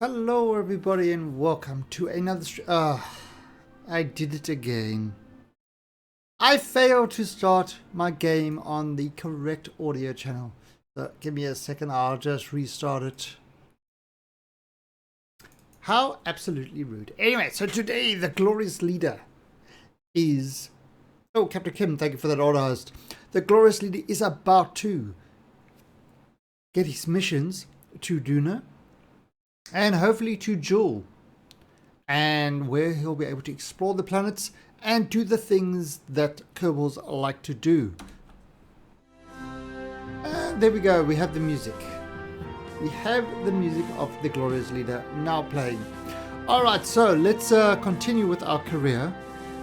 Hello everybody and welcome to another I did it again. I failed to start my game on the correct audio channel. So give me a second, I'll just restart it. How absolutely rude. Anyway, so today the glorious leader is... Oh, Captain Kim, thank you for that order host. The glorious leader is about to get his missions to Duna and hopefully to Jewel, and where he'll be able to explore the planets and do the things that Kerbals like to do. And there we go, we have the music. We have the music of the glorious leader now playing. Alright, so let's continue with our career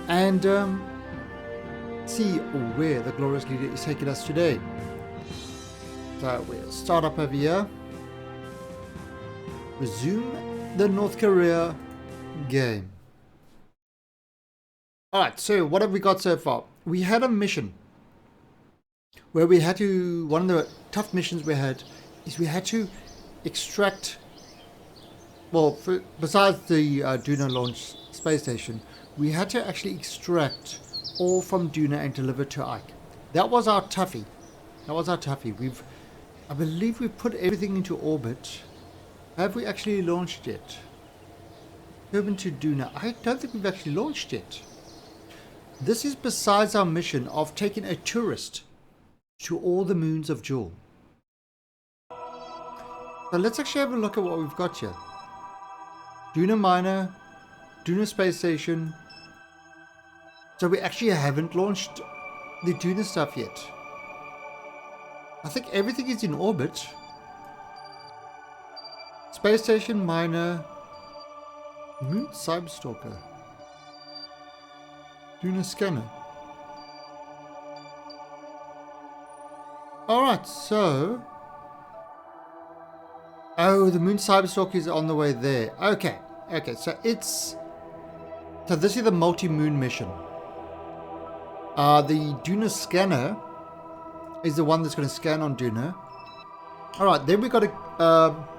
and see where the glorious leader is taking us today. So we'll start up over here. Resume the North Korea game. Alright, so what have we got so far? We had a mission where we had to, one of the tough missions we had is we had to extract, well, besides the Duna launch space station, we had to actually extract all from Duna and deliver to Ike. That was our toughie. I believe we put everything into orbit. Have we actually launched yet? Urban to Duna. I don't think we've actually launched yet. This is besides our mission of taking a tourist to all the moons of Jewel. So let's actually have a look at what we've got here. Duna Minor, Duna Space Station. So we actually haven't launched the Duna stuff yet. I think everything is in orbit. Space Station, Minor, Moon Cyberstalker, Duna Scanner. Alright, so... Oh, the Moon Cyberstalker is on the way there. Okay, so it's... So this is the multi-moon mission. The Duna Scanner is the one that's going to scan on Duna. Alright, then we got to...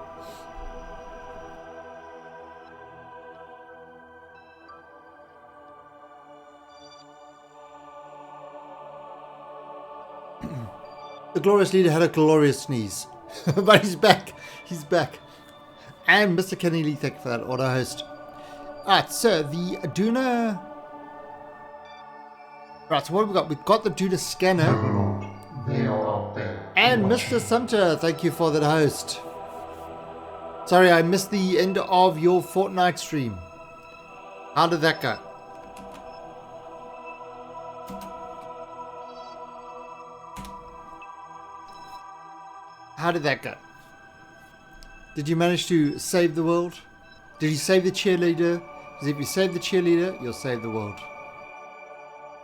The glorious leader had a glorious sneeze. But he's back. He's back. And Mr. Kennedy, thank you for that auto host. Alright, so the Duna... Right, so what have we got? We've got the Duna Scanner. And Mr. Sumter, thank you for that host. Sorry, I missed the end of your Fortnite stream. How did that go? How did that go? Did you manage to save the world? Did you save the cheerleader? Because if you save the cheerleader, you'll save the world.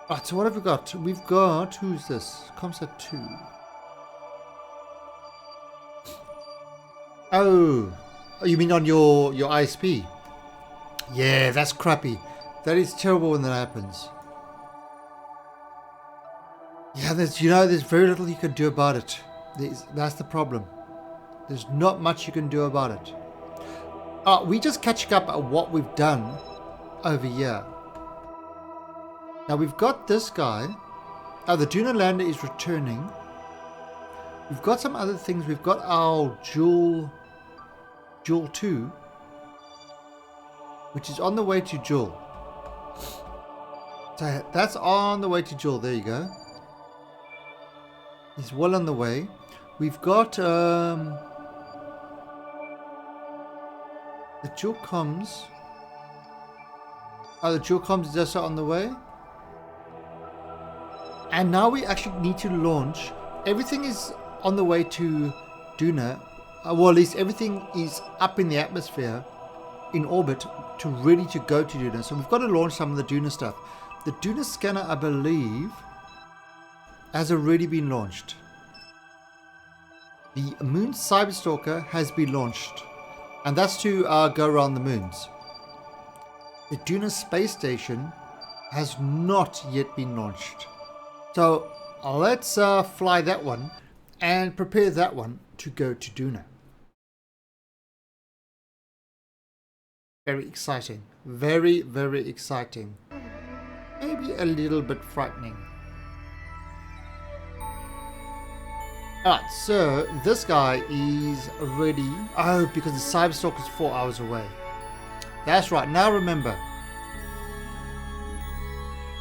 Right, so what have we got? We've got... Who's this? Comsat 2. Oh, you mean on your ISP? Yeah, that's crappy. That is terrible when that happens. Yeah, there's very little you can do about it. That's the problem. There's not much you can do about it. We just catching up at what we've done over here. Now we've got this guy. The Duna lander is returning. We've got some other things. We've got our Jewel 2, which is on the way to Jewel. So that's on the way to Jewel. There you go. He's well on the way. We've got the Jewel comms. The Jewel comms is also on the way. And now we actually need to launch. Everything is on the way to Duna. Well, at least everything is up in the atmosphere, in orbit, ready to go to Duna. So we've got to launch some of the Duna stuff. The Duna Scanner, I believe, has already been launched. The Moon Cyberstalker has been launched, and that's to go around the moons. The Duna Space Station has not yet been launched. So let's fly that one and prepare that one to go to Duna. Very exciting. Very, very exciting. Maybe a little bit frightening. Alright, so this guy is ready. Oh, because the Cyberstalk is 4 hours away. That's right. Now remember.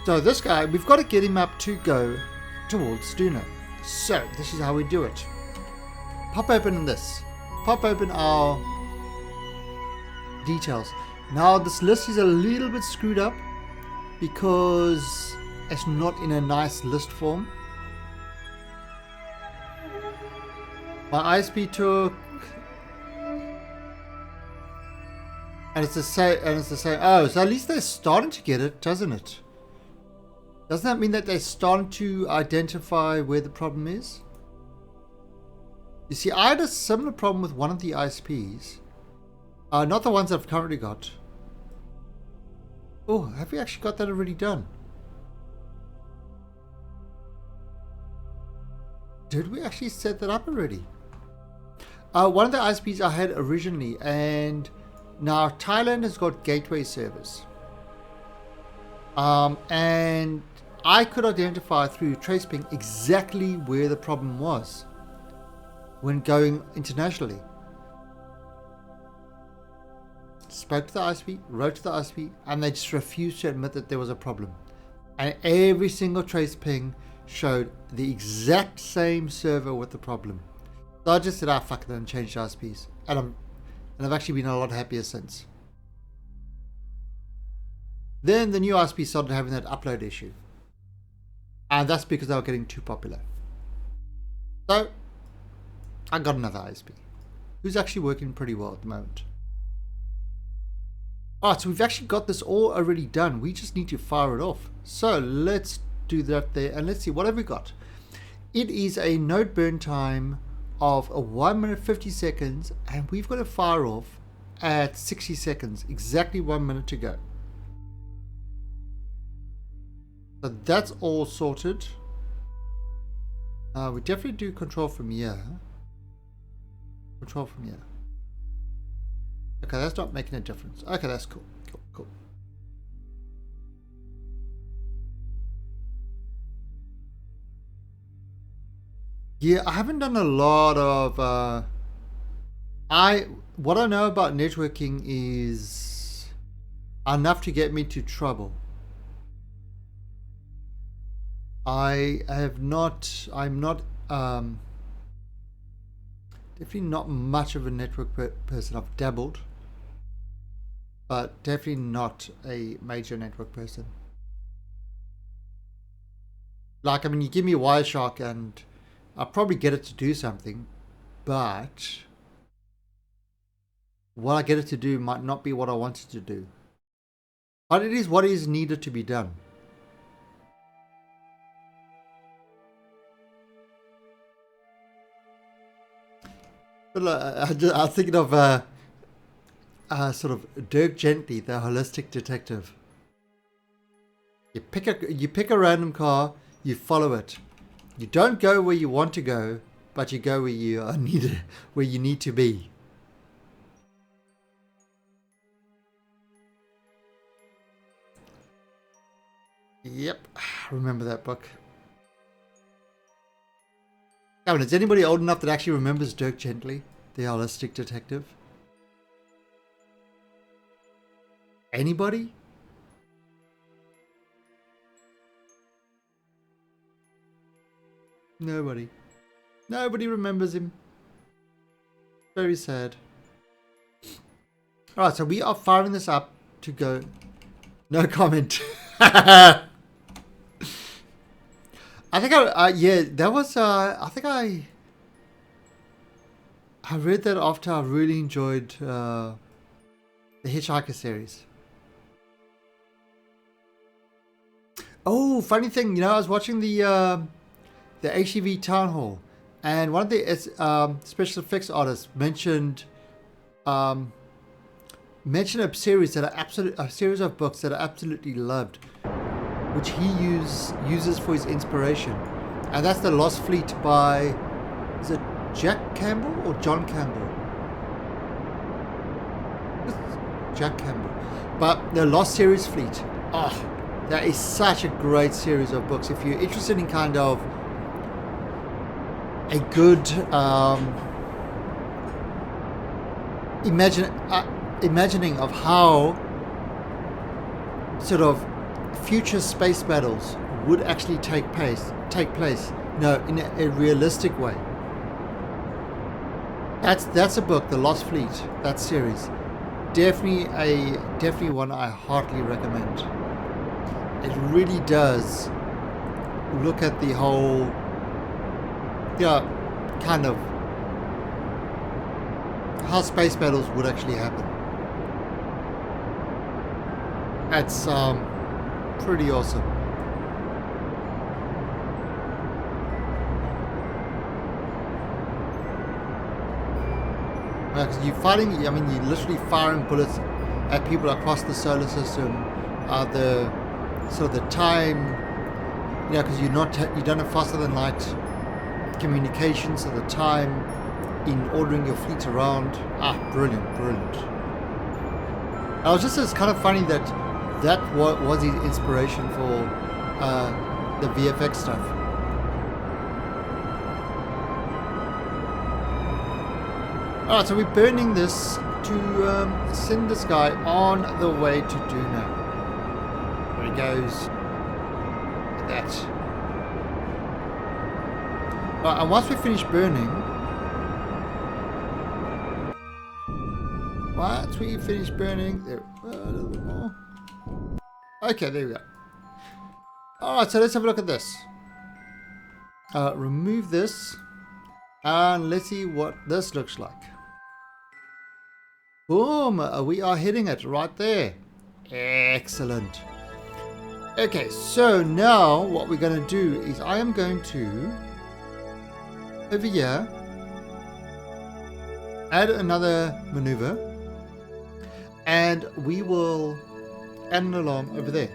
So this guy, we've got to get him up to go towards Stuno. So this is how we do it. Pop open this. Pop open our details. Now this list is a little bit screwed up because it's not in a nice list form. My ISP took, and it's the same. Oh, so at least they're starting to get it, doesn't it? Doesn't that mean that they're starting to identify where the problem is? You see, I had a similar problem with one of the ISPs. Not the ones I've currently got. Oh, have we actually got that already done? Did we actually set that up already? One of the ISPs I had originally, and now Thailand has got gateway servers. And I could identify through TracePing exactly where the problem was when going internationally. Spoke to the ISP, wrote to the ISP, and they just refused to admit that there was a problem. And every single TracePing showed the exact same server with the problem. So I just said, fuck it, and changed ISPs. And I've actually been a lot happier since. Then the new ISP started having that upload issue. And that's because they were getting too popular. So I got another ISP who's actually working pretty well at the moment. Alright, so we've actually got this all already done. We just need to fire it off. So let's do that there, and let's see, what have we got? It is a node burn time of 1 minute 50 seconds, and we've got to fire off at 60 seconds, exactly 1 minute to go. So that's all sorted. We definitely do control from here. Control from here. Okay, that's not making a difference. Okay, that's cool. Cool. Yeah, I haven't done a lot of what I know about networking is enough to get me to trouble. I'm not definitely not much of a network person. I've dabbled, but definitely not a major network person. Like, I mean, you give me a Wireshark and I'll probably get it to do something, but what I get it to do might not be what I want it to do. But it is what is needed to be done. But I was thinking of sort of Dirk Gently, the holistic detective. You pick a random car, you follow it. You don't go where you want to go, but you go where you are needed, where you need to be. Yep, remember that book. Come on, is anybody old enough that actually remembers Dirk Gently, the holistic detective? Anybody? Nobody. Nobody remembers him. Very sad. Alright, so we are firing this up to go. No comment. I think yeah, that was, I think I read that after I really enjoyed the Hitchhiker series. Oh, funny thing, you know, I was watching the HTV Town Hall, and one of the special effects artists mentioned a series a series of books that I absolutely loved, which he uses for his inspiration, and that's The Lost Fleet by, is it Jack Campbell or John Campbell? Jack Campbell. But the Lost Series Fleet. Oh, that is such a great series of books. If you're interested in kind of a good imagining of how sort of future space battles would actually take place, in a realistic way. That's a book, The Lost Fleet, that series. Definitely one I heartily recommend. It really does look at the whole, kind of how space battles would actually happen. That's pretty awesome. Because you're fighting, you're literally firing bullets at people across the solar system. The time, because you don't have faster than light communication, so the time in ordering your fleet around. Brilliant. It's kind of funny that was his inspiration for the VFX stuff. Alright, so we're burning this to send this guy on the way to Duna. There he goes. Like that. Alright, and once we finish burning, there, a little bit more. Okay, there we go. Alright, so let's have a look at this. Remove this, and let's see what this looks like. Boom! We are hitting it right there. Excellent. Okay, so now what we're going to do is I am going to, over here, add another maneuver, and we will add an alarm over there.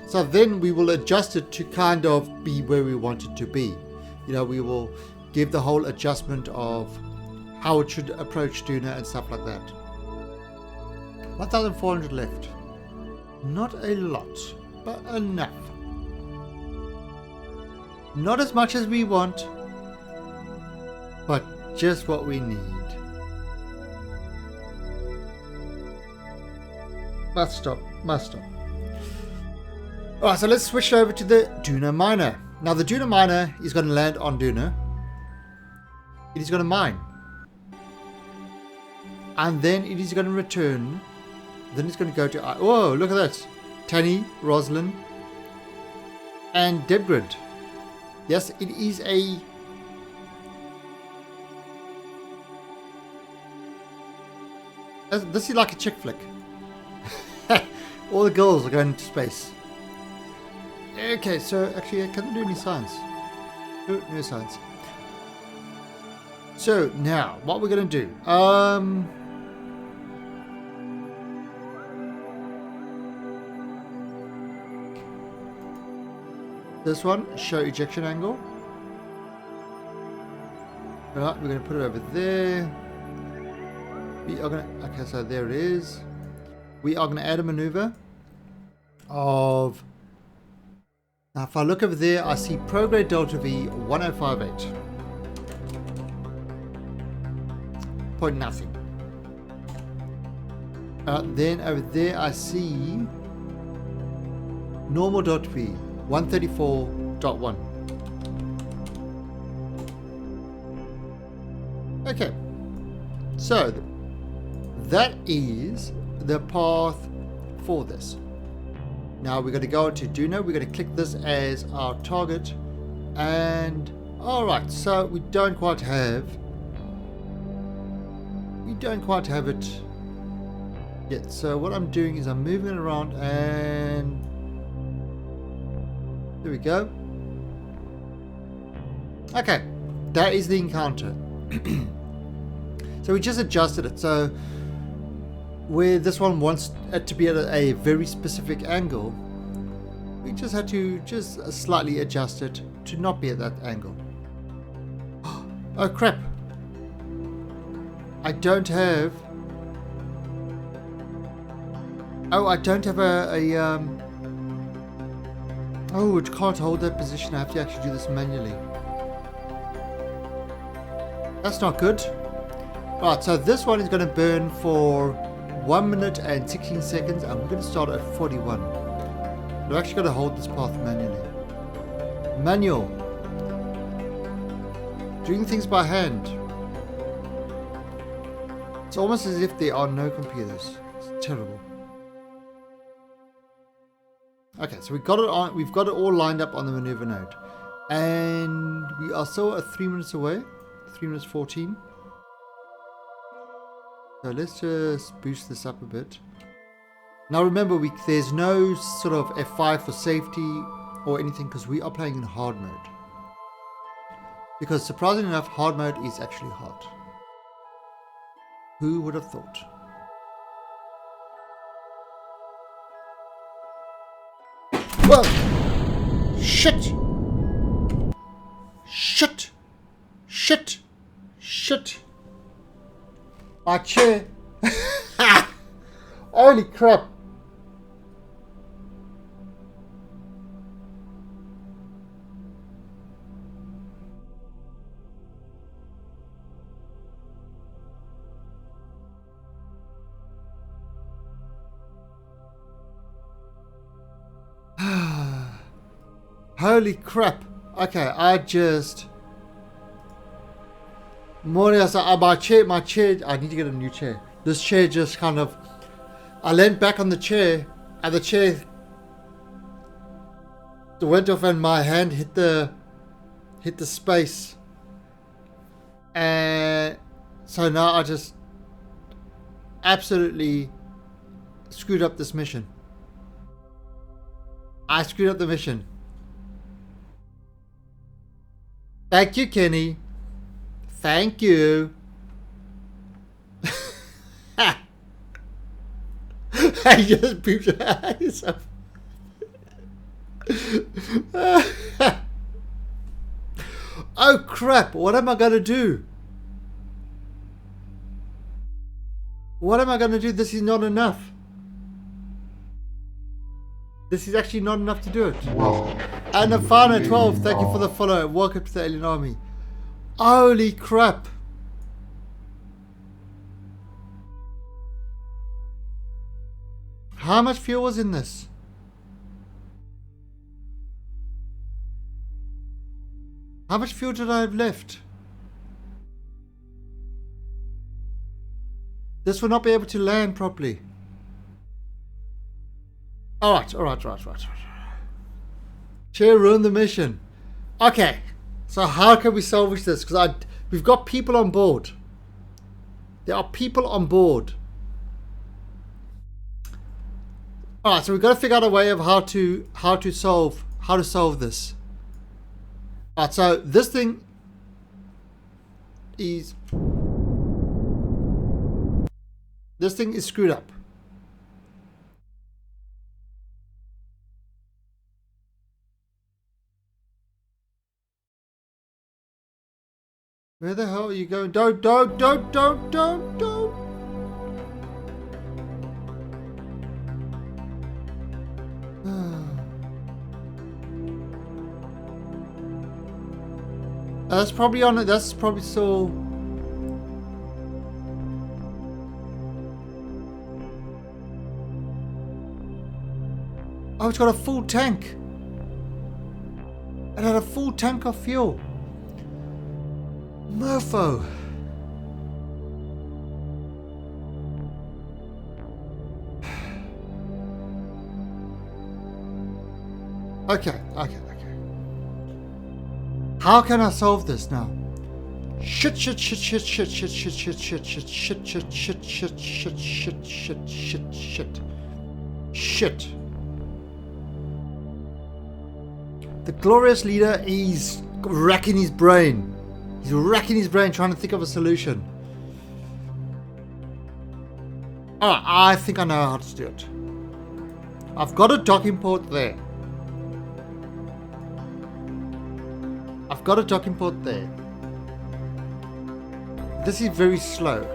So then we will adjust it to kind of be where we want it to be. We will give the whole adjustment of how it should approach Duna and stuff like that. 1,400 left. Not a lot, but enough. Not as much as we want, but just what we need. Must stop. Alright, so let's switch over to the Duna miner. Now the Duna miner is going to land on Duna. It is going to mine. And then it is going to return. Then it's going to go to... Whoa, look at that. Tanny, Rosalind, and Debgrid. Yes, it is a... This is like a chick flick. All the girls are going into space. Okay, so actually, can I do any science? No science. So now, what we're going to do? This one, show ejection angle. Alright, we're going to put it over there. We are going to, okay, so there it is. We are going to add a maneuver of, now if I look over there, I see prograde delta V 1058. Point nothing. Then over there I see normal dot V 134.1. Okay, so that is the path for this. Now we're going to go to Duna. We're going to click this as our target, and alright, so we don't quite have it yet. So what I'm doing is I'm moving it around, and there we go. Okay, that is the encounter. So we just adjusted it. So where this one wants it to be at a very specific angle, we just had to just slightly adjust it to not be at that angle. Oh crap! I don't have Oh, I don't have Oh, it can't hold that position. I have to actually do this manually. That's not good. Right, so this one is going to burn for 1 minute and 16 seconds, and we're going to start at 41. We're actually going to hold this path manually. Manual. Doing things by hand. It's almost as if there are no computers. It's terrible. Okay, so we've got it on. We've got it all lined up on the maneuver node, and we are still at 3 minutes away. 3 minutes 14. So let's just boost this up a bit. Now remember, there's no sort of F5 for safety or anything because we are playing in hard mode. Because surprisingly enough, hard mode is actually hard. Who would have thought? Whoa! Shit! Shit! Shit! Shit! My chair! Holy crap! Holy crap! Okay, I just... Morning, I said, my chair, I need to get a new chair. This chair just kind of... I leant back on the chair, and the chair went off and my hand hit the space. And so now I just absolutely screwed up this mission. I screwed up the mission. Thank you, Kenny. Thank you. I just pooped yourself. Oh crap, what am I going to do? What am I going to do? This is not enough. This is actually not enough to do it. And a final 12, thank you for the follow. Welcome to the Alien Army. Holy crap. How much fuel was in this? How much fuel did I have left? This will not be able to land properly. Alright. Chair ruined the mission. Okay. So how can we salvage this? Because we've got people on board. There are people on board. Alright, so we've got to figure out a way of how to solve this. Alright, so this thing is screwed up. Where the hell are you going? Don't. That's probably on it. That's probably so. Oh, it's got a full tank. It had a full tank of fuel. Mofo. Okay. How can I solve this now? Shit. The glorious leader is racking his brain. He's racking his brain trying to think of a solution. Alright, I think I know how to do it. I've got a docking port there. This is very slow.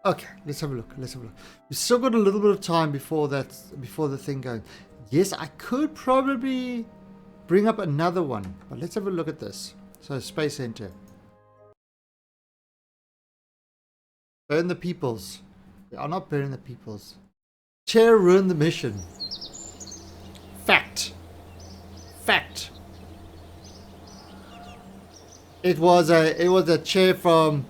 Okay, let's have a look. We've still got a little bit of time before the thing goes. Yes, I could probably bring up another one, but let's have a look at this. So, Space Center. Burn the peoples. We are not burning the peoples. Chair ruined the mission. Fact. It was a chair from.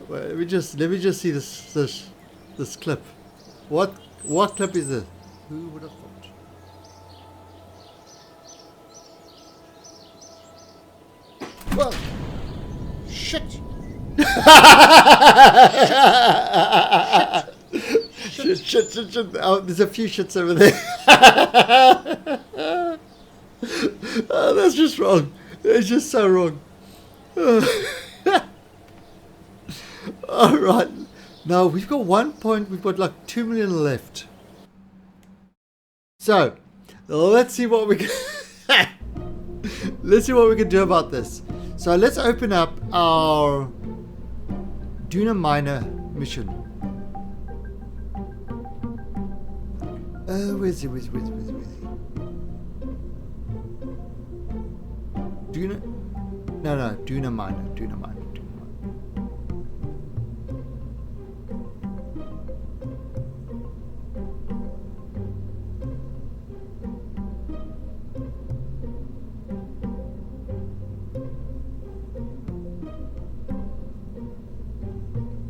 Let me just see this clip. What clip is this? Who would have thought? Well, shit. Shit. Oh, there's a few shits over there. Oh, that's just wrong. It's just so wrong. All right. Now we've got 1 point. We've got like 2 million left. So let's see what we can. Let's see what we can do about this. So let's open up our Duna Miner mission. Where's he? Duna? No, Duna Miner.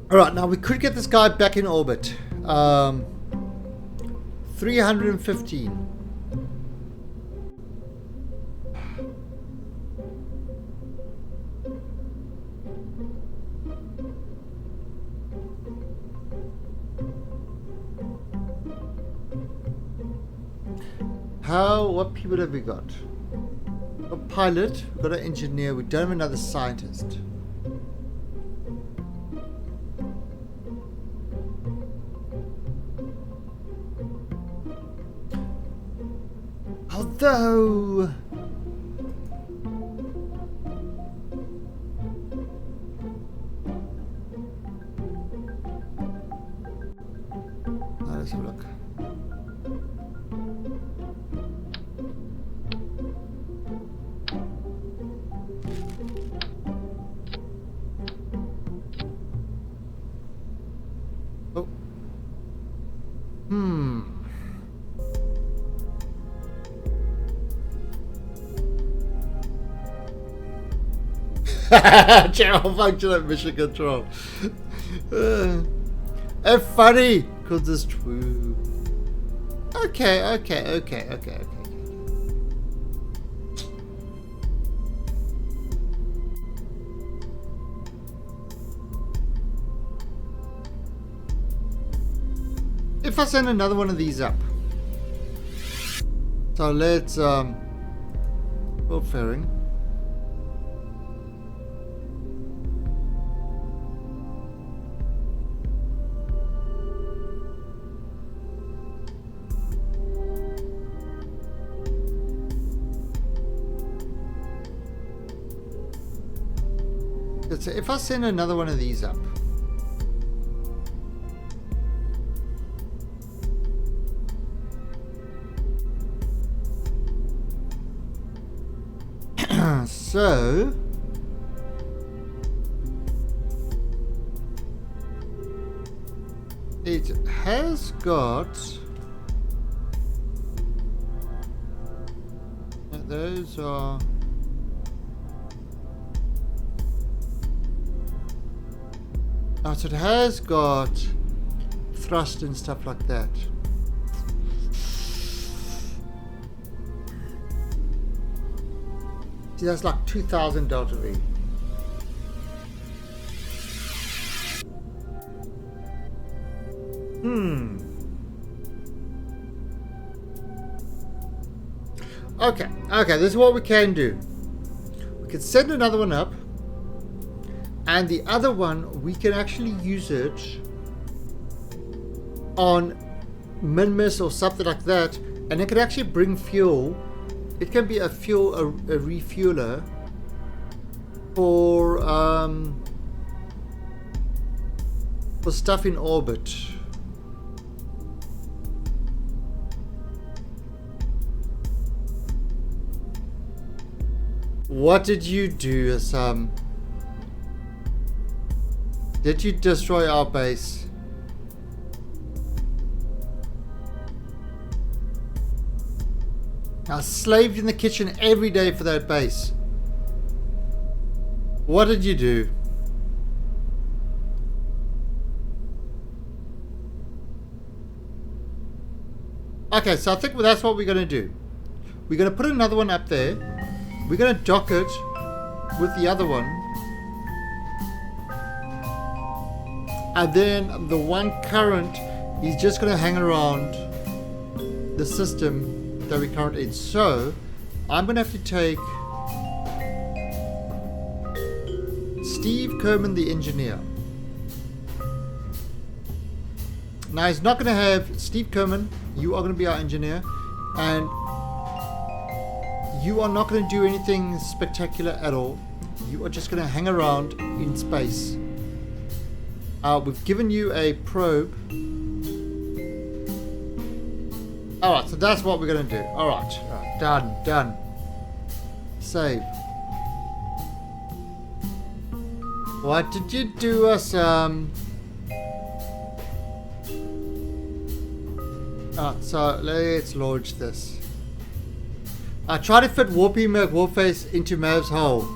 Alright, now we could get this guy back in orbit. 315. What people have we got? A pilot, we've got an engineer, we don't have another scientist. Although let's have a look. Oh. Channel function at mission control. It's funny because it's true. Okay. If I send another one of these up, so let's world fairing. So if I send another one of these up, so it has got those are so it has got thrust and stuff like that. See, that's like 2000 delta V. Okay, this is what we can do. We can send another one up, and the other one we can actually use it on Minmus or something like that, and it can actually bring fuel. It can be a refueler for stuff in orbit. What did you do, Assam? Did you destroy our base? I slaved in the kitchen every day for that base. What did you do? Okay, so I think that's what we're going to do. We're going to put another one up there. We're going to dock it with the other one. And then the one current is just going to hang around the system that we're currently in. So I'm going to have to take Steve Kerman, the engineer. Now he's not going to have Steve Kerman. You are going to be our engineer, and you are not going to do anything spectacular at all. You are just going to hang around in space. We've given you a probe. Alright, so that's what we're going to do. Alright, done. Save. What did you do, Assam? So let's launch this. I try to fit Warpy McWarface into Mav's hole.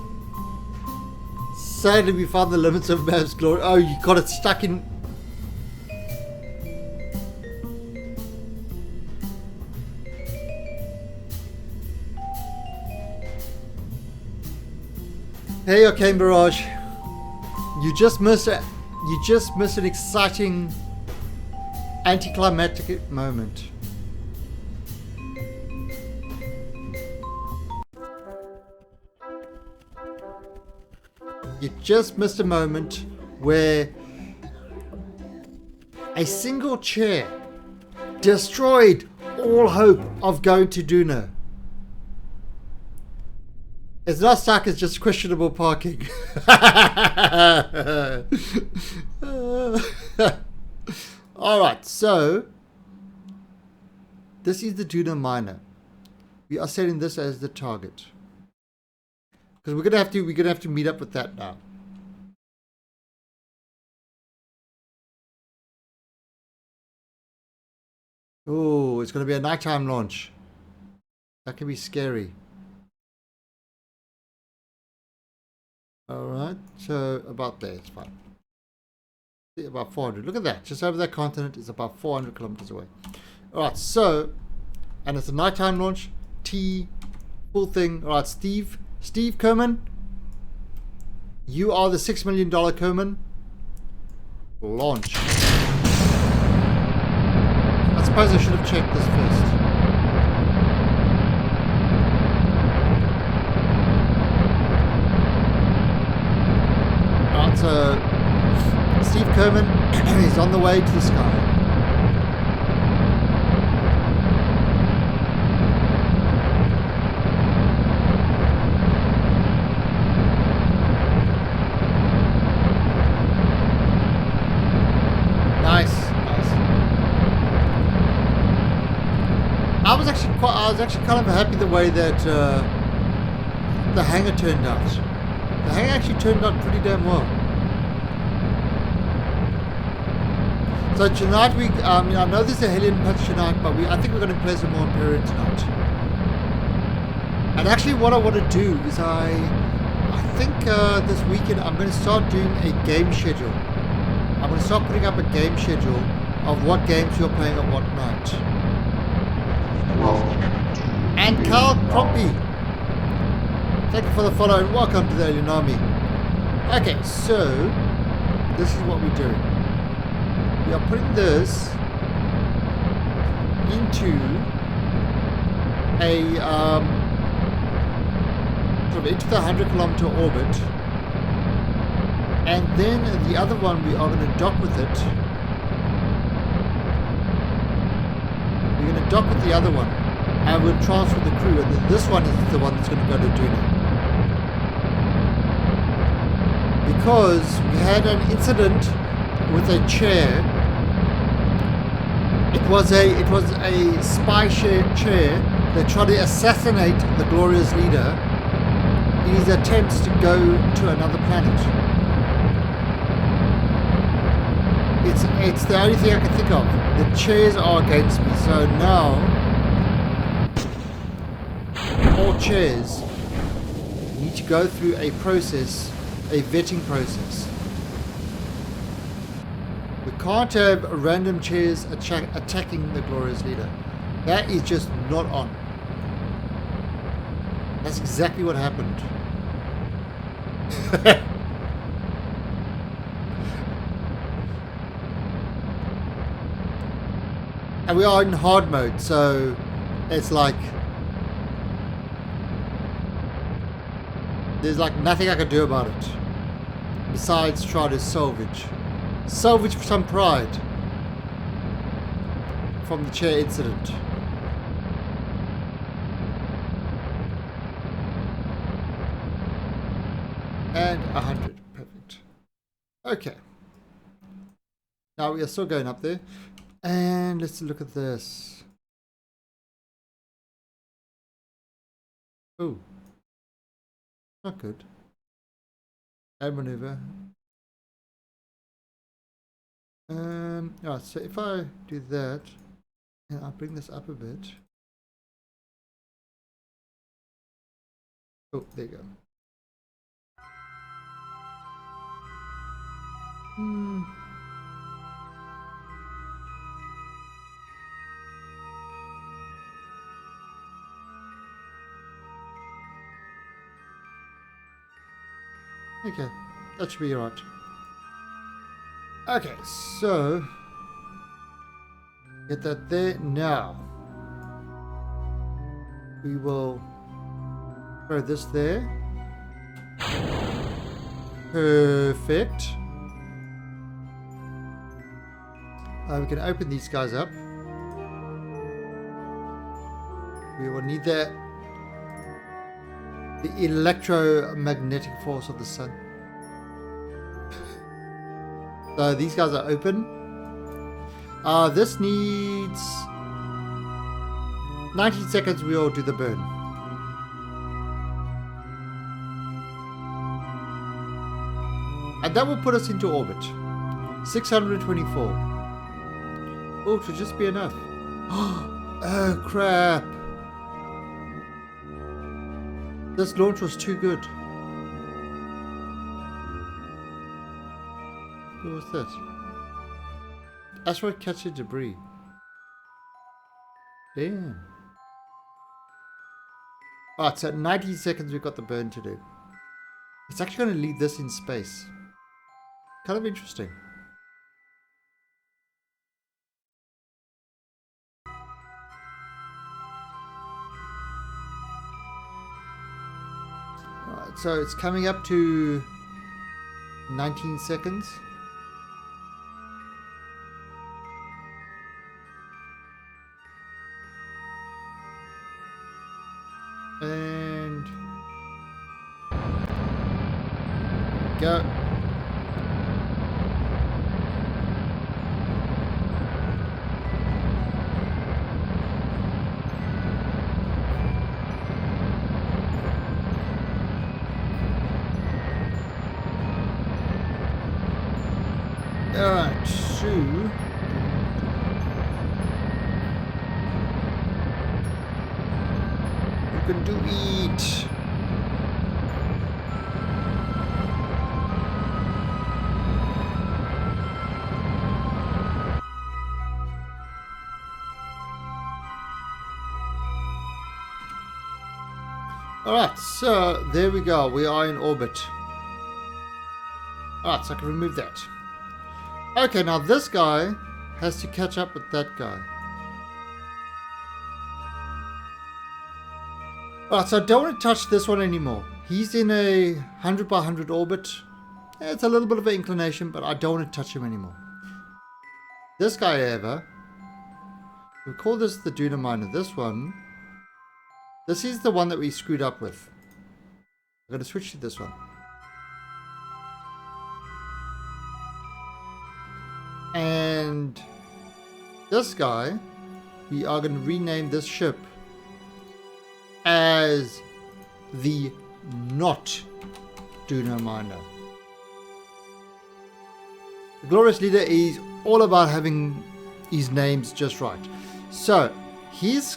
Sadly, we found the limits of Mav's glory. Oh, you got it stuck in. Hey, okay, Mirage. You just missed it. You just missed an exciting anticlimactic moment. You just missed a moment where a single chair destroyed all hope of going to Duna. It's not stuck, it's just questionable parking. Alright, so this is the Duna miner. We are setting this as the target. Because we're gonna have to meet up with that now. Oh, it's gonna be a nighttime launch. That can be scary. Alright, so about there, it's fine. About 400. Look at that. Just over that continent is about 400 kilometers away. Alright, so, and it's a nighttime launch. Full thing. Alright, Steve Kerman. You are the $6 million Kerman. Launch. I suppose I should have checked this first. Alright, so Steve Kerman is on the way to the sky. Nice. I was actually kind of happy the way that the hangar turned out. The hangar actually turned out pretty damn well. So tonight I know there's a Hellion Punch tonight, but I think we're going to play some more Imperium tonight. And actually what I want to do is I think this weekend I'm going to start doing a game schedule. I'm going to start putting up a game schedule of what games you're playing at what night. And Carl Crompy, thank you for the follow and welcome to the Alien Army. Okay, so this is what we're doing. We are putting this into a sort of into the 100-kilometer orbit, and then the other one we are going to dock with it We're going to dock with the other one. And we'll transfer the crew. And then this one is the one that's going to go to Duna. Because we had an incident with a chair. It was a spy chair that tried to assassinate the glorious leader in his attempts to go to another planet. It's the only thing I can think of. The chairs are against me, so now all chairs need to go through a process, a vetting process. We can't have random chairs attacking the glorious leader. That is just not on. That's exactly what happened. And we are in hard mode, so it's like there's like nothing I can do about it besides try to salvage some pride from the chair incident. And 100. Perfect. Okay. Now we are still going up there. And let's look at this. Oh. Not good. Add maneuver. Alright, so if I do that, and I'll bring this up a bit. Oh, there you go. Okay, that should be right. Okay, so get that there. Now we will throw this there. Perfect. We can open these guys up. We will need the electromagnetic force of the sun. So these guys are open. This needs 19 seconds. We'll do the burn. And that will put us into orbit. 624. Oh, it should just be enough. Oh crap. This launch was too good. What was that? Asteroid catching debris. Damn. Alright, so 19 seconds we've got the burn to do. It's actually going to leave this in space. Kind of interesting. Alright, so it's coming up to 19 seconds. And go. Alright, so you can do it. Alright, so there we go. We are in orbit. Alright, so I can remove that. Okay, now this guy has to catch up with that guy. Alright, so I don't want to touch this one anymore. He's in a 100 by 100 orbit. It's a little bit of an inclination, but I don't want to touch him anymore. This guy, however, We call this the Duna miner. This one. This is the one that we screwed up with. I'm going to switch to this one. And this guy, we are going to rename this ship as the Not Duna Miner. The Glorious Leader is all about having his names just right. So he is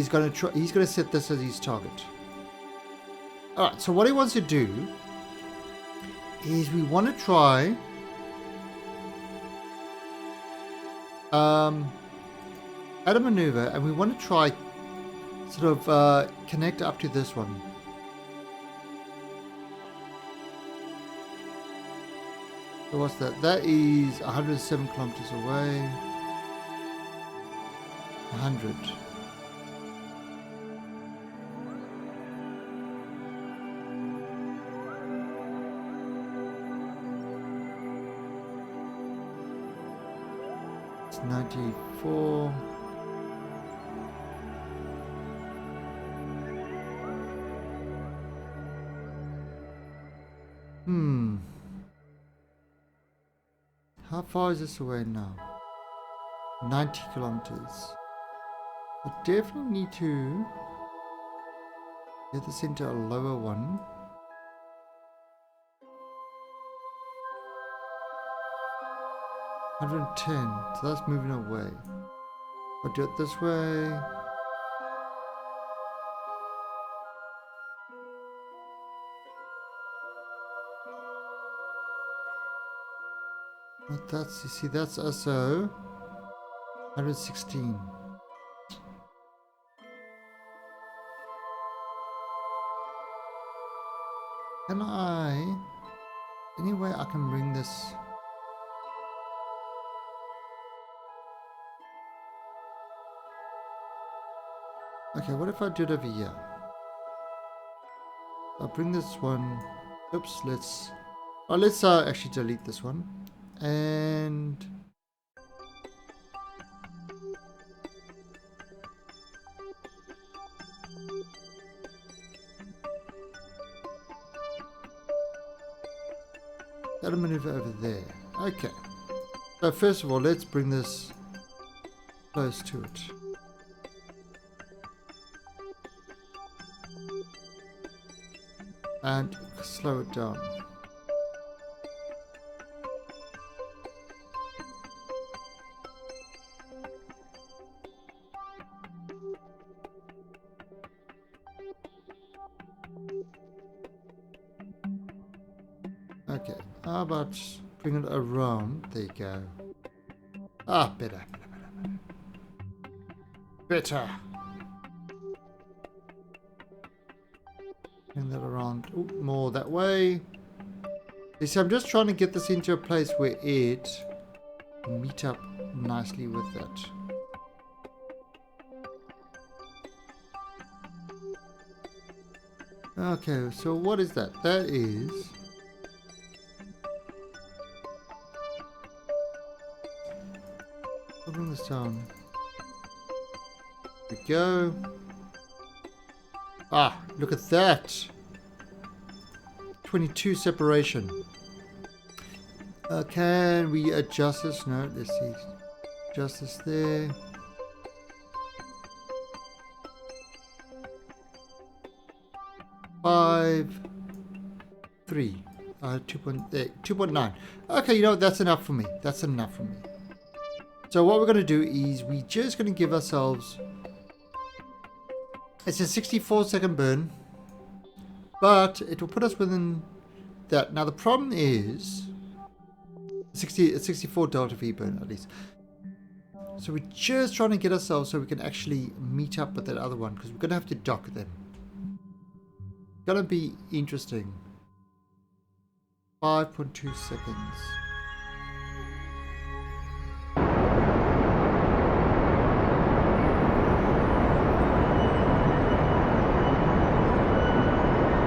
going to try. He's going to set this as his target. All right. So what he wants to do is we want to try. Add a maneuver, and we want to try sort of connect up to this one. So what's that? That is 107 kilometers away. 100. It's 94. How far is this away now? 90 kilometers. I definitely need to get this into a lower one. $110, so that's moving away. I'll do it this way. But that's, you see, that's also 116. Can I, any way I can bring this? Okay, what if I do it over here? I'll bring this one. Oops, let's actually delete this one. And that'll maneuver over there. Okay. So first of all, let's bring this close to it. And slow it down. Okay, how about bring it around? There you go. Ah, better. Better. Bring that around. Ooh, more that way. You see, I'm just trying to get this into a place where it will meet up nicely with that. Okay, so what is that? That is... I'll bring this down. There we go. Ah, look at that. 22 separation. Can we adjust this? No, let's see. Adjust this there. Five, 3, 2.9. Okay, you know what? That's enough for me. That's enough for me. So what we're going to do is we're just going to give ourselves... It's a 64-second burn, but it will put us within that. Now the problem is 64 delta V burn at least. So we're just trying to get ourselves so we can actually meet up with that other one, because we're going to have to dock them. Gonna be interesting. 5.2 seconds.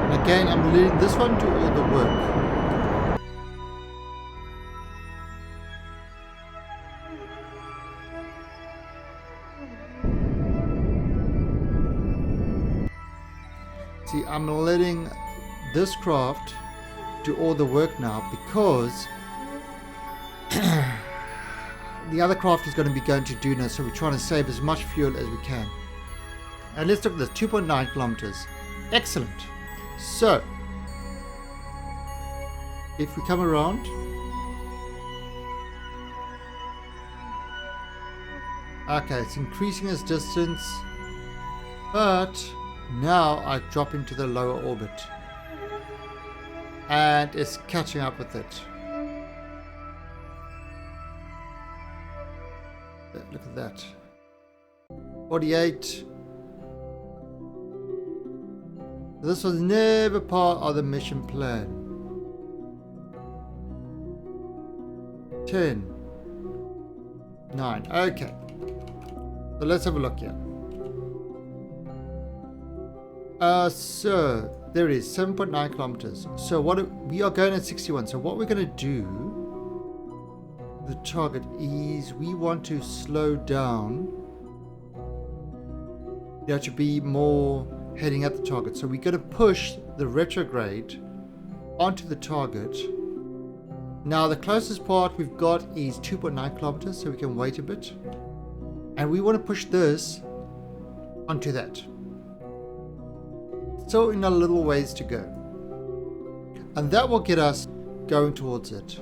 And again, I'm letting this one do all the work. I'm letting this craft do all the work now because the other craft is going to be going to Duna, so we're trying to save as much fuel as we can. And let's look at this, 2.9 kilometers. Excellent. So, if we come around, okay, it's increasing its distance, but now I drop into the lower orbit and it's catching up with it. Look at that. 48. This was never part of the mission plan. 10. 9. Okay. So let's have a look here. So there it is, 7.9 kilometers. So we are going at 61. So what we're going to do, the target is we want to slow down. There should be more heading at the target. So we're going to push the retrograde onto the target. Now the closest part we've got is 2.9 kilometers, so we can wait a bit. And we want to push this onto that. So in a little ways to go. And that will get us going towards it.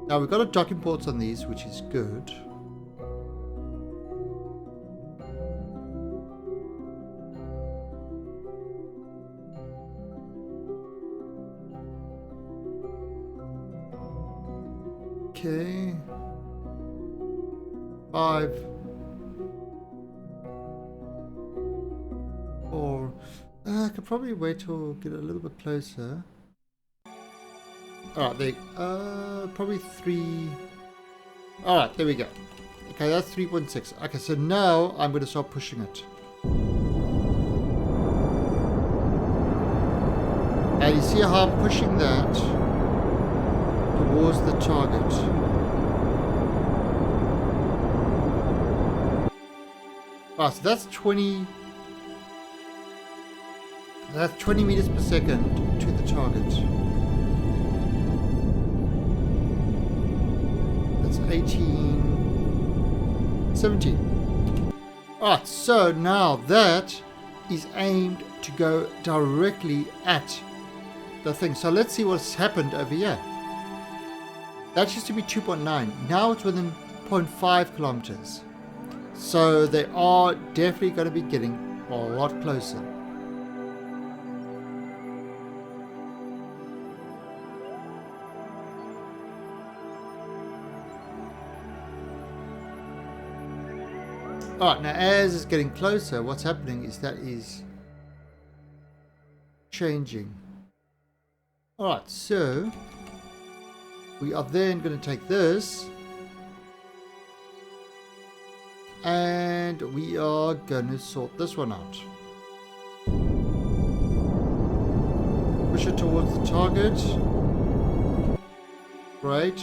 Now we've got a docking ports on these, which is good. Okay. 5. 4. I could probably wait till get a little bit closer. Alright, there. Probably 3. Alright, there we go. Okay, that's 3.6. Okay, so now I'm going to start pushing it. And you see how I'm pushing that towards the target. Ah, so that's 20. That's 20 meters per second to the target. That's 18, 17. Alright, so now that is aimed to go directly at the thing. So let's see what's happened over here. That used to be 2.9. Now it's within 0.5 kilometers. So they are definitely going to be getting a lot closer. Alright, now as it's getting closer, what's happening is that is changing. Alright, so we are then going to take this and we are going to sort this one out. Push it towards the target. Great.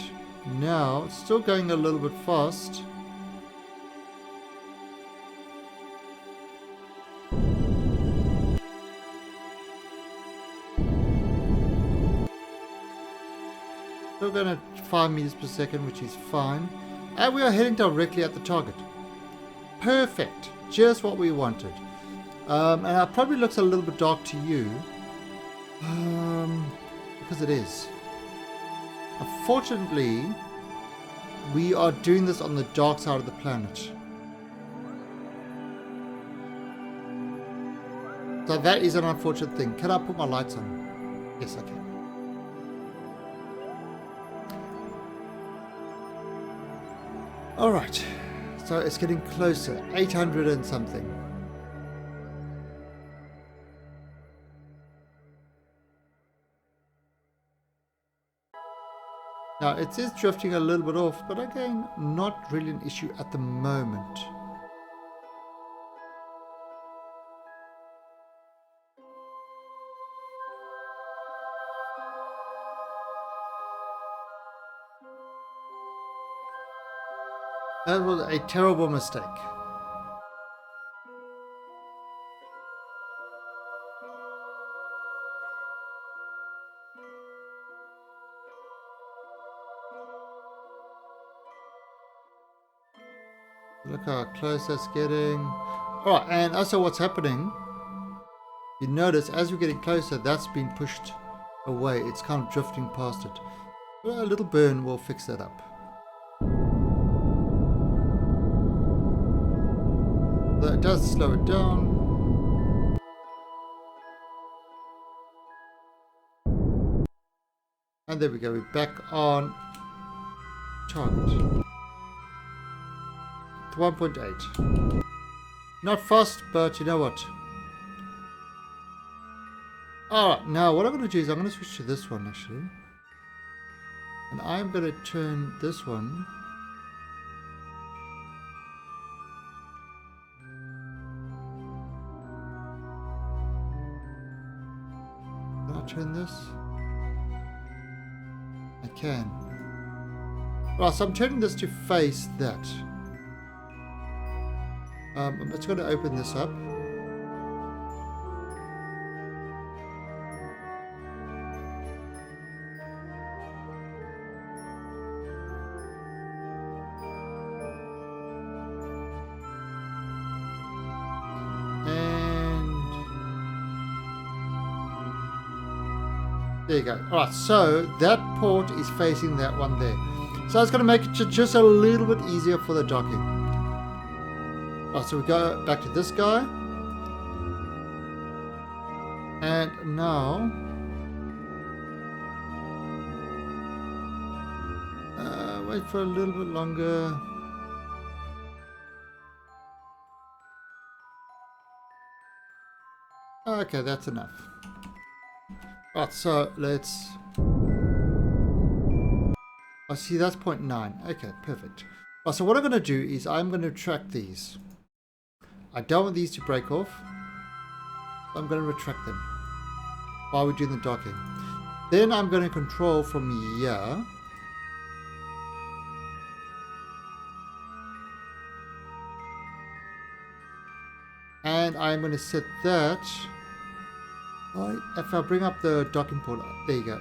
Now, it's still going a little bit fast. Still going at 5 meters per second, which is fine. And we are heading directly at the target. Perfect. Just what we wanted. And it probably looks a little bit dark to you. Because it is. Unfortunately, we are doing this on the dark side of the planet. So that is an unfortunate thing. Can I put my lights on? Yes, I can. Alright. So it's getting closer. 800 and something. Now it is drifting a little bit off, but again, not really an issue at the moment. That was a terrible mistake. Look how close that's getting. Alright, and also what's happening, you notice as we're getting closer, that's been pushed away. It's kind of drifting past it. Well, a little burn will fix that up. That does slow it down. And there we go, we're back on target. 1.8. Not fast, but you know what? Alright, now what I'm going to do is I'm going to switch to this one actually. And I'm going to turn this one. Can I turn this? I can. Right, so I'm turning this to face that. I'm just going to open this up. There you go. Alright, so that port is facing that one there. So it's going to make it just a little bit easier for the docking. Alright, so we go back to this guy. And now... wait for a little bit longer. Okay, that's enough. Right, so let's... I see that's 0.9. Okay, perfect. Right, so what I'm going to do is I'm going to track these. I don't want these to break off. I'm going to retract them while we're doing the docking. Then I'm going to control from here. And I'm going to set that... if I bring up the docking port, there you go.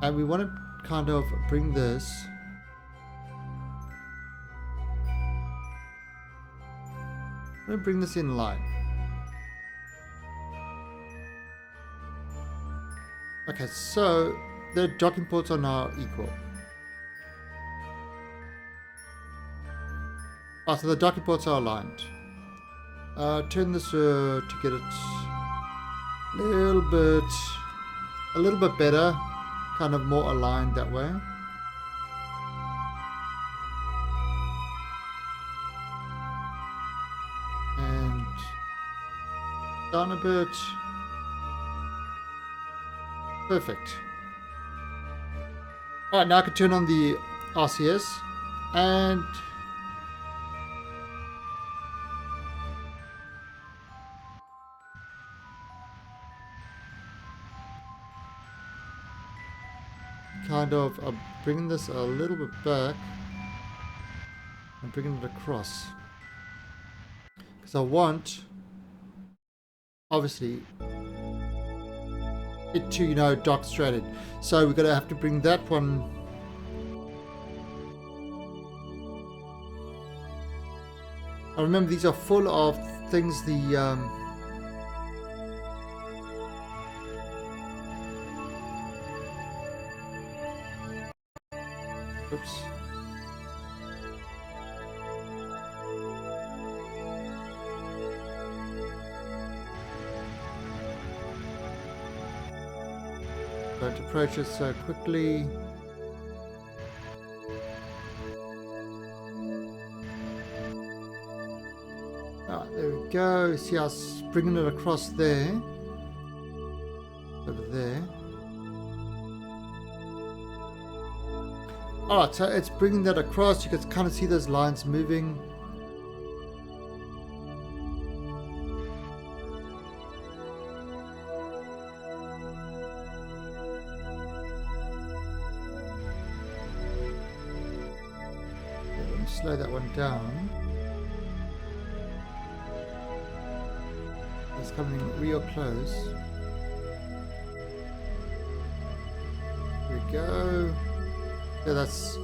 And we want to kind of bring this. I'm going to bring this in line. Okay, so the docking ports are now equal. Oh, so the docking ports are aligned. Turn this to get it a little bit better, kind of more aligned that way. And down a bit. Perfect. Alright, now I can turn on the RCS and kind of bringing this a little bit back and bringing it across, because I want obviously it to, you know, dock straight in. So we're going to have to bring that one I remember these are full of things oops. Don't approach it so quickly. Ah, there we go. See us bringing it across there. Over there. Alright, so it's bringing that across. You can kind of see those lines moving. slow that one down. It's coming real close. Here we go. Yeah, that's...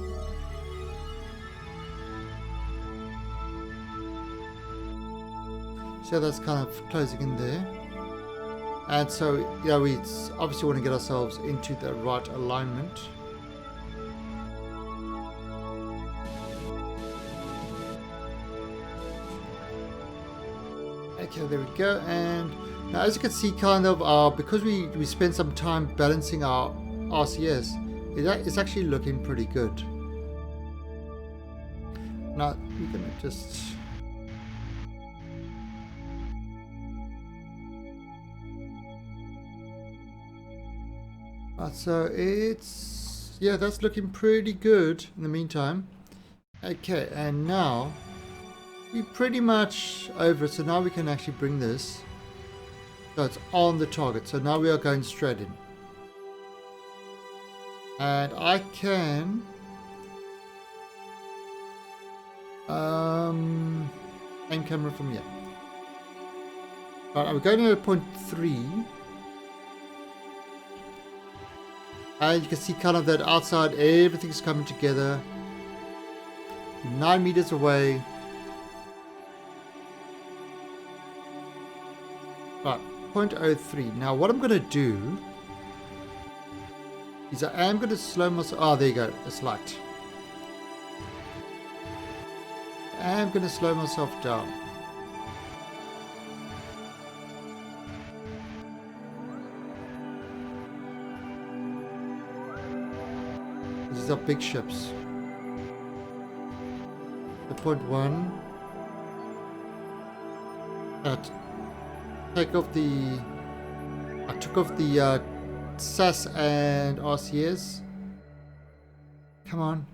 So that's kind of closing in there. And so, yeah, we obviously want to get ourselves into the right alignment. Okay, there we go. And now, as you can see, kind of, because we spent some time balancing our RCS, it's actually looking pretty good. Now, we're going to just... So it's, yeah, that's looking pretty good in the meantime. Okay, and now we're pretty much over it. So now we can actually bring this so it's on the target. So now we are going straight in. And I can aim camera from here. Right, we're going to point 3. And you can see kind of that outside, everything's coming together. 9 meters away. Right, 0.03. Now what I'm going to do is I am going to slow myself. Oh, there you go. It's light. I am going to slow myself down. These are big ships. The point 1. Take off the. I took off the SAS and RCS. Come on,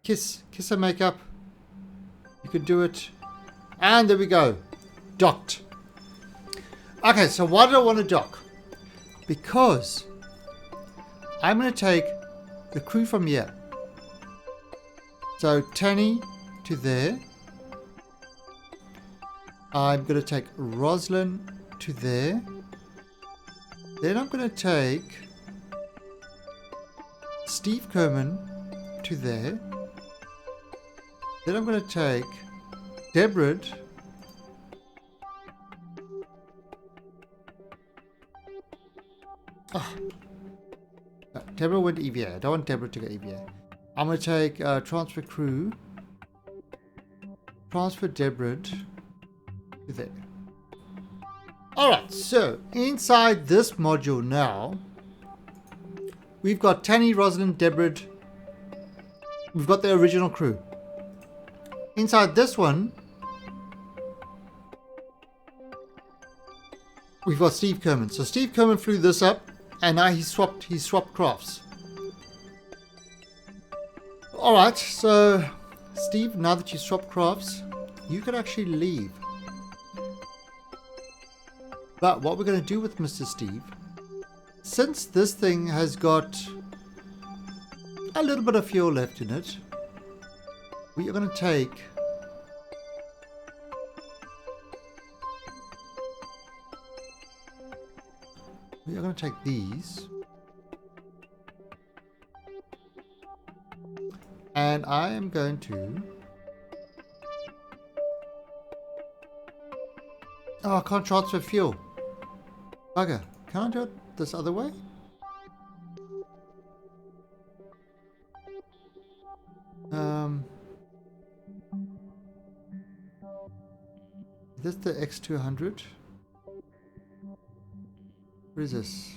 kiss and make up. You can do it. And there we go, docked. Okay, so why did I want to dock? Because I'm going to take the crew from here. So Tanny to there. I'm going to take Roslyn to there. Then I'm going to take Steve Kerman to there. Then I'm going to take Deborah. Oh. Deborah went EVA. I don't want Deborah to go EVA. I'm going to take transfer crew. Transfer Deborah to there. Alright, so inside this module now, we've got Tanny, Rosalind, Deborah. We've got the original crew. Inside this one, we've got Steve Kerman. So Steve Kerman flew this up, and now he swapped crafts. Alright, so Steve, now that you swapped crafts, you can actually leave. But what we're going to do with Mr. Steve, since this thing has got a little bit of fuel left in it, we are going to take these, and I am going to, oh, I can't transfer fuel. Bugger. Can I do it this other way? Is this the X200? What is this?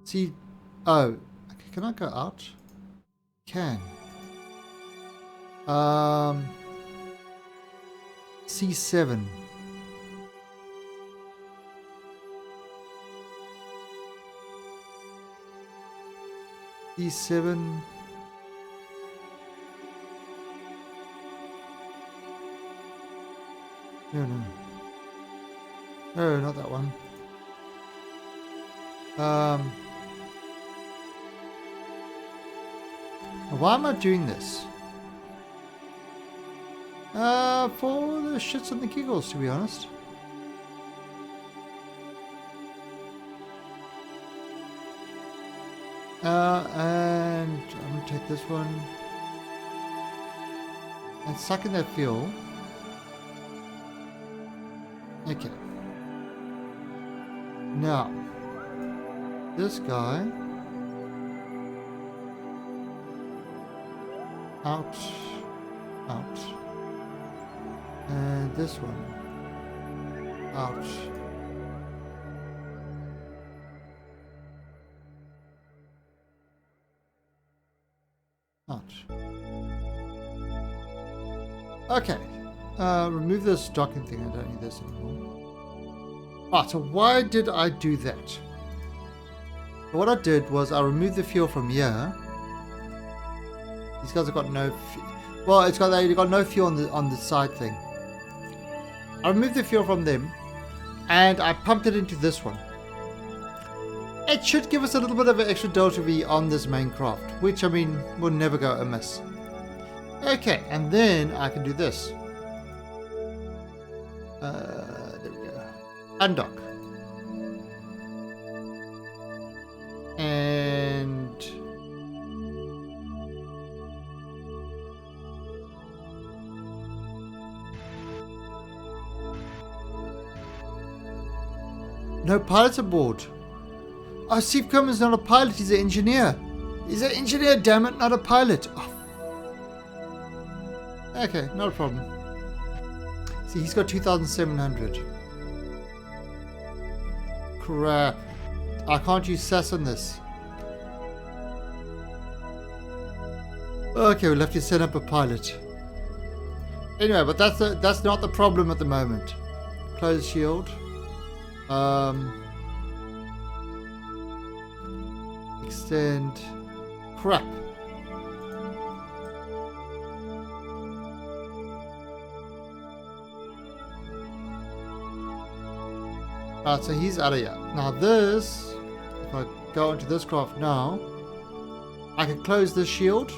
See, oh, okay, can I go out? Can. C7. C7. No. No, not that one. Why am I doing this? For the shits and the giggles, to be honest. And I'm gonna take this one and suck in that fuel. Okay. Now, this guy out, out, and this one out. Out. Okay. Remove this docking thing. I don't need this anymore. Ah, so why did I do that? What I did was I removed the fuel from here. These guys have got no. Well, they got no fuel on the side thing. I removed the fuel from them, and I pumped it into this one. It should give us a little bit of an extra delta V on this main craft, which, I mean, will never go amiss. Okay, and then I can do this. There we go. Undock. And... no pilots aboard. Oh, Steve Kerman's not a pilot, he's an engineer. He's an engineer, damn it, not a pilot. Oh. Okay, not a problem. See, he's got 2,700. Crap. I can't use SAS on this. Okay, we'll have to set up a pilot. Anyway, but that's not the problem at the moment. Close shield. Extend. Crap. Alright, so he's out of here. Now this, if I go into this craft now, I can close this shield.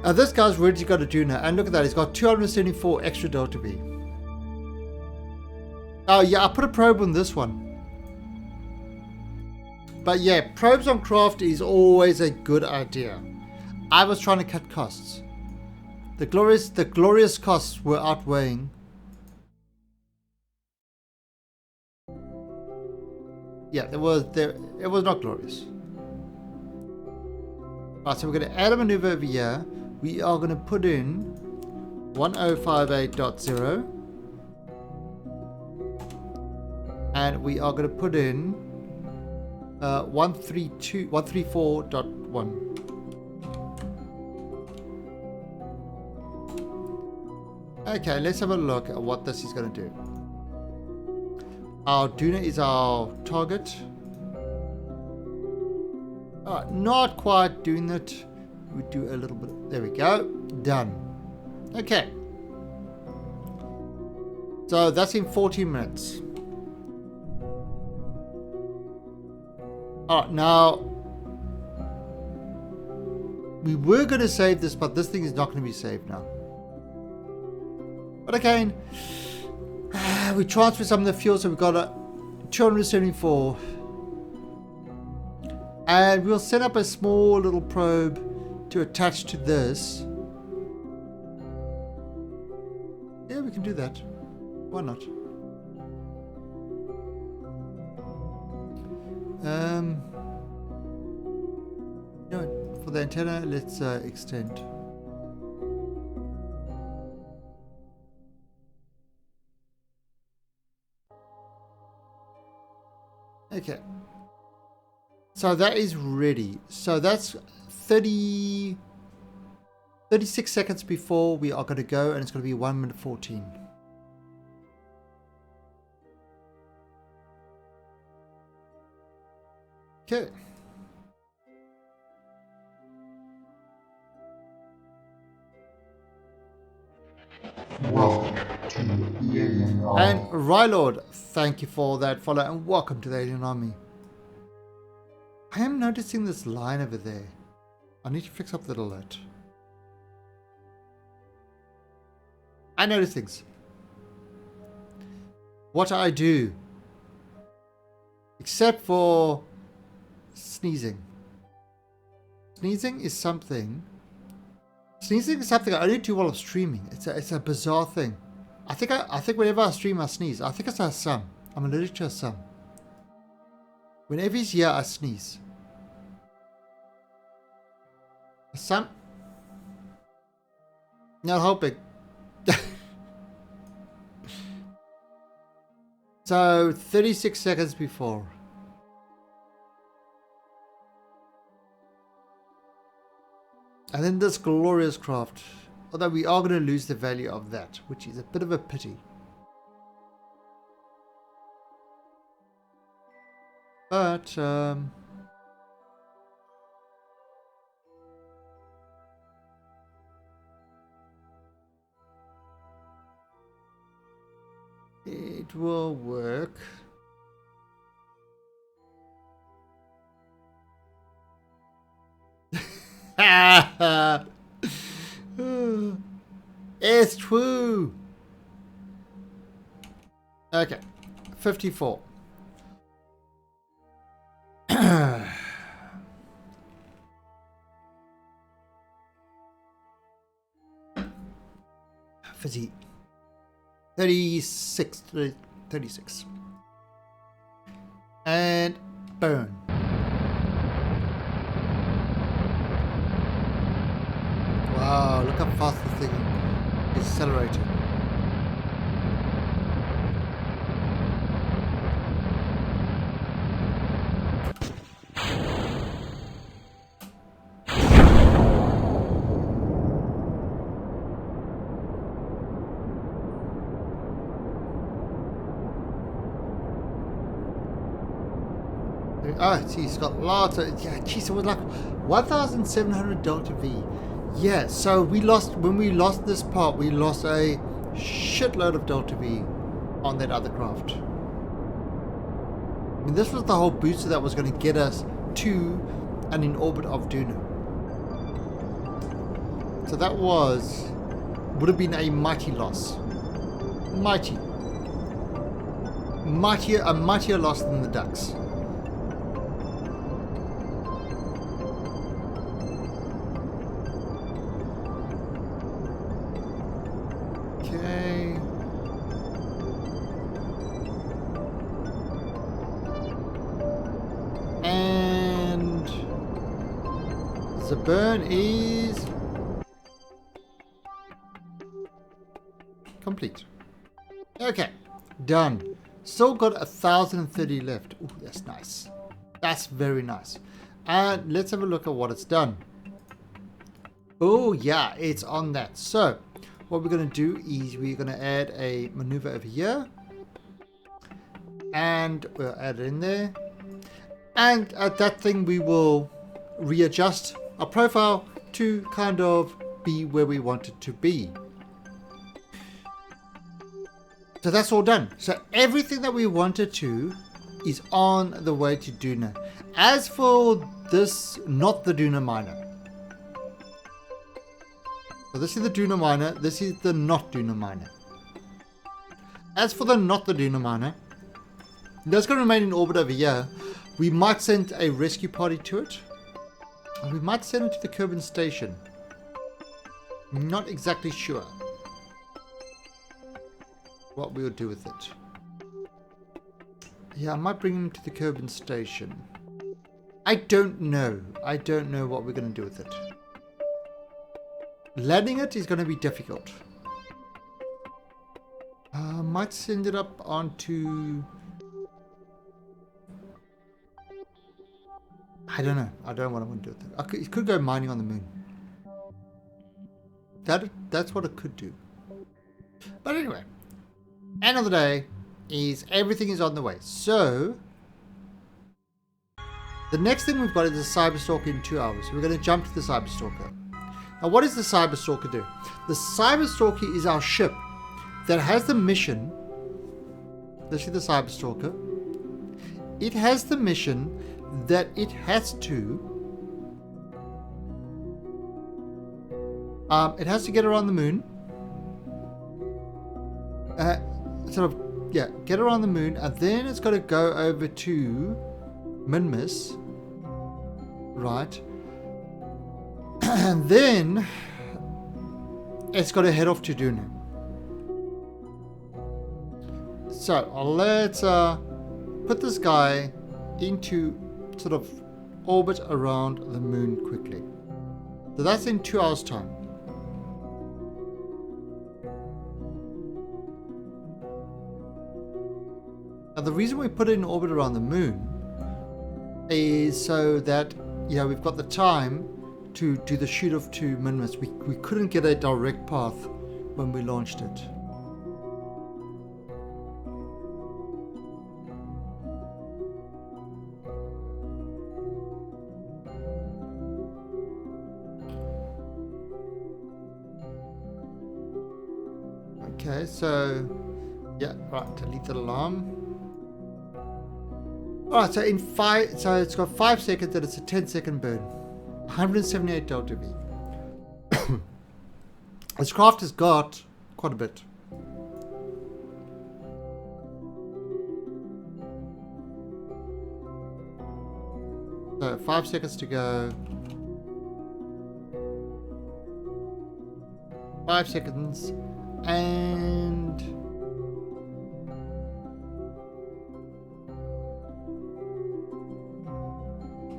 This guy's really got a Juno, and look at that, he's got 274 extra delta V. Oh yeah, I put a probe on this one. But yeah, probes on craft is always a good idea. I was trying to cut costs. The glorious costs were outweighing. Yeah, it was not glorious. Alright, so we're going to add a maneuver over here. We are going to put in 1058.0. And we are going to put in 134.1. Okay, let's have a look at what this is going to do. Our Duna is our target. Not quite doing that. We do a little bit. There we go. Done. Okay. So that's in 14 minutes. Alright, now we were going to save this, but this thing is not going to be saved now. But again, we transfer some of the fuel, so we've got a 274. And we'll set up a small little probe to attach to this. Yeah, we can do that. Why not? You know, for the antenna, let's extend. Okay. So that is ready. So that's 36 seconds before we are going to go, and it's going to be 1 minute 14. Okay. Welcome to the Alien Army. And Rylord, thank you for that follow, and welcome to the Alien Army. I am noticing this line over there. I need to fix up that alert. I notice things. What I do, except for sneezing. Sneezing is something I only do while I'm streaming. It's a bizarre thing. I think whenever I stream I sneeze. I think it's a Assam. I'm allergic to Assam. Whenever he's here I sneeze. Assam? Not helping. So 36 seconds before. And then this glorious craft. Although we are going to lose the value of that, which is a bit of a pity. But, it will work. It's true. Okay, 54. Fizzy. 36. And burn. Wow, look how fast the thing is accelerating. Oh, geez, it's got lots of... Yeah, geez, it was like 1,700 Delta V. Yeah, so when we lost this part, we lost a shitload of Delta V on that other craft. I mean, this was the whole booster that was going to get us to and in orbit of Duna. So that would have been a mighty loss. A mightier loss than the Ducks. The burn is complete. Okay, done. Still got 1,030 left. Ooh, that's nice. That's very nice. And let's have a look at what it's done. Oh yeah, it's on that. So what we're going to do is we're going to add a maneuver over here. And we'll add it in there. And at that thing we will readjust our profile to kind of be where we want it to be. So that's all done. So everything that we wanted to is on the way to Duna. As for this, not the Duna miner. So this is the Duna miner. This is the not Duna miner. As for the not the Duna miner, that's going to remain in orbit over here. We might send a rescue party to it. We might send it to the Kerbin station. Not exactly sure what we'll do with it. Yeah, I might bring him to the Kerbin station. I don't know. I don't know what we're going to do with it. Landing it is going to be difficult. I might send it up onto... I don't know. I don't know what I want to do with it. It could go mining on the moon. That's what it could do. But anyway, end of the day is everything is on the way. So the next thing we've got is the Cyberstalker in 2 hours. We're going to jump to the Cyberstalker. Now, what does the Cyberstalker do? The Cyberstalker is our ship that has the mission. This is the Cyberstalker. It has the mission that it has to get around the moon sort of, yeah, get around the moon, and then it's got to go over to Minmus, right? And then it's got to head off to Dunu. So let's put this guy into sort of orbit around the moon quickly. So that's in 2 hours' time. Now the reason we put it in orbit around the moon is so that, you know, we've got the time to do the shoot off to Minmus. We couldn't get a direct path when we launched it. Okay, so yeah, right, delete the alarm. Alright, so in 5, so it's got 5 seconds and it's a 10-second burn. 178 delta V. This craft has got quite a bit. So 5 seconds to go. 5 seconds. And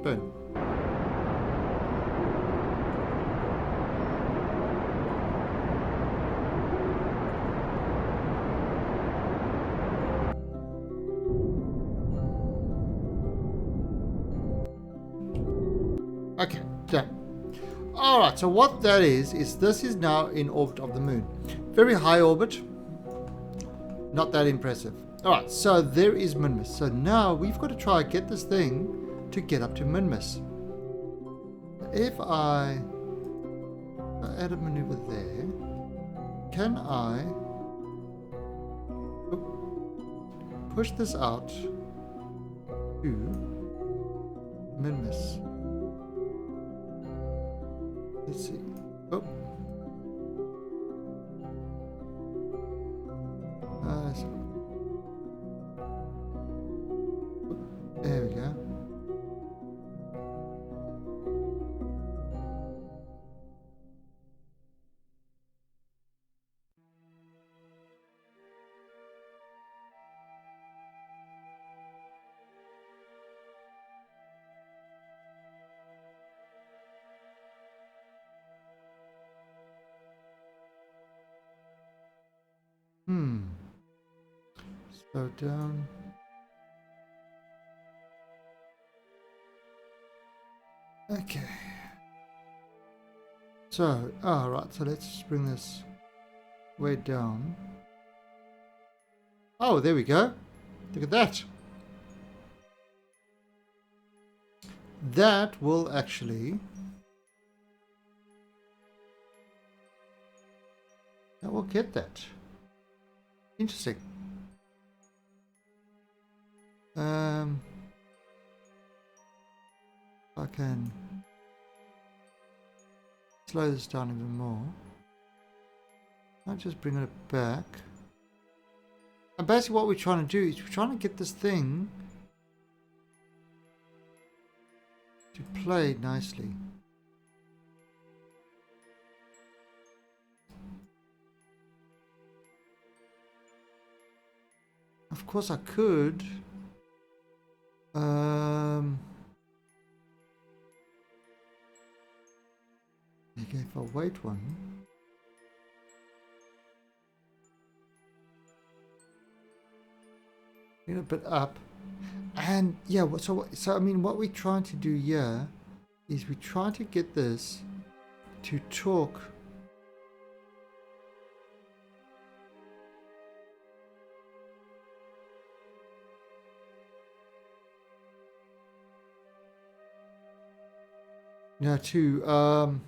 burn. Okay, done. Alright, so what that is this is now in orbit of the moon. Very high orbit. Not that impressive. Alright, so there is Minmus. So now we've got to try and get this thing to get up to Minmus. If I add a maneuver there, can I push this out to Minmus? Let's see. Oh. There we go. Slow down. Okay. So, right, so let's bring this way down. Oh, there we go. Look at that. That will actually... that will get that. Interesting. I can slow this down even more. I'll just bring it back. And basically what we're trying to do is we're trying to get this thing to play nicely. Of course I could okay, if I wait one, get a bit up, and yeah, so I mean what we're trying to do here is we're trying to get this to talk now to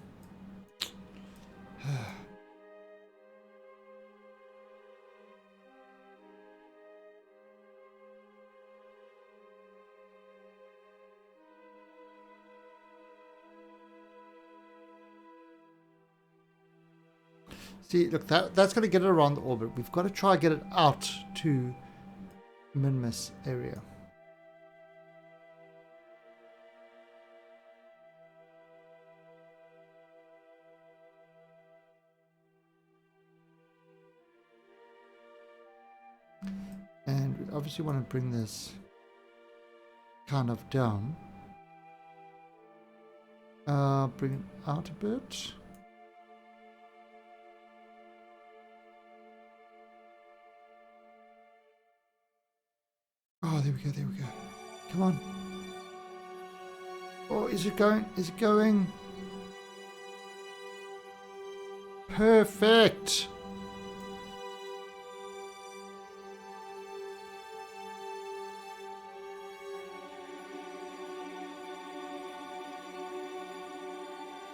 See, look, that's going to get it around the orbit. We've got to try and get it out to Minmus area. And we obviously want to bring this kind of down. Bring it out a bit. Oh, there we go, there we go. Come on. Oh, is it going? Is it going? Perfect.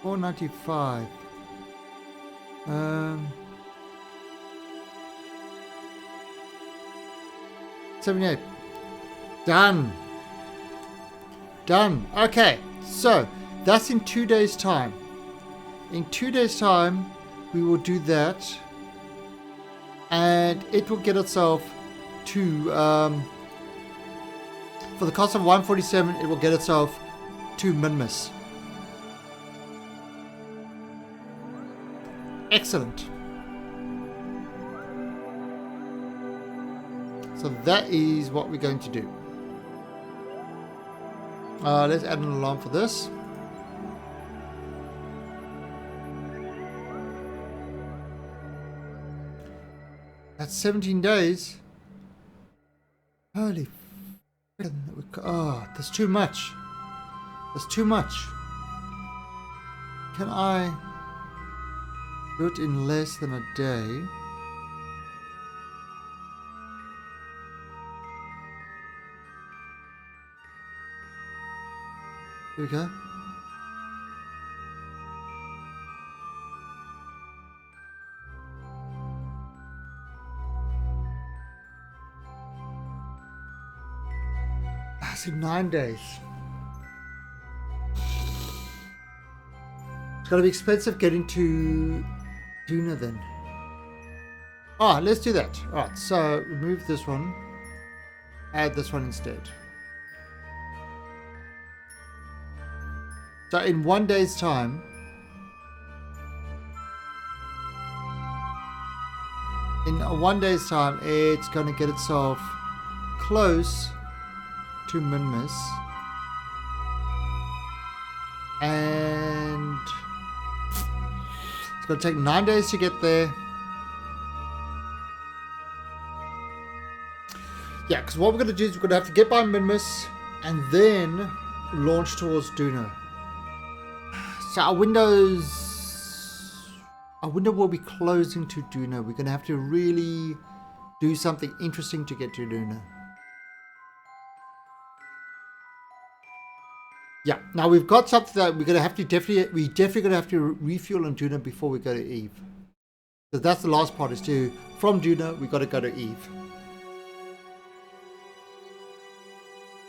$4.95. 78. Done. Done. Okay, so that's in 2 days' time. In 2 days' time, we will do that, and it will get itself to for the cost of 147. It will get itself to Minmus. Excellent. So that is what we're going to do. Let's add an alarm for this. That's 17 days. Holy f***ing, oh, that's too much. That's too much. Can I do it in less than a day? Here we go. I see 9 days. It's going to be expensive getting to Duna then. Ah, let's do that. Alright, so remove this one. Add this one instead. So in 1 day's time, it's going to get itself close to Minmus, and it's going to take 9 days to get there. Yeah, because what we're going to do is we're going to have to get by Minmus and then launch towards Duna. So our window will be closing to Duna. We're going to have to really do something interesting to get to Duna. Yeah, now we've got something that we're going to have to definitely going to have to refuel on Duna before we go to Eve. So that's the last part, is from Duna, we got to go to Eve.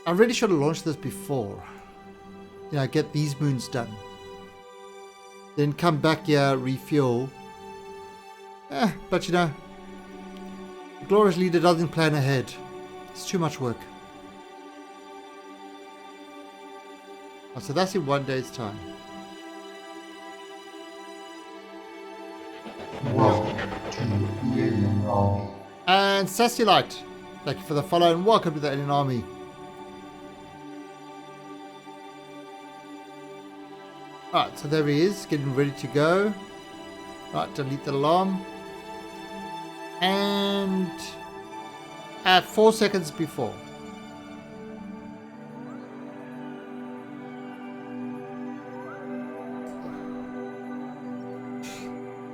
I really should have launched this before. You know, get these moons done. Then come back here, refuel. But you know, the glorious leader doesn't plan ahead. It's too much work. Oh, so that's in 1 day's time. Welcome to the Alien Army. And Sassilite, thank you for the follow and welcome to the Alien Army. Alright, so there he is, getting ready to go. Right, delete the alarm. And at 4 seconds before.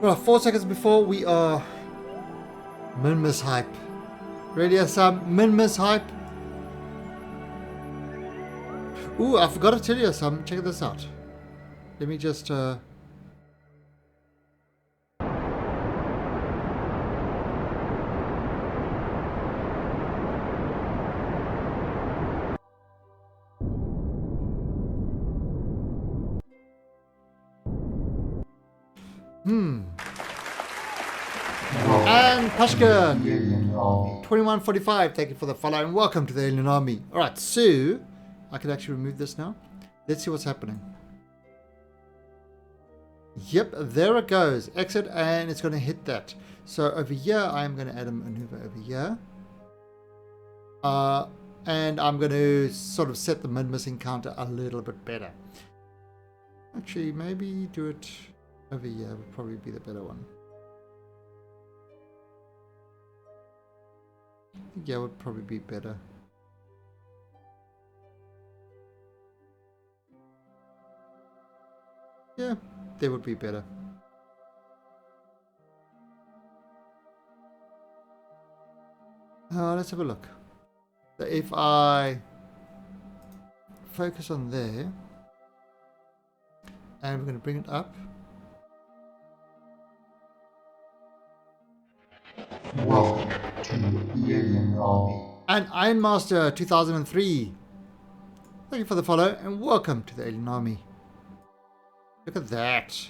Well, 4 seconds before, we are Minmus hype. Ready for some Minmus hype? Ooh, I forgot to tell you something. Check this out. Let me just And Pashka, Alien Army. 2145, thank you for the follow and welcome to the Alien Army. Alright, so I can actually remove this now. Let's see what's happening. Yep, there it goes. Exit, and it's going to hit that. So over here, I'm going to add a maneuver over here. And I'm going to sort of set the mid-missing counter a little bit better. Actually, maybe do it over here would probably be the better one. I think yeah, would probably be better. Yeah, they would be better. Let's have a look. So if I focus on there, and we're going to bring it up. Welcome to the Alien Army. And Ironmaster 2003. Thank you for the follow and welcome to the Alien Army. Look at that.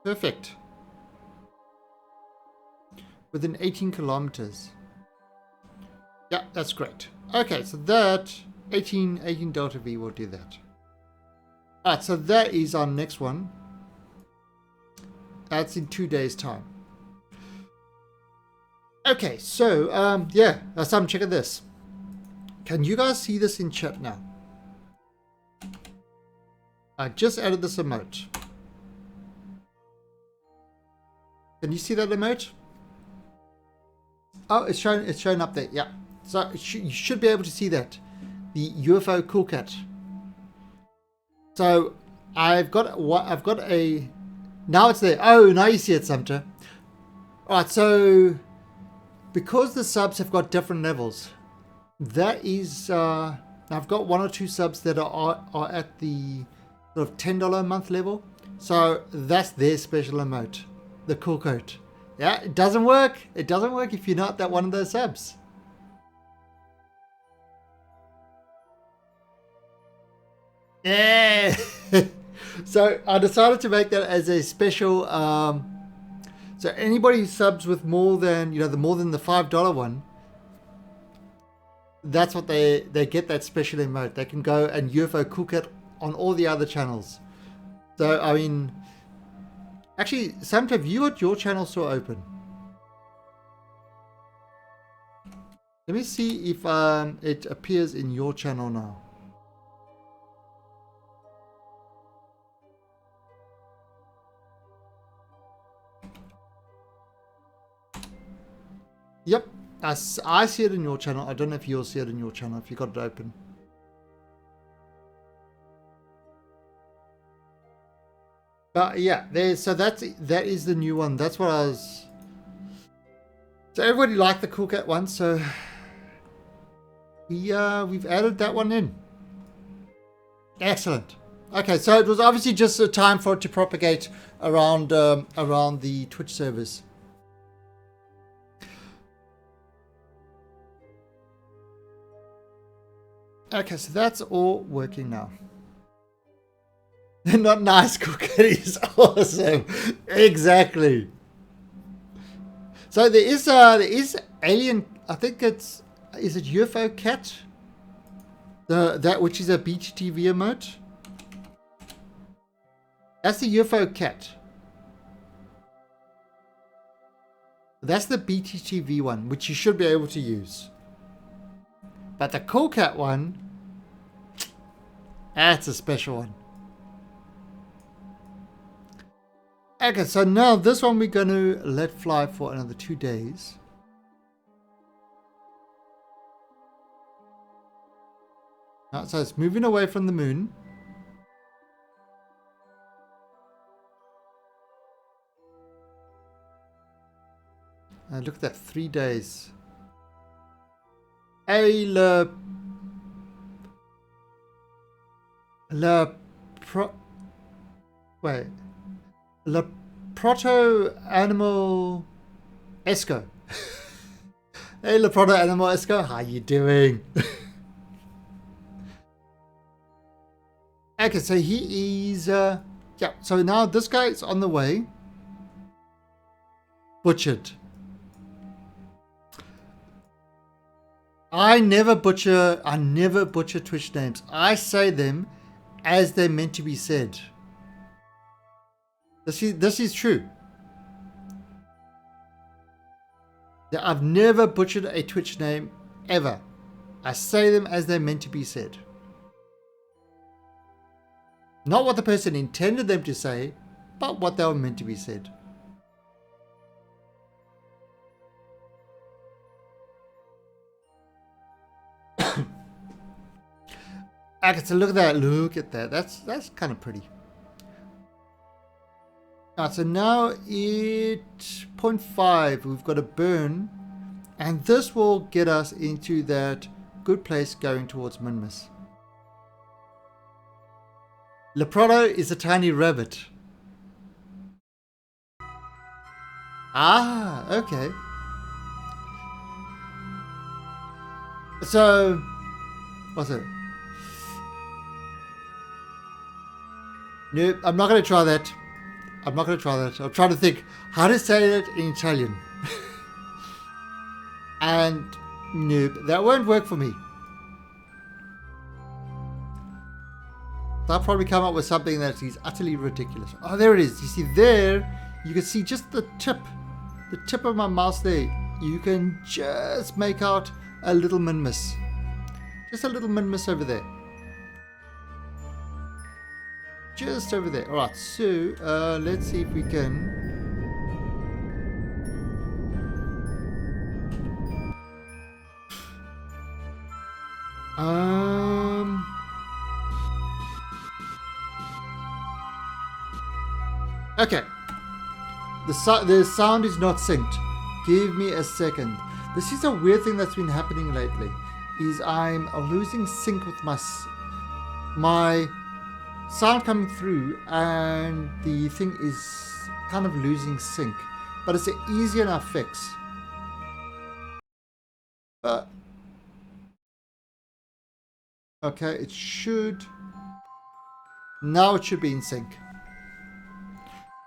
Perfect. Within 18 kilometers. Yeah, that's great. Okay, so that 18 Delta V will do that. Alright, so that is our next one. That's in 2 days' time. Okay, so yeah, Sam, check out this. Can you guys see this in chat now? I just added this emote. Can you see that emote? Oh, it's shown up there. Yeah. So you should be able to see that. The UFO Cool Cat. So I've got a now it's there. Oh, now you see it, Sumter. Alright, so because the subs have got different levels, that is I've got 1 or 2 subs that are at the sort of $10 a month level. So that's their special emote, the cool coat. Yeah, it doesn't work. It doesn't work if you're not that one of those subs. Yeah. So I decided to make that as a special. So anybody who subs with more than the $5 one, that's what they get, that special emote. They can go and UFO cook it on all the other channels. So I mean, actually, Sam, have you got your channel still open? Let me see if it appears in your channel now. Yep, I see it in your channel. I don't know if you'll see it in your channel if you got it open. Yeah, so that is the new one. That's what I was. So everybody liked the Cool Cat one, so we've added that one in. Excellent. Okay, so it was obviously just a time for it to propagate around the Twitch servers. Okay, so that's all working now. Not nice, Cool Cat is awesome. Exactly. So there is alien. I think is it UFO Cat? That which is a BTTV emote. That's the UFO Cat. That's the BTTV one, which you should be able to use. But the Cool Cat one, that's a special one. Okay, so now this one we're going to let fly for another 2 days. So it's moving away from the moon. And look at that, 3 days. La Proto Animal Esco. Hey, La Proto Animal Esco, how you doing? Okay, so he is yeah, so now this guy is on the way. Butchered. I never butcher Twitch names. I say them as they're meant to be said. This is true. I've never butchered a Twitch name ever. I say them as they're meant to be said. Not what the person intended them to say, but what they were meant to be said. Okay, so look at that. Look at that. That's kind of pretty. Alright, so now at 0.5, we've got a burn, and this will get us into that good place going towards Minmus. Leprodo is a tiny rabbit. Ah, okay. So, what's it? Nope, I'm not going to try that. I'm trying to think how to say it in Italian. And nope, that won't work for me. So I'll probably come up with something that is utterly ridiculous. Oh, there it is. You see there, you can see just the tip of my mouse there. You can just make out a little Minmus. Just a little Minmus over there. Just over there. Alright, so let's see if we can. Okay. The sound is not synced. Give me a second. This is a weird thing that's been happening lately. Is I'm losing sync with my sound coming through, and the thing is kind of losing sync, but it's an easy enough fix. But okay, it should be in sync.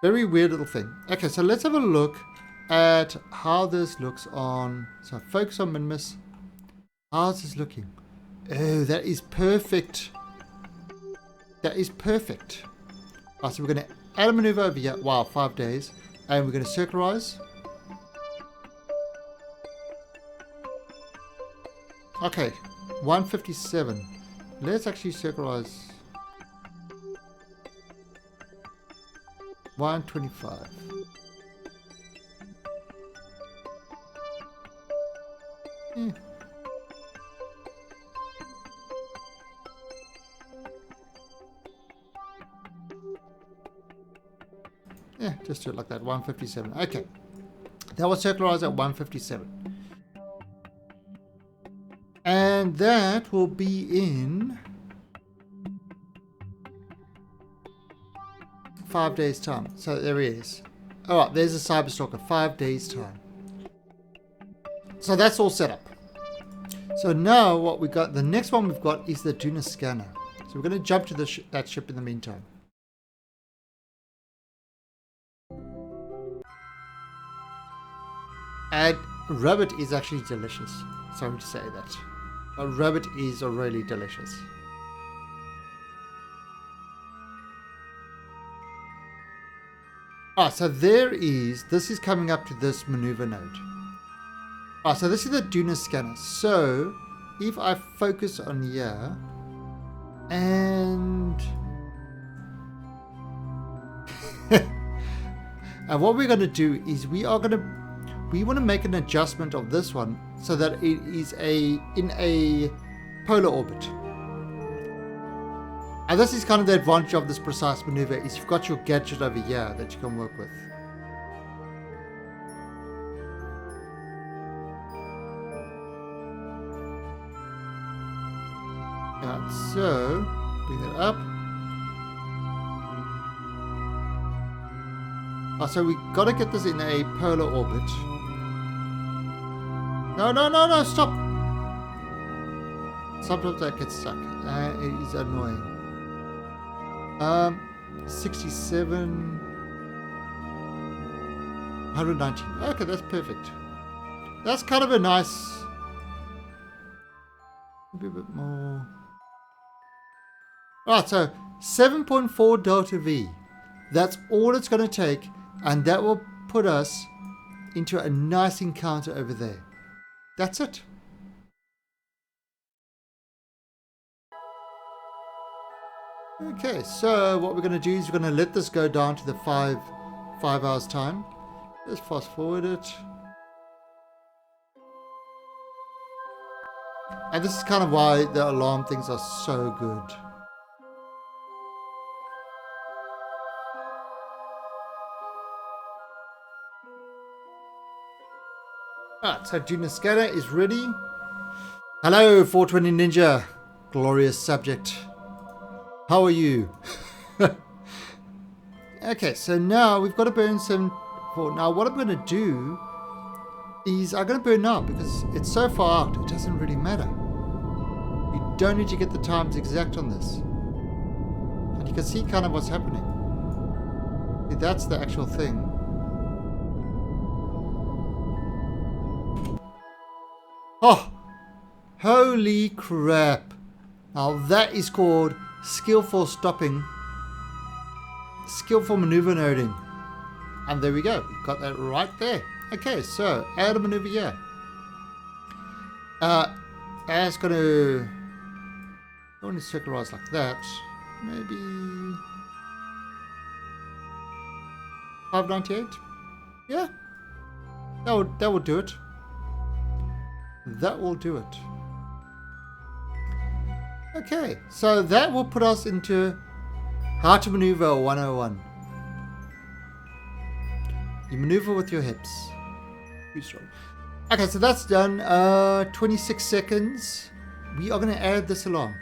Very weird little thing. Okay, so let's have a look at how this looks on. So focus on Minmus. How's this looking? Oh, that is perfect. That is perfect. Right, so we're going to add a maneuver over here. Wow, 5 days. And we're going to circularize. Okay, 157. Let's actually circularize. 125. Yeah, just do it like that. 157. Okay. That was circularized at 157. And that will be in 5 days time. So there he is. Alright, there's a Cyberstalker. 5 days time. So that's all set up. So now what we got, the next one we've got is the Duna scanner. So we're going to jump to that ship in the meantime. And rabbit is actually delicious. Sorry to say that. But rabbit is really delicious. Ah, so this is coming up to this maneuver node. Ah, so this is the Duna scanner. So if I focus on here and and what we're going to do is we want to make an adjustment of this one so that it is in a polar orbit. And this is kind of the advantage of this precise maneuver, is you've got your gadget over here that you can work with. Alright, so bring that up. Oh, so we got to get this in a polar orbit. No, stop! Sometimes that gets stuck. It is annoying. 67. 119. Okay, that's perfect. That's kind of a nice... Maybe a bit more... Alright, so 7.4 delta V. That's all it's going to take, and that will put us into a nice encounter over there. That's it. Okay, so what we're going to do is we're going to let this go down to the 5 hours time. Let's fast forward it. And this is kind of why the alarm things are so good. Alright, so Junior Scanner is ready. Hello, 420 Ninja. Glorious subject. How are you? Okay, so now we've got to burn 7. Now what I'm going to do is I'm going to burn now because it's so far out, it doesn't really matter. You don't need to get the times exact on this. And you can see kind of what's happening. See, that's the actual thing. Oh, holy crap. Now that is called skillful stopping, skillful maneuver noting. And there we go. We've got that right there. Okay, so add a maneuver here. That's going to only circularize like that. Maybe 598. Yeah, that will do it. That will do it. Okay, so that will put us into how to maneuver 101. You maneuver with your hips. Okay, so that's done. 26 seconds. We are going to add this along.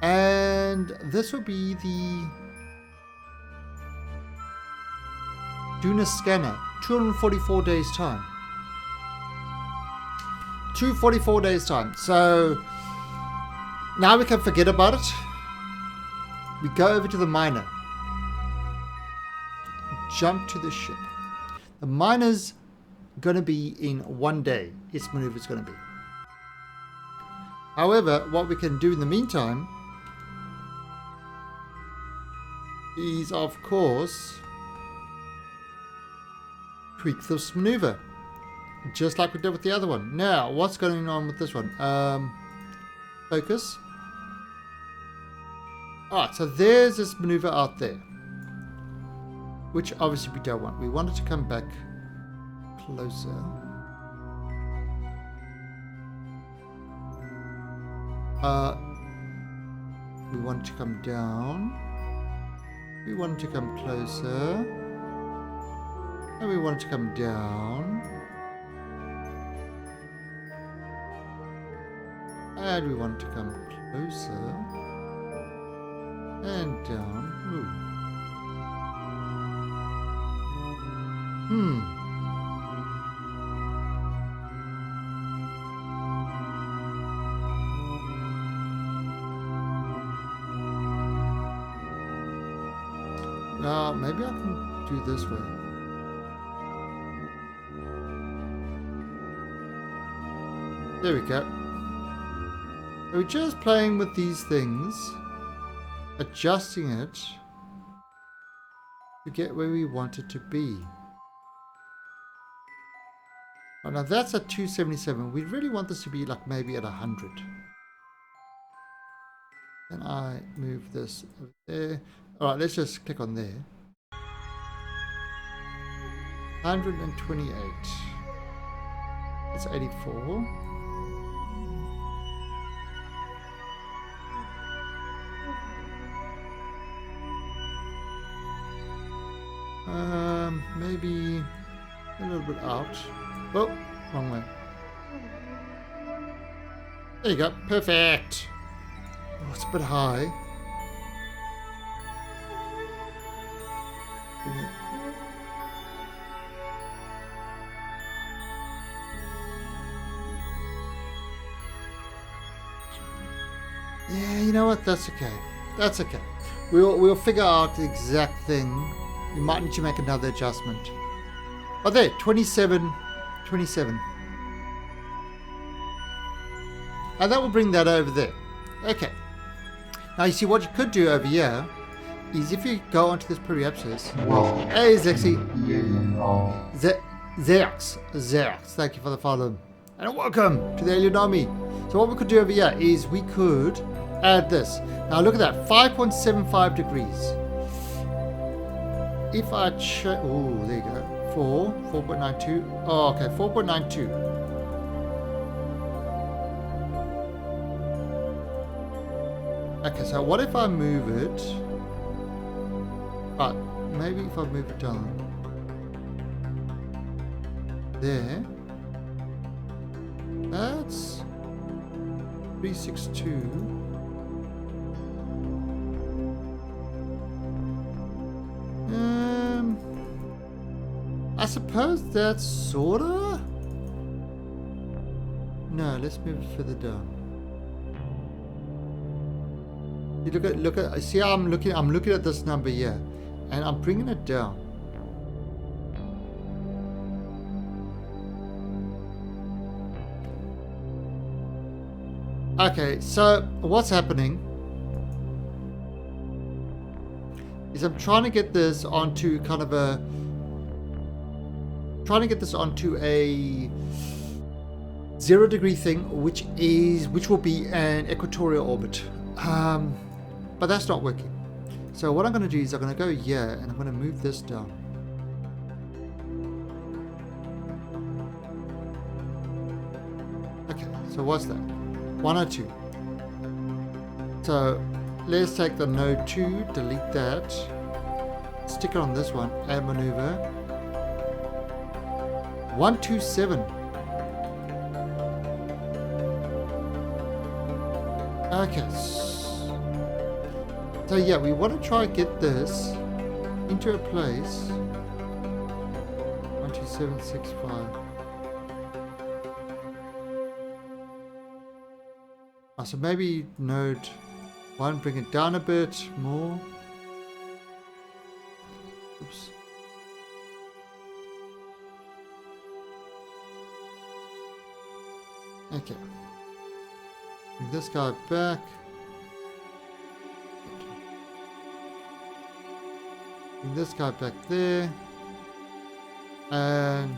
And this will be the Junior Scanner. 244 days time. 244 days time. So now we can forget about it. We go over to the miner. Jump to the ship. The miner's going to be in 1 day. Its maneuver is going to be. However, what we can do in the meantime is, of course, tweak this maneuver. Just like we did with the other one. Now, what's going on with this one? Focus. Alright, so there's this maneuver out there. Which obviously we don't want. We want it to come back closer. We want it to come down. We want it to come closer. And we want it to come down. And we want it to come closer. And down. Ooh. Now, maybe I can do this way. There we go. We're just playing with these things, adjusting it to get where we want it to be. Oh, now that's at 277. We really want this to be like maybe at 100. Can I move this over there? Alright, let's just click on there. 128. That's 84. Maybe a little bit out. Oh, wrong way. There you go. Perfect. Oh, it's a bit high. Yeah, you know what? That's okay. That's okay. We'll figure out the exact thing we might need to make another adjustment. Oh, there, 27, 27. And that will bring that over there. Okay. Now you see what you could do over here is if you go onto this periapsis. Welcome Hey, Zexy. to the Alien Army. Xerox, thank you for the follow. And welcome to the Alien Army. So what we could do over here is we could add this. Now look at that, 5.75 degrees. If I check, oh, there you go, 4.92. Oh, okay, 4.92. Okay, so what if I move it? Right, maybe if I move it down. There. That's 362. I suppose that's sorta. No, let's move it further down. You look at. See how I'm looking at this number here, and I'm bringing it down. Okay, so what's happening is I'm trying to get this onto kind of a onto a 0 degree thing, which will be an equatorial orbit. But that's not working. So what I'm going to do is I'm going to go here and I'm going to move this down. Okay, so what's that? 102. So let's take the node 2, delete that, stick it on this one, add maneuver. 127. Okay. So yeah, we want to try and get this into a place. 12765. Oh, so maybe node 1, bring it down a bit more. Oops. Okay. Bring this guy back. Bring this guy back there. And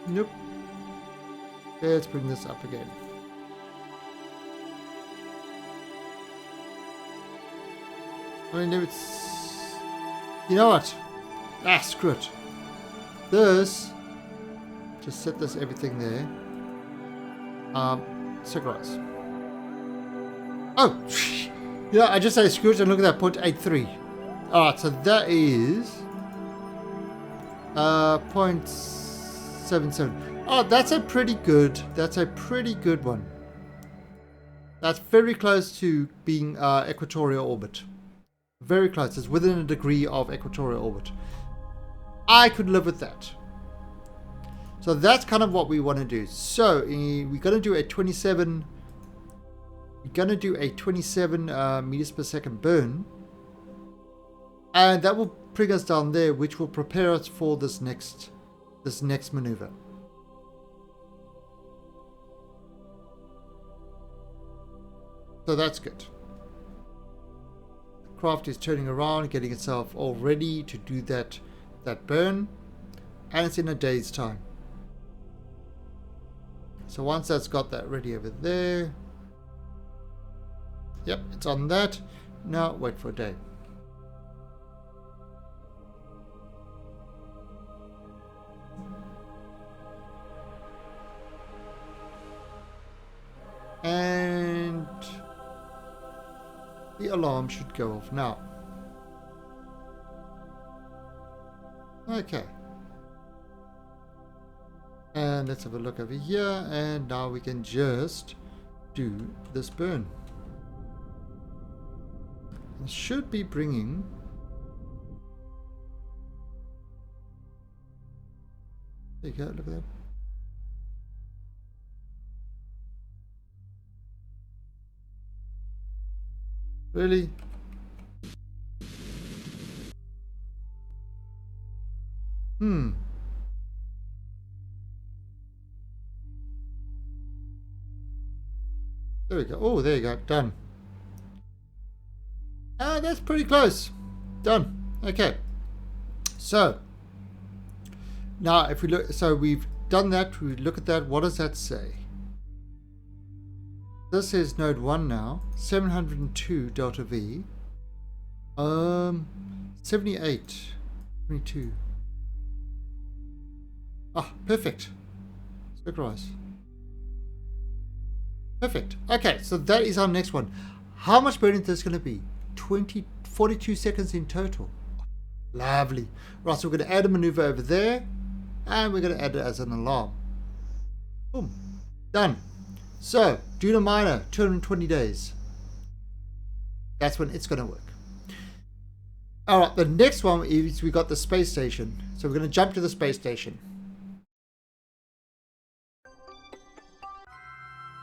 nope. Let's bring this up again. I mean, if it's... You know what? Ah, screw it. This... Just set this everything there. Synchronize. Oh! Yeah, I just say screw it and look at that, 0.83. Alright, so that is... 0.77. Oh, that's a pretty good one. That's very close to being equatorial orbit. Very close. It's within a degree of equatorial orbit. I could live with that. So that's kind of what we want to do. So we're going to do a 27. We're going to do a 27 meters per second burn, and that will bring us down there, which will prepare us for this next maneuver. So that's good. Craft is turning around, getting itself all ready to do that burn, and it's in a day's time. So once that's got that ready over there, yep, it's on that. Now wait for a day. And the alarm should go off now. Okay. And let's have a look over here, and now we can just do this burn. It should be bringing There you go, look at that. Really? There we go. Oh, there you go. Done. That's pretty close. Done. Okay. So, now if we look, so we've done that. We look at that. What does that say? This is node 1 now. 702 delta V. 78. 22. Ah, perfect. Circleize. Perfect. Okay, so that is our next one. How much burning is this going to be? 42 seconds in total. Lovely. Right, so we're going to add a maneuver over there, and we're going to add it as an alarm. Boom. Done. So, Duna Minor, 220 days. That's when it's going to work. Alright, the next one is we got the space station. So we're going to jump to the space station.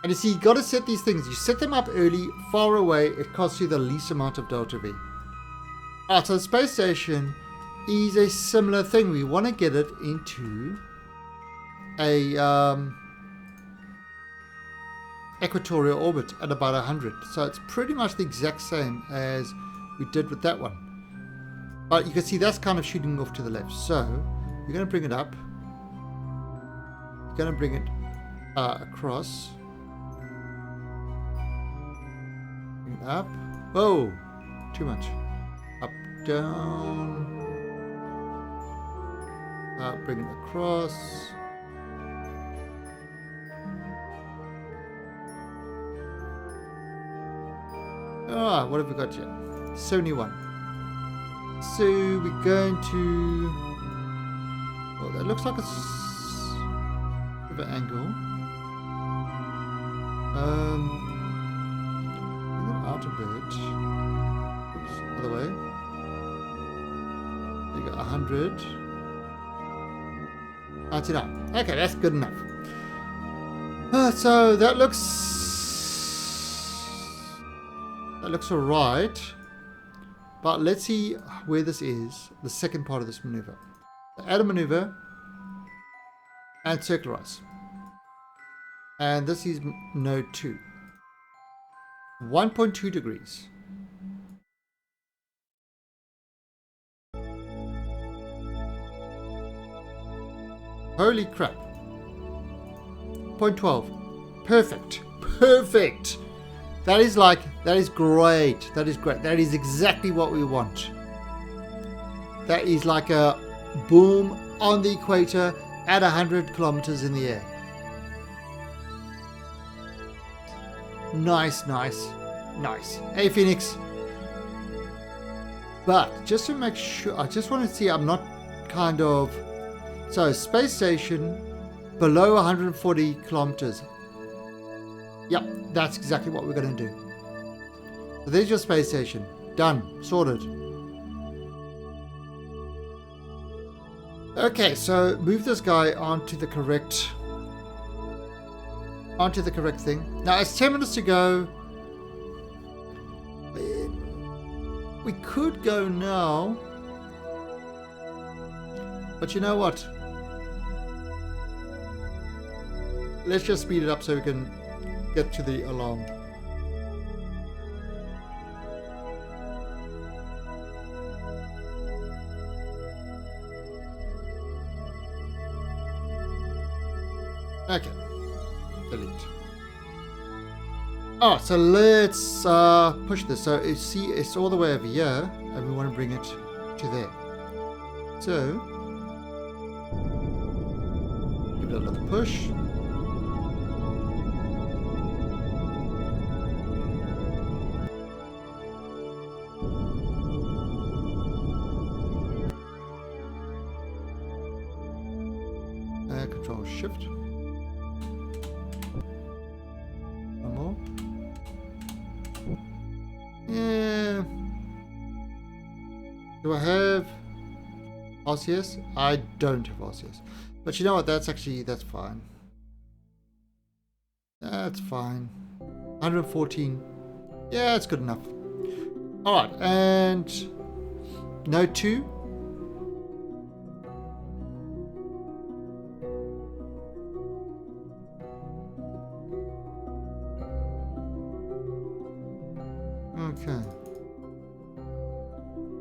And you see, you got to set these things. You set them up early, far away. It costs you the least amount of delta V. Alright, so the space station is a similar thing. We want to get it into a equatorial orbit at about 100. So it's pretty much the exact same as we did with that one. But you can see that's kind of shooting off to the left. So you're going to bring it up. You're going to bring it across. Bring it up. Whoa! Too much. Up, down. Bring it across. Ah, what have we got here? 71. So we're going to. Well, that looks like a bit of an angle. Bring it out a bit. Oops, other way. There you go, 100. 99. Okay, that's good enough. So that looks alright. But let's see where this is, the second part of this maneuver. Add a maneuver and circularize. And this is node 2. 1.2 degrees. Holy crap. 0.12. Perfect. Perfect. That is great. That is great. That is exactly what we want. That is like a boom on the equator at 100 kilometers in the air. Nice, nice, nice. Hey, Phoenix. But just to make sure, I just want to see I'm not kind of... So, space station below 140 kilometers. Yep, that's exactly what we're going to do. So there's your space station. Done. Sorted. Okay, so move this guy onto the correct thing. Now it's 10 minutes to go. We could go now. But you know what? Let's just speed it up so we can get to the alarm. Okay. Delete. Oh, so let's push this. So see, it's all the way over here, and we want to bring it to there. So give it a little push. Control Shift. One more. Yeah. Do I have RCS? I don't have RCS. But you know what? That's fine. That's fine. 114. Yeah, it's good enough. Alright, and node 2. Okay.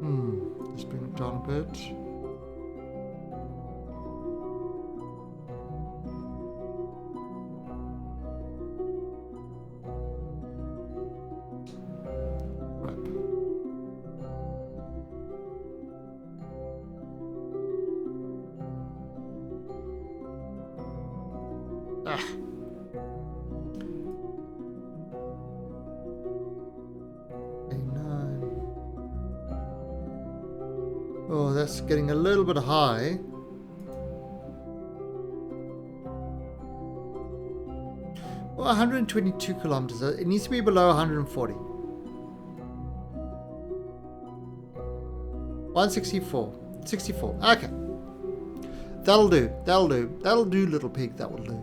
Let's bring it down a bit. Oh, that's getting a little bit high. Well, 122 kilometers. It needs to be below 140. 164. 64. Okay. That'll do. That'll do. That'll do, little pig. That will do.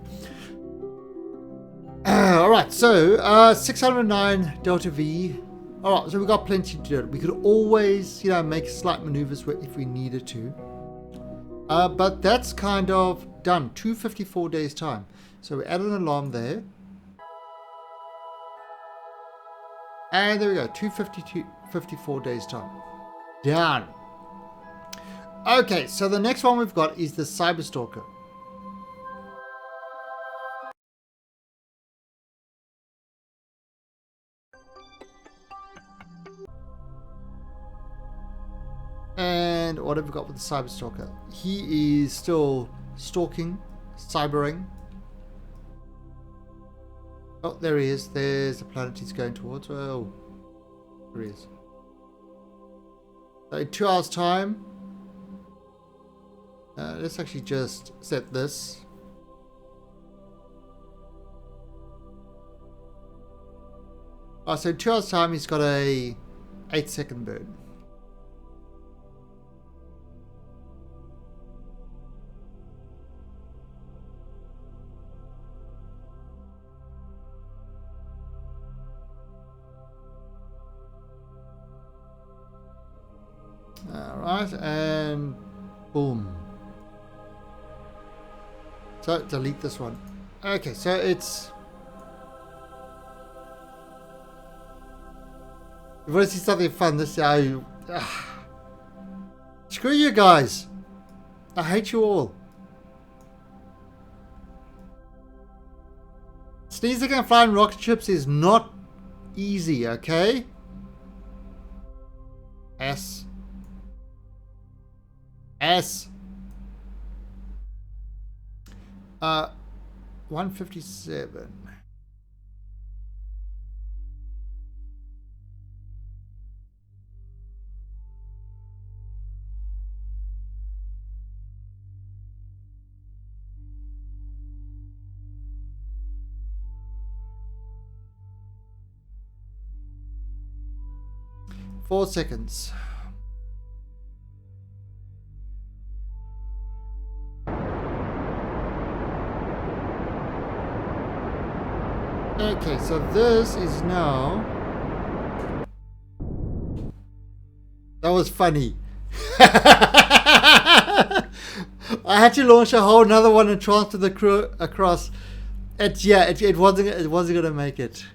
Alright, so 609 delta V. Alright, so we've got plenty to do. We could always, you know, make slight maneuvers if we needed to. But that's kind of done. 254 days time. So we add an alarm there. And there we go. 254 days time. Done. Okay, so the next one we've got is the Cyberstalker. And what have we got with the Cyberstalker? He is still stalking, cybering. Oh, there he is. There's the planet he's going towards. Oh, there he is. So in 2 hours' time, let's actually just set this. Oh, so in 2 hours' time, he's got a 8-second burn. Alright, and boom. So delete this one. Okay, so it's... If you want to see something fun this year, screw you guys. I hate you all. Sneezing and flying rocket ships is not easy, okay? S. 157. Four seconds. Okay, so this is now... That was funny. I had to launch a whole another one and transfer the crew across. It wasn't gonna make it.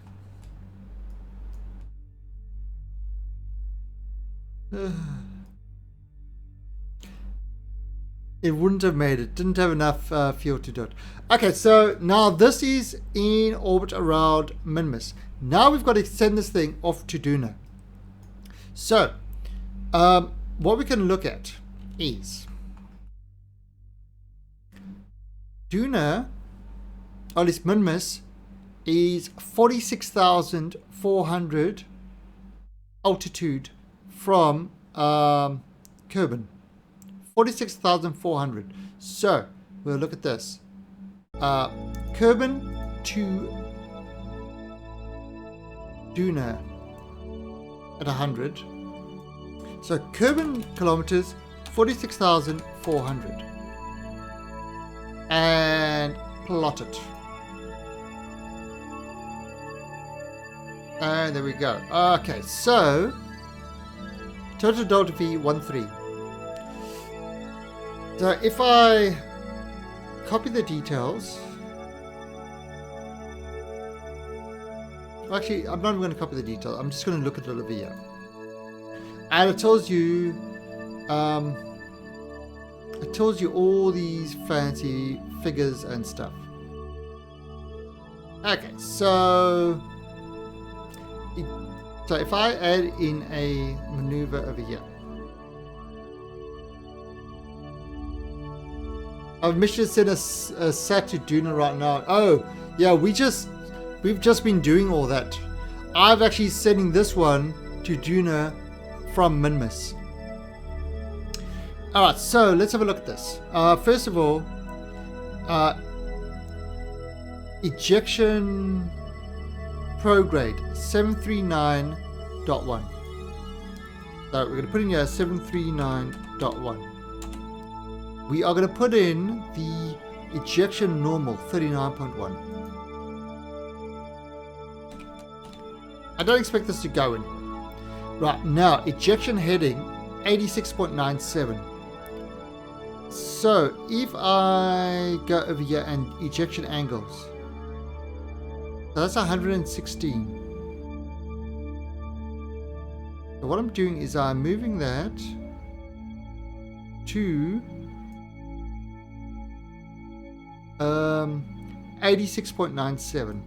It wouldn't have made it. Didn't have enough fuel to do it. Okay, so now this is in orbit around Minmus. Now we've got to send this thing off to Duna. So, what we can look at is Duna, or at least Minmus, is 46,400 altitude from Kerbin. 46,400. So we'll look at this. Kerbin to Duna at 100. So Kerbin kilometers, 46,400. and plot it. And there we go. Okay, so total delta V 13. So if I copy the details, actually I'm not even going to copy the details. I'm just going to look at it over here, and it tells you all these fancy figures and stuff. Okay, so if I add in a maneuver over here, I've mission sent a set to Duna right now. Oh yeah, we've just been doing all that. I've actually sending this one to Duna from Minmus. Alright, so let's have a look at this. First of all, ejection prograde 739.1. So we're going to put in here 739.1. We are going to put in the ejection normal 39.1. I don't expect this to go in. Right, now ejection heading 86.97. So if I go over here and ejection angles, so that's 116. So what I'm doing is I'm moving that to 86.97.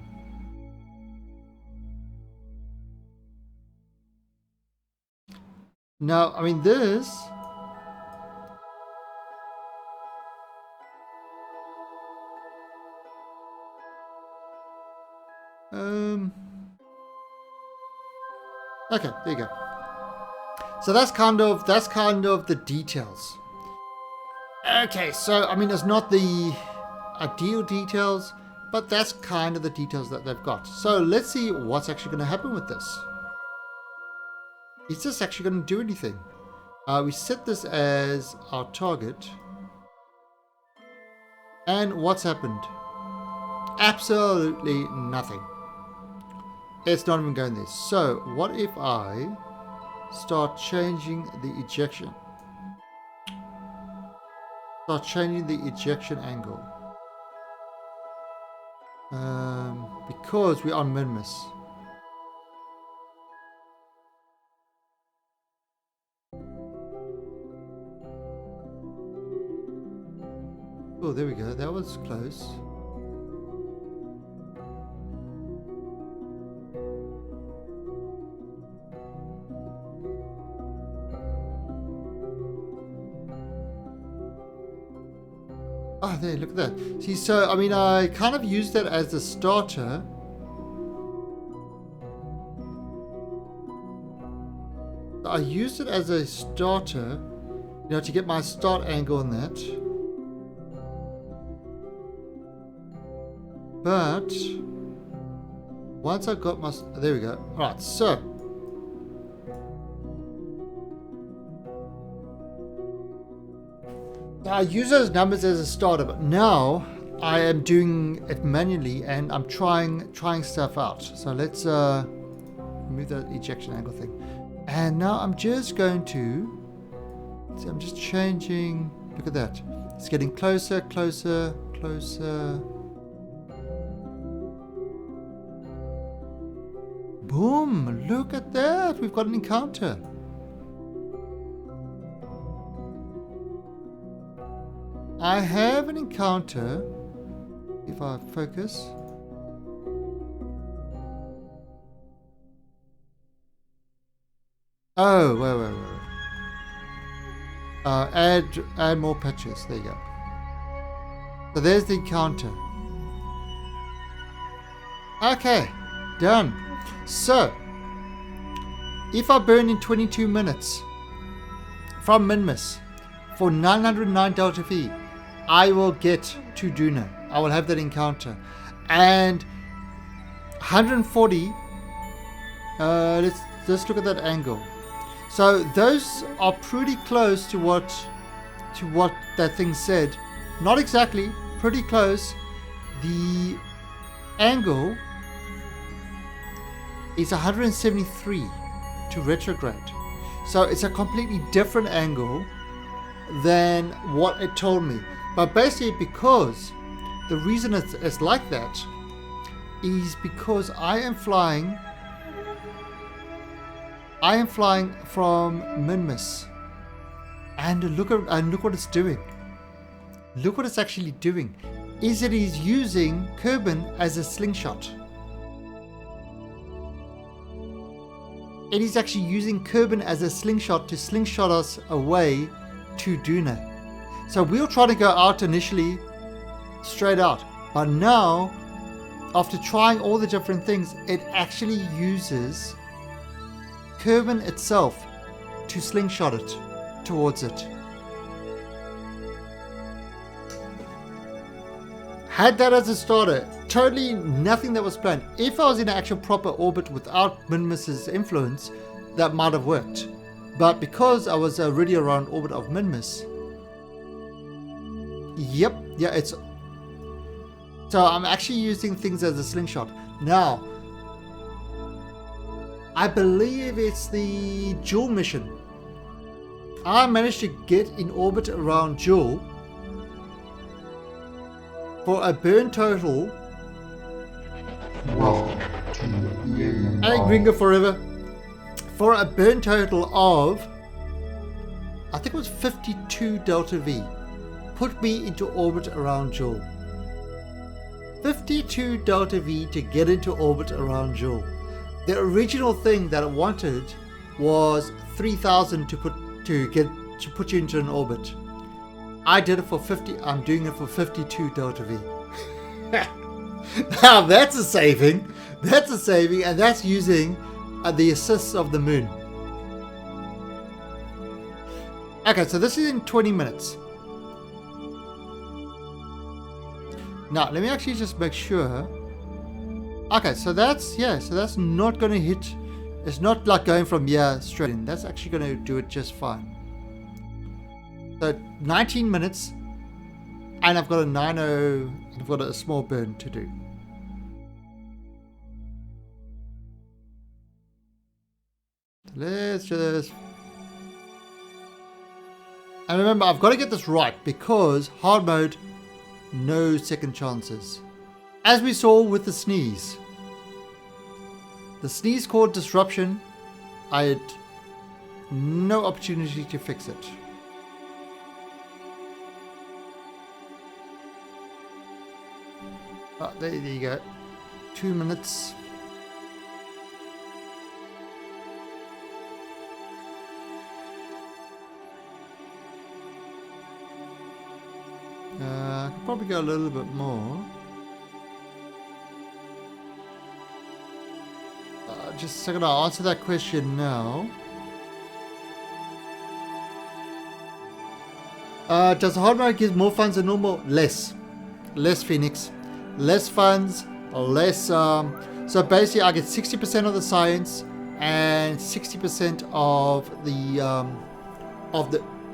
Now, I mean this. Okay, there you go. So that's kind of the details. Okay, so I mean it's not the ideal details, but that's kind of the details that they've got. So let's see what's actually going to happen with this. Is this actually going to do anything? We set this as our target, and what's happened? Absolutely nothing. It's not even going there. So what if I start changing the ejection? Start changing the ejection angle. Because we're on Minmus. Oh, there we go. That was close. Oh, there, look at that. See, so, I mean, I kind of used that as a starter. I used it as a starter, you know, to get my start angle on that. But once I got my, there we go. All right, so I use those numbers as a starter, but now I am doing it manually and I'm trying stuff out. So let's move that ejection angle thing. And now I'm just going to, see, I'm just changing, look at that. It's getting closer, closer, closer. Boom, look at that. We've got an encounter. I have an encounter. If I focus. Oh, wait. Add more patches. There you go. So there's the encounter. Okay, done. So, if I burn in 22 minutes from Minmus for 909 Delta V, I will get to Duna. I will have that encounter. And 140, let's look at that angle. So those are pretty close to what that thing said. Not exactly, pretty close. The angle is 173 to retrograde. So it's a completely different angle than what it told me. But basically, because the reason it's like that is because I am flying from Minmus, and look what it's doing. Look what it's actually doing. Is it is using Kerbin as a slingshot. It is actually using Kerbin as a slingshot to slingshot us away to Duna. So we'll try to go out initially straight out, but now after trying all the different things, it actually uses Kerbin itself to slingshot it towards it. Had that as a starter, totally nothing that was planned. If I was in an actual proper orbit without Minmus's influence, that might have worked. But because I was already around orbit of Minmus, it's... So I'm actually using things as a slingshot. Now, I believe it's the Jewel mission. I managed to get in orbit around Jewel for a burn total. Welcome to the alien Hey, Gringo forever. For a burn total of, I think it was 52 Delta V. Put me into orbit around Jewel. 52 Delta V to get into orbit around Jewel. The original thing that I wanted was 3,000 to put you into an orbit. I did it for 50. I'm doing it for 52 Delta V. Now that's a saving. That's a saving, and that's using the assists of the moon. Okay, so this is in 20 minutes. Now let me actually just make sure. Okay, so that's not going to hit. It's not like going from here straight in. That's actually going to do it just fine. So 19 minutes, and I've got a 90, and I've got a small burn to do. Let's just... And remember, I've got to get this right, because hard mode, no second chances. As we saw with the sneeze. The sneeze caused disruption. I had no opportunity to fix it. Oh, there you go. 2 minutes. I could probably go a little bit more. Just a second, I'll answer that question now. Does hard mode give more funds than normal? Less. Less, Phoenix. Less funds, less... so basically I get 60% of the science and 60% of the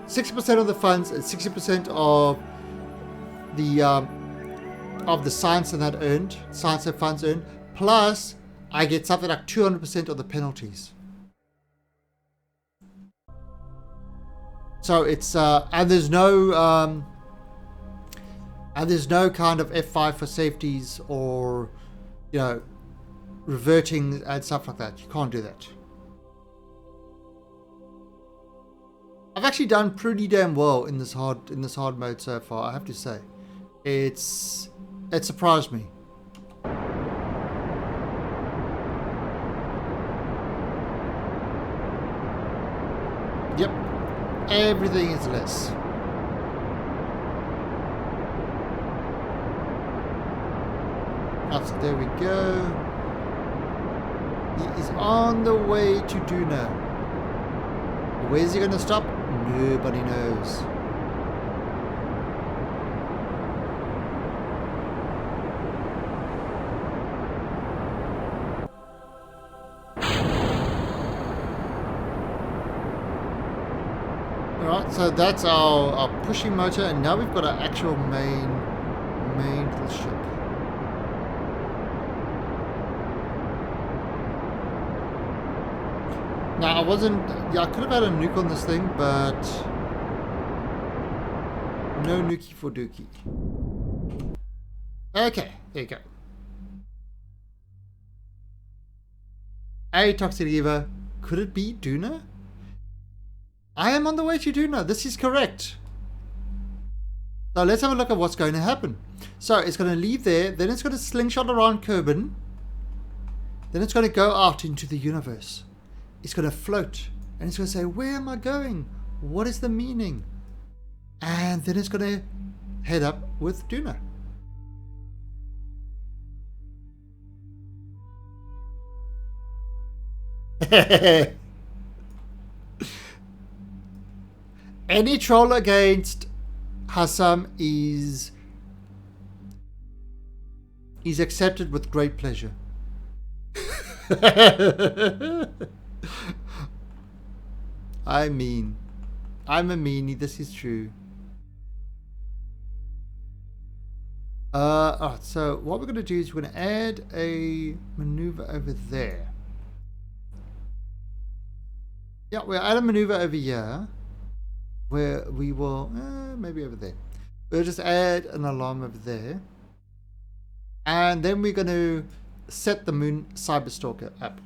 60% of the funds and 60% of the science and funds earned, plus I get something like 200% of the penalties. So it's and there's no kind of F5 for safeties or, you know, reverting and stuff like that. You can't do that. I've actually done pretty damn well in this hard mode so far, I have to say. It surprised me. Yep, everything is less. So there we go. He is on the way to Duna. Where's he going to stop? Nobody knows. Alright, so that's our pushing motor, and now we've got our actual main main little ship. Now, I wasn't... Yeah, I could have had a nuke on this thing, but... No nukie for dookie. Okay, there you go. A toxic Eva. Could it be Duna? I am on the way to Duna. This is correct. So let's have a look at what's going to happen. So it's going to leave there. Then it's going to slingshot around Kerbin. Then it's going to go out into the universe. It's going to float. And it's going to say, where am I going? What is the meaning? And then it's going to head up with Duna. Any troll against Hassam is accepted with great pleasure. I'm a meanie, this is true. Alright, so what we're going to do is we're going to add a maneuver over there. Yeah, we'll add a maneuver over here where we will, maybe over there. We'll just add an alarm over there. And then we're going to set the moon cyberstalker up.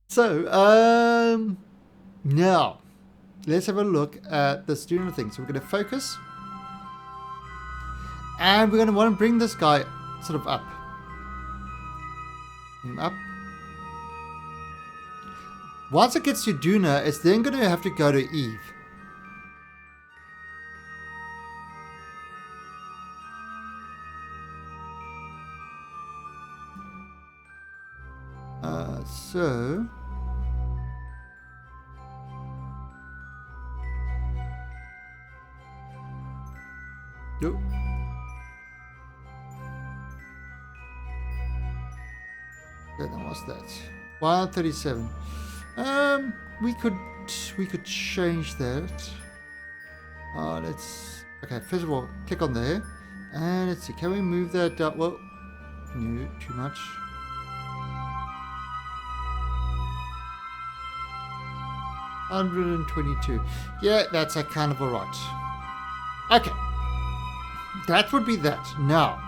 So, now let's have a look at the student thing. So we're going to focus. And we're going to want to bring this guy sort of up. Up. Once it gets to Duna, it's then going to have to go to Eve. So nope. Then what's that? 137. We could change that. Let's okay. First of all, click on there, and let's see. Can we move that? Well, no, too much. $122. Yeah, that's a kind of alright. Okay, that would be that. Now,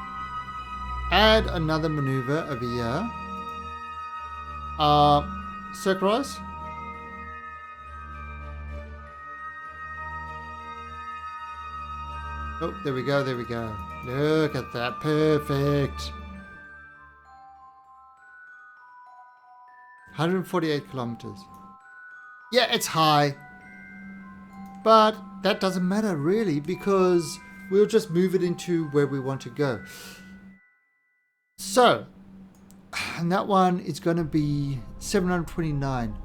add another maneuver over here. Circleize. Oh, there we go, there we go. Look at that, perfect. 148 kilometers. Yeah, it's high. But that doesn't matter really because we'll just move it into where we want to go. So, and that one is going to be 729.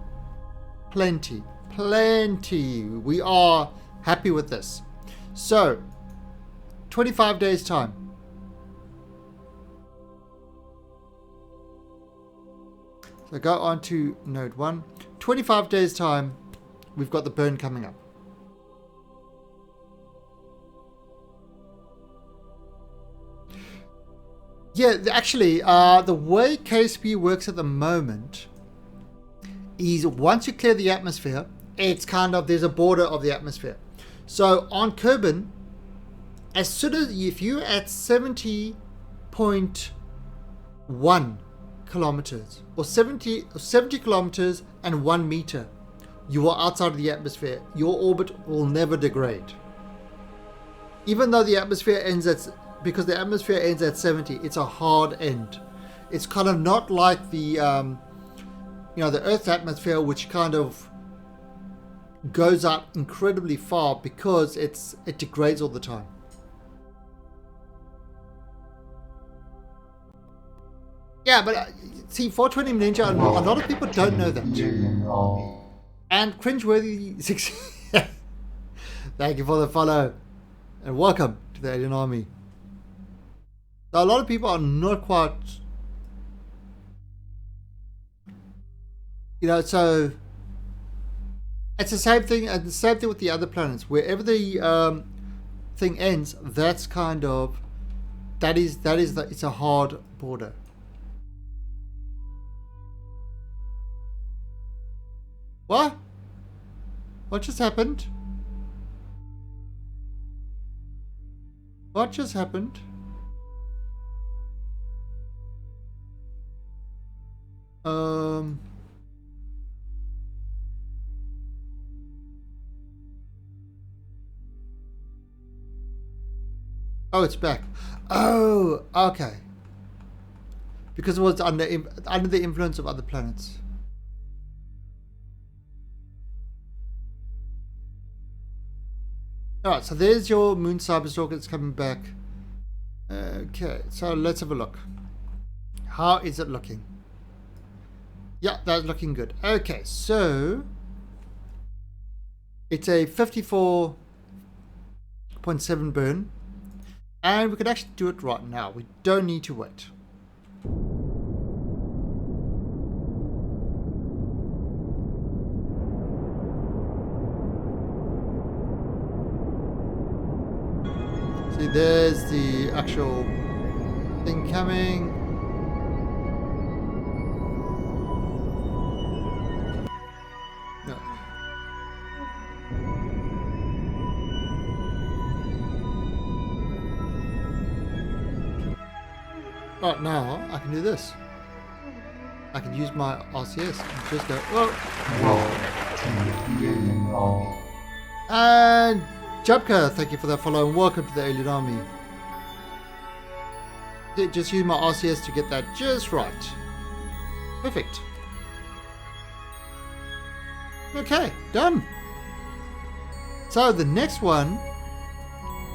Plenty. Plenty. We are happy with this. So, 25 days time. So go on to node 1. 25 days time, we've got the burn coming up. Yeah, actually, the way KSP works at the moment is once you clear the atmosphere, it's kind of, there's a border of the atmosphere. So on Kerbin, as soon as, if you're at 70.1 kilometers or 70 kilometers and 1 meter, you are outside of the atmosphere. Your orbit will never degrade. Even though the atmosphere ends at, because the atmosphere ends at 70, it's a hard end. It's kind of not like the, the Earth's atmosphere, which kind of goes up incredibly far because it degrades all the time. Yeah, but see, 420 Ninja, a lot of people don't know that. And cringeworthy 6. Thank you for the follow, and welcome to the Alien Army. So a lot of people are not quite, so It's the same thing, and the same thing with the other planets. Wherever the thing ends, that's kind of it's a hard border. What? What just happened? What just happened? Oh, it's back. Oh, okay. Because it was under the influence of other planets. Alright, so there's your moon cyberstalker. It's coming back. Okay, so let's have a look. How is it looking? Yeah, that's looking good. Okay, so it's a 54.7 burn. And we can actually do it right now. We don't need to wait. See, there's the actual thing coming. No. Right now, I can do this. I can use my RCS and just go, whoa. Welcome to the Alien Army. And Jubka, thank you for that follow and welcome to the Alien Army. Just use my RCS to get that just right. Perfect. Okay, done. So the next one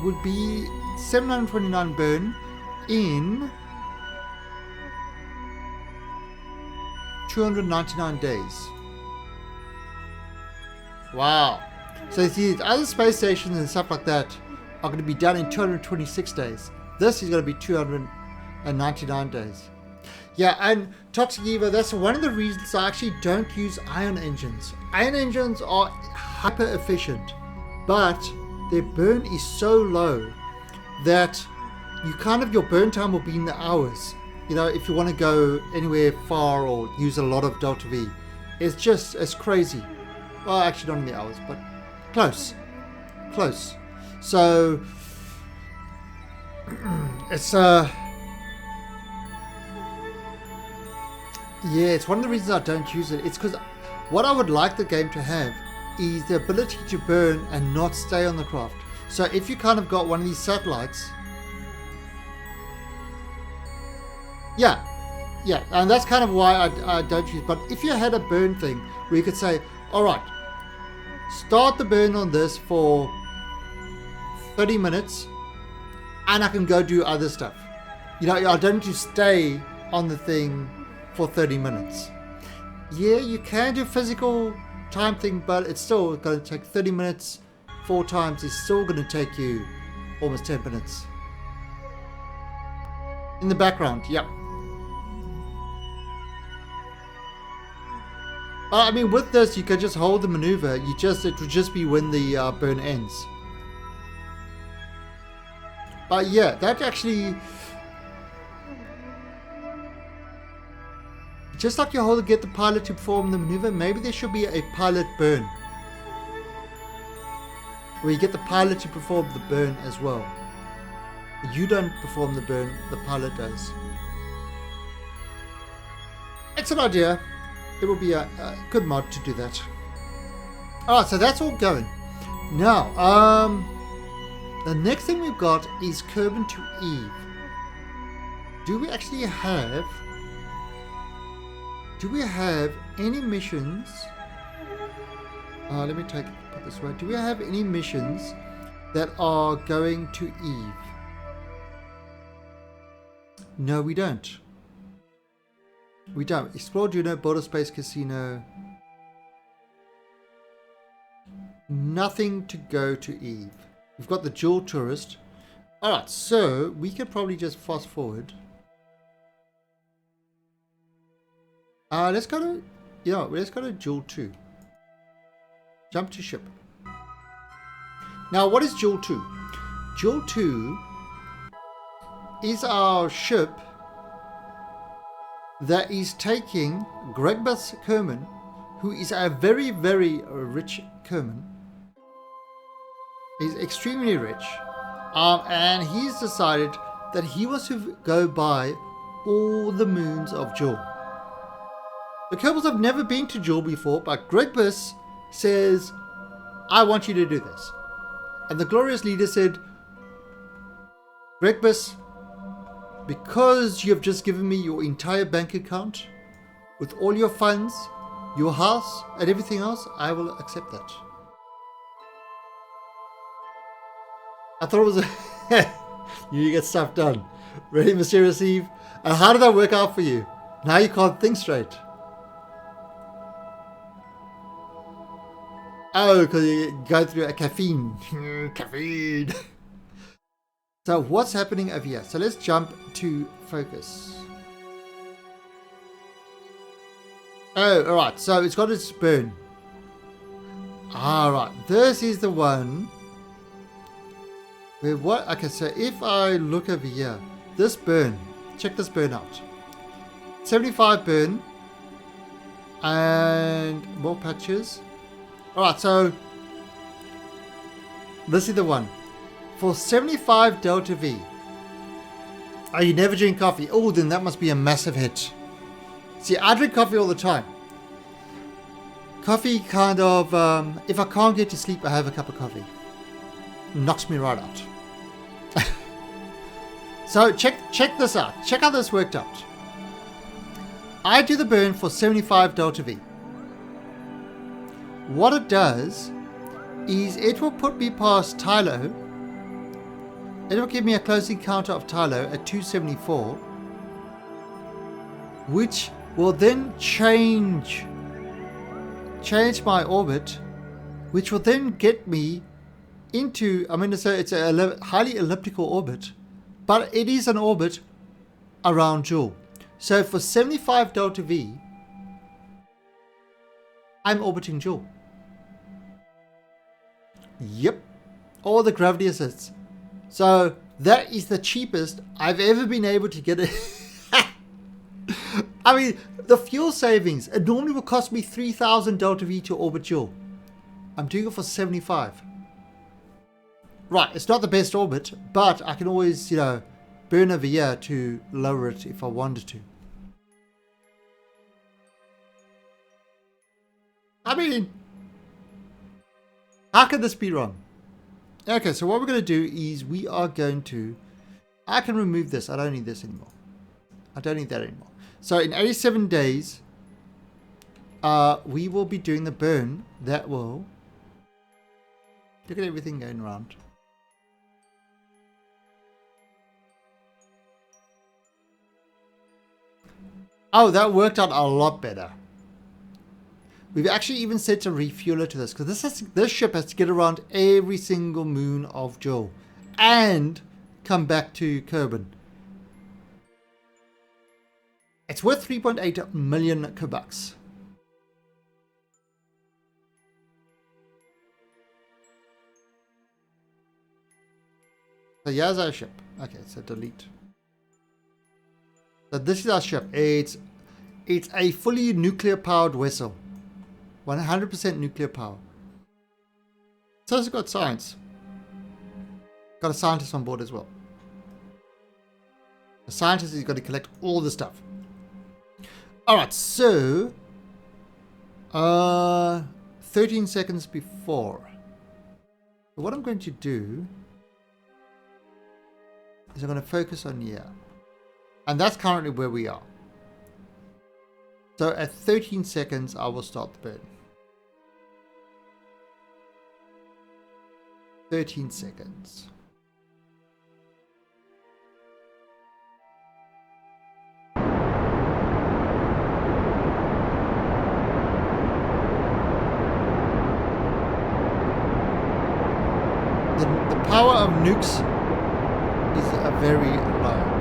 would be 729 burn in 299 days. Wow. So you see, other space stations and stuff like that are going to be done in 226 days. This is going to be 299 days. Yeah, and Toxic Evo, that's one of the reasons I actually don't use ion engines. Ion engines are hyper efficient, but their burn is so low that your burn time will be in the hours. You know, if you want to go anywhere far or use a lot of Delta V, it's crazy. Well, actually not in the hours, but close. So it's it's one of the reasons I don't use it. It's because what I would like the game to have is the ability to burn and not stay on the craft. So if you kind of got one of these satellites, yeah, and that's kind of why I don't use. But if you had a burn thing where you could say, all right, start the burn on this for 30 minutes and I can go do other stuff. You know, I don't need to stay on the thing for 30 minutes. Yeah, you can do physical time thing, but it's still going to take 30 minutes 4 times. It's still going to take you almost 10 minutes. In the background, yep. I mean, with this, you can just hold the maneuver. It would just be when the burn ends. But yeah, that actually, just like you hold to get the pilot to perform the maneuver, maybe there should be a pilot burn, where you get the pilot to perform the burn as well. You don't perform the burn, the pilot does. It's an idea. It will be a good mod to do that. Alright, so that's all going. Now, the next thing we've got is Kerbin to Eve. Do we have any missions? Let me put this way. Do we have any missions that are going to Eve? No, we don't. We don't. Explore Juno, Border Space Casino. Nothing to go to Eve. We've got the Jewel Tourist. Alright, so we could probably just fast forward. Let's go to Jewel 2. Jump to ship. Now, what is Jewel 2? Jewel 2 is our ship that is taking Gregbus Kerman, who is a very, very rich Kerman. He's extremely rich. And he's decided that he wants to go buy all the moons of Jewel. The Kerbals have never been to Jewel before, but Gregbus says, I want you to do this. And the glorious leader said, Gregbus, because you have just given me your entire bank account with all your funds, your house, and everything else, I will accept that. I thought it was you get stuff done. Really, Mysterious Eve? And how did that work out for you? Now you can't think straight. Oh, because you go through a caffeine. Caffeine. So what's happening over here? So let's jump to focus. Oh, alright. So it's got its burn. Alright. This is the one. Where what? Okay, so if I look over here. This burn. Check this burn out. 75 burn. And more patches. Alright, so. This is the one. For 75 Delta V. Oh, you never drink coffee. Oh, then that must be a massive hit. See, I drink coffee all the time. Coffee kind of, if I can't get to sleep, I have a cup of coffee. Knocks me right out. So check this out. Check how this worked out. I do the burn for 75 Delta V. What it does is it will put me past Tylo. It will give me a closing counter of Tylo at 274, which will then change my orbit, which will then get me into, I'm going to say it's a highly elliptical orbit, but it is an orbit around Jewel. So for 75 Delta V, I'm orbiting Jewel. Yep, all the gravity assists. So that is the cheapest I've ever been able to get it. I mean, the fuel savings, it normally would cost me 3,000 Delta V to orbit Jewel. I'm doing it for 75. Right, it's not the best orbit, but I can always, burn over here to lower it if I wanted to. I mean, how could this be wrong? Okay, so what we're going to do is we are going to... I can remove this. I don't need this anymore. I don't need that anymore. So in 87 days, we will be doing the burn that will... Look at everything going around. Oh, that worked out a lot better. We've actually even set a refueler to this, because this ship has to get around every single moon of Jewel and come back to Kerbin. It's worth 3.8 million Kebucks. So here's our ship. Okay, so delete. So this is our ship. It's a fully nuclear powered vessel. 100% nuclear power. So it's got science. Got a scientist on board as well. The scientist is going to collect all the stuff. Alright, so 13 seconds before. So what I'm going to do is I'm going to focus on here. And that's currently where we are. So at 13 seconds, I will start the burn. 13 seconds. The power of nukes is very low.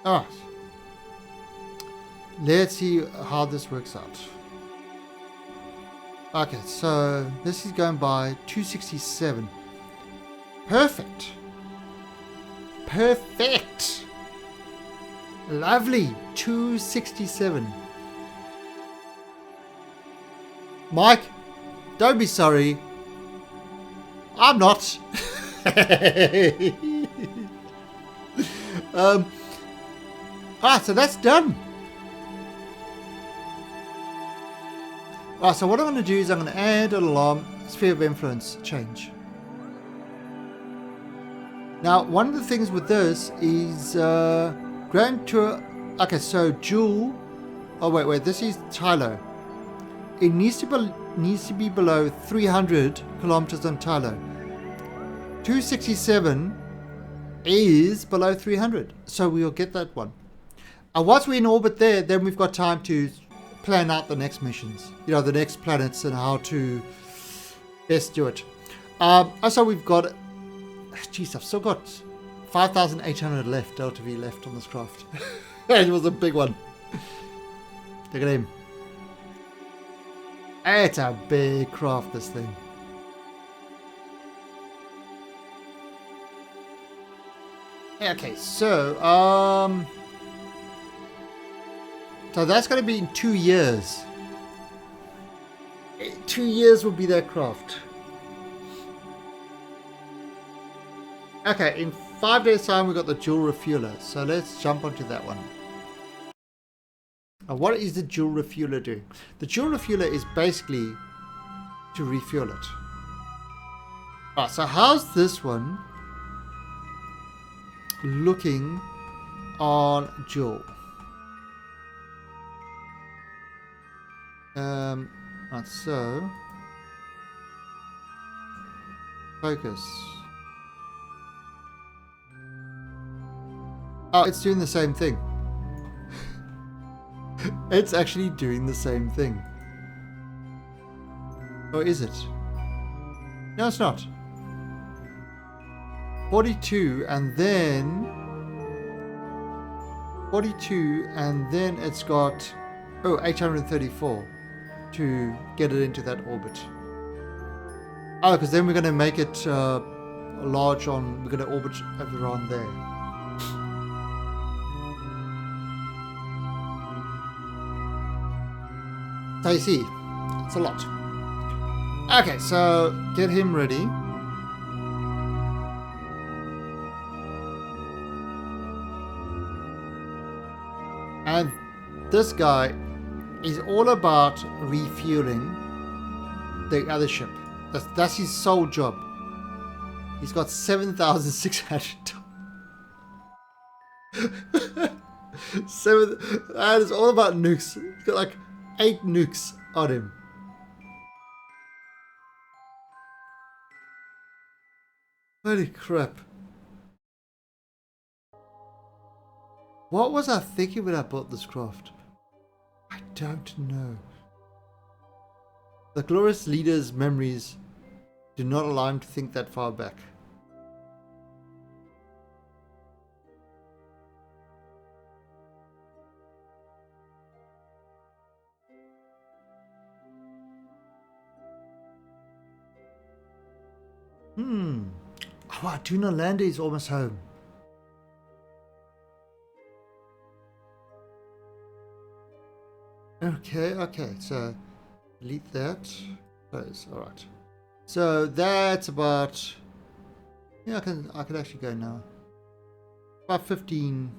Alright. Let's see how this works out. Okay, so this is going by 267. Perfect. Perfect. Lovely. 267. Mike, don't be sorry. I'm not. So that's done. So what I'm going to do is I'm going to add an alarm sphere of influence change. Now, one of the things with this is Grand Tour. Okay, so Jewel. Oh wait, this is Tylo. It needs to be below 300 kilometers on Tylo. 267 is below 300, so we'll get that one. Once we're in orbit there, then we've got time to plan out the next missions. You know, the next planets and how to best do it. Also, we've got. Jeez, I've still got 5,800 left. Delta V left on this craft. It was a big one. Look at him. It's a big craft, this thing. Okay, so that's going to be in 2 years. 2 years will be that craft. Okay, in 5 days' time we've got the dual refueler. So let's jump onto that one. Now, what is the dual refueler doing? The dual refueler is basically to refuel it. Alright, so how's this one looking on dual? Right, so focus. Oh, it's doing the same thing. It's actually doing the same thing. Or is it? No, it's not. 42 and then 42 and then it's got 834 to get it into that orbit. Oh, because then we're going to make it large on, we're going to orbit around there. So you see, it's a lot. Okay, so get him ready. And this guy is all about refueling the other ship. That's his sole job. He's got 7,600 that is all about nukes. He's got like 8 nukes on him. Holy crap. What was I thinking when I bought this craft? I don't know. The glorious leader's memories do not allow him to think that far back. Oh, Tuna Lander is almost home. Okay, so delete that. Close. Alright. So that's about, yeah, I can actually go now. About 15.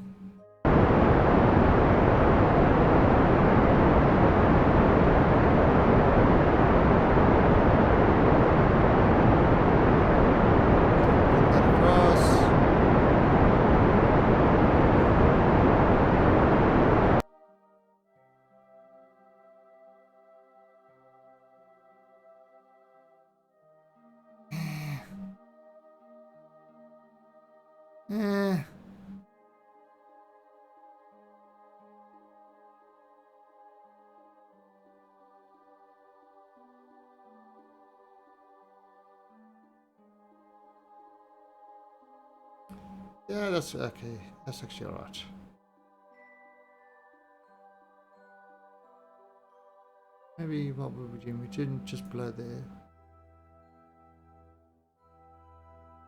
Yeah, that's okay. That's actually alright. Maybe what were we doing? We didn't just blow there.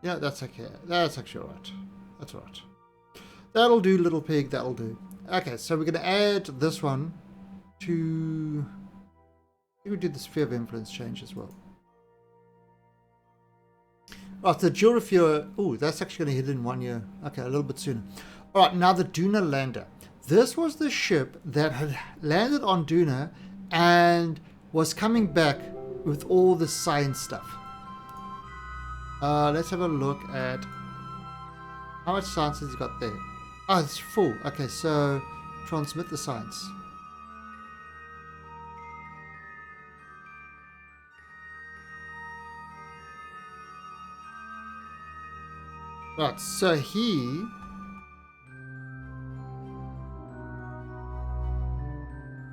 Yeah, that's okay. That's actually alright. That's alright. That'll do, little pig. That'll do. Okay, so we're going to add this one to... I think we did the sphere of influence change as well. Right, the Jurafia... Oh, that's actually going to hit in 1 year. Okay, a little bit sooner. Alright, now the Duna lander. This was the ship that had landed on Duna and was coming back with all the science stuff. Let's have a look at how much science has he got there. Oh, it's full. Okay, so transmit the science. Right, so he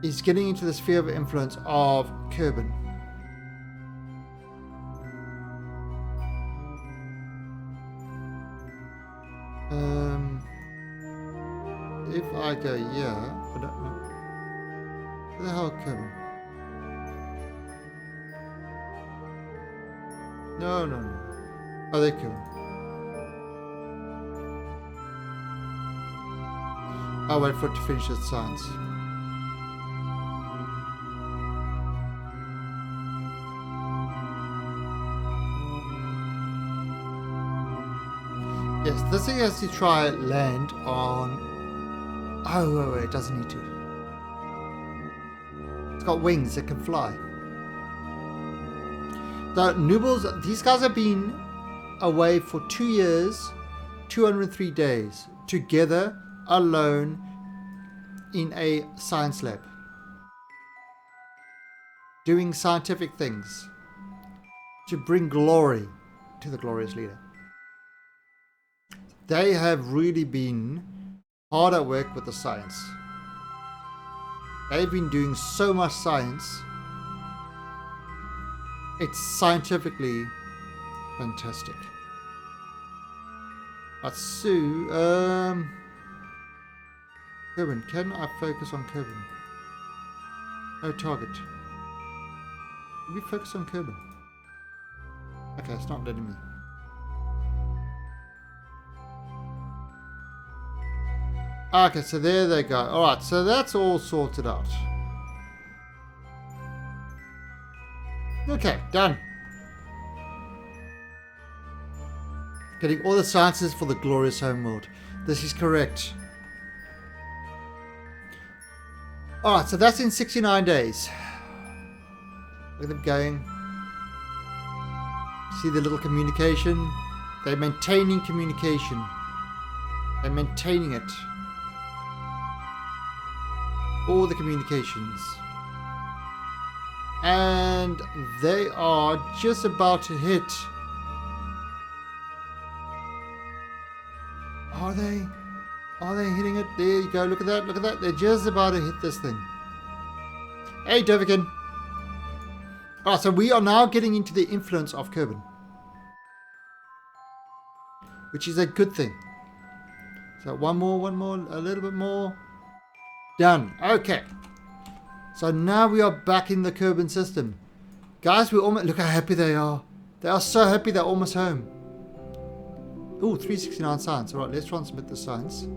is getting into the sphere of influence of Kerbin. If I go I don't know. Where the hell, Kerbin? No. Oh, they're Kerbin. I'll wait for it to finish its science. Yes, this thing has to try land on... Oh, wait, it doesn't need to. It's got wings, it can fly. The Noobles, these guys have been away for 2 years, 203 days, together, alone, in a science lab. Doing scientific things to bring glory to the glorious leader. They have really been hard at work with the science. They've been doing so much science. It's scientifically fantastic. But Sue, Kerbin, can I focus on Kerbin? No target. Can we focus on Kerbin? Okay, it's not letting me. Okay, so there they go. Alright, so that's all sorted out. Okay, done. Getting all the sciences for the glorious homeworld. This is correct. Alright, so that's in 69 days. Look at them going. See the little communication? They're maintaining communication. They're maintaining it. All the communications. And they are just about to hit. Are they? Are they hitting it? There you go. Look at that. Look at that. They're just about to hit this thing. Hey, Dovikin. Alright, so we are now getting into the influence of Kerbin. Which is a good thing. So one more, a little bit more. Done. Okay. So now we are back in the Kerbin system. Guys, we almost... Look how happy they are. They are so happy they're almost home. Ooh, 369 science. Alright, let's transmit the science.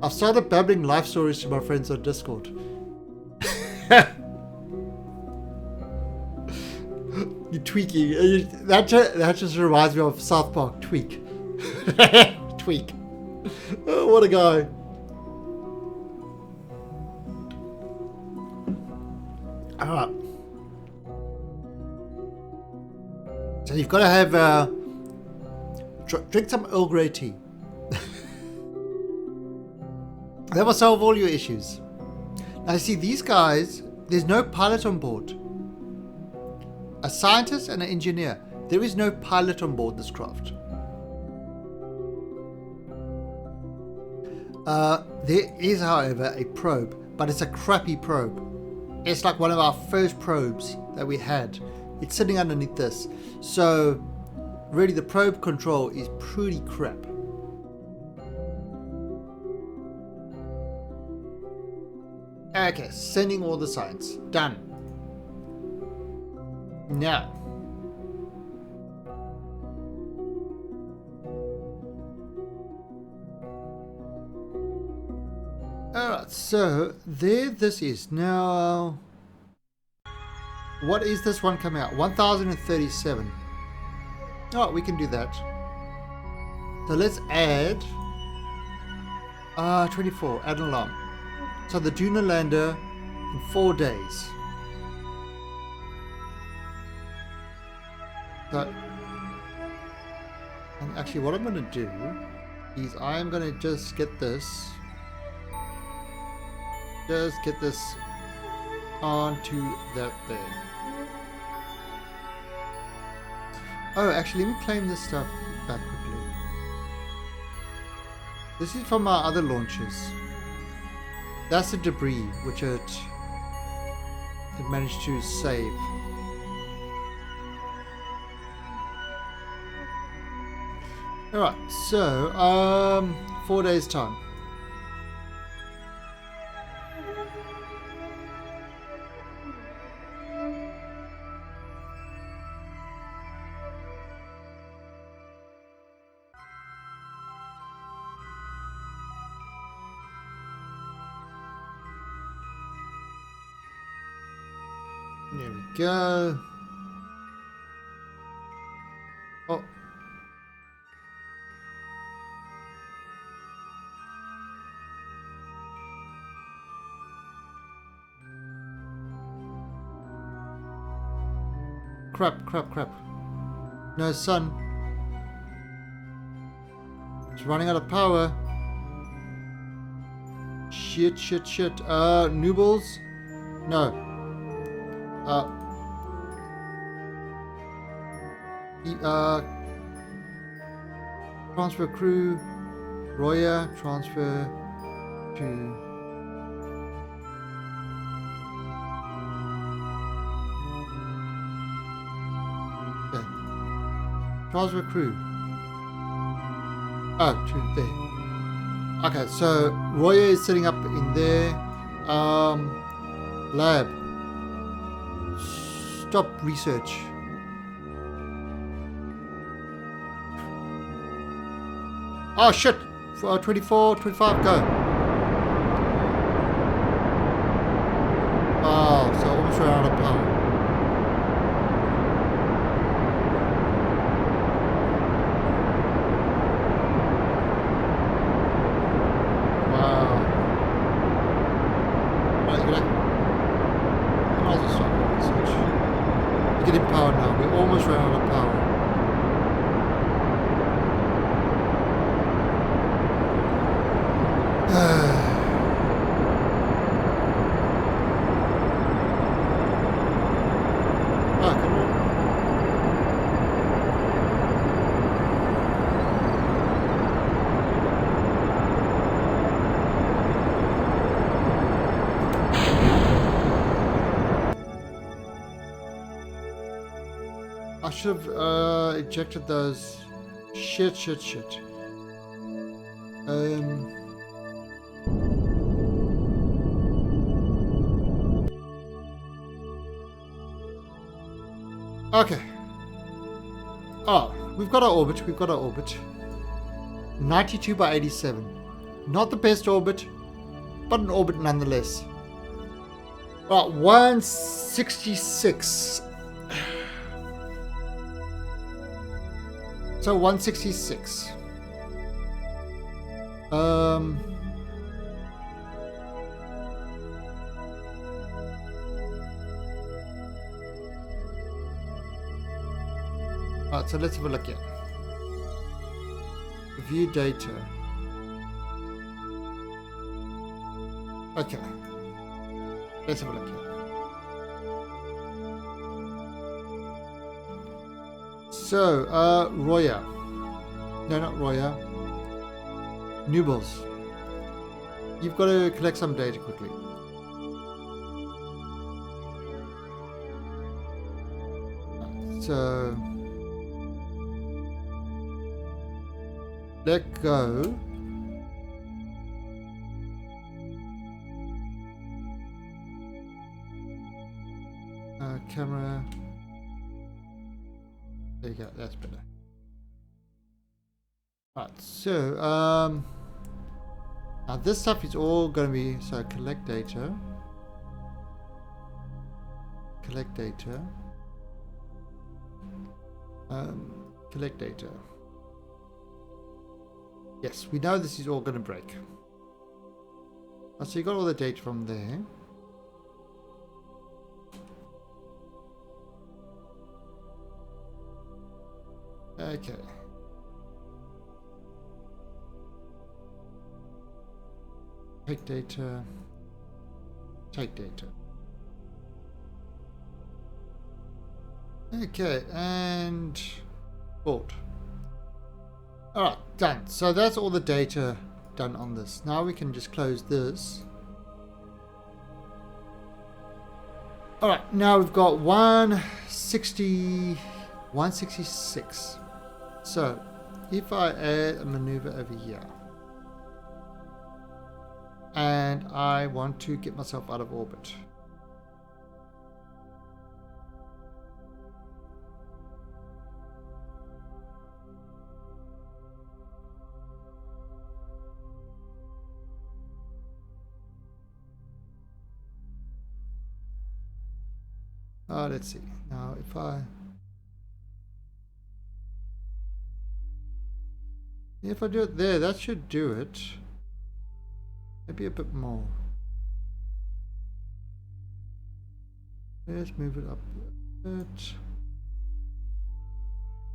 I've started babbling life stories to my friends on Discord. You tweaking. That just reminds me of South Park. Tweak. Tweak. Oh, what a guy. Alright. So you've got to have drink some Earl Grey tea. That will solve all your issues. Now see, these guys, there's no pilot on board. A scientist and an engineer. There is no pilot on board this craft. There is, however, a probe, but it's a crappy probe. It's like one of our first probes that we had. It's sitting underneath this. So, really the probe control is pretty crap. Okay, sending all the signs. Done. Now. Alright, so there this is. Now, what is this one coming out? 1037. Oh, we can do that. So let's add 24, add an alarm. So the Juno lander in 4 days. So, and actually what I'm going to do is I'm going to just get this onto that there. Oh, actually let me claim this stuff back quickly. This is from our other launches. That's the debris which it managed to save. Alright, so 4 days time. There we go. Oh. Crap. No, sun. It's running out of power. Shit. Noobles? No. Transfer crew. Roya, transfer to... Okay. Transfer crew. Oh, to there. Okay, so Roya is setting up in there. Lab. Stop research. Oh shit! 24, 25, go. Oh, so almost ran out of power. Wow. Right, you might as well stop research. We're getting power now. We almost ran out of power. I should have ejected those. Shit. Okay. Oh, we've got our orbit. 92 by 87. Not the best orbit, but an orbit nonetheless. Right, 166. So 166. Right, so let's have a look here. View data. Okay. Let's have a look here. So, Roya. No, not Roya. Noobles. You've got to collect some data quickly. So, let go. Camera. There you go. That's better. Right. So now this stuff is all going to be collect data. Collect data. Collect data. Yes, we know this is all going to break. So you got all the data from there. Okay. Take data. Take data. Okay, and board. Alright, done. So that's all the data done on this. Now we can just close this. Alright, now we've got 166. So if I add a maneuver over here and I want to get myself out of orbit. Let's see. Now if I do it there, that should do it. Maybe a bit more. Let's move it up a bit.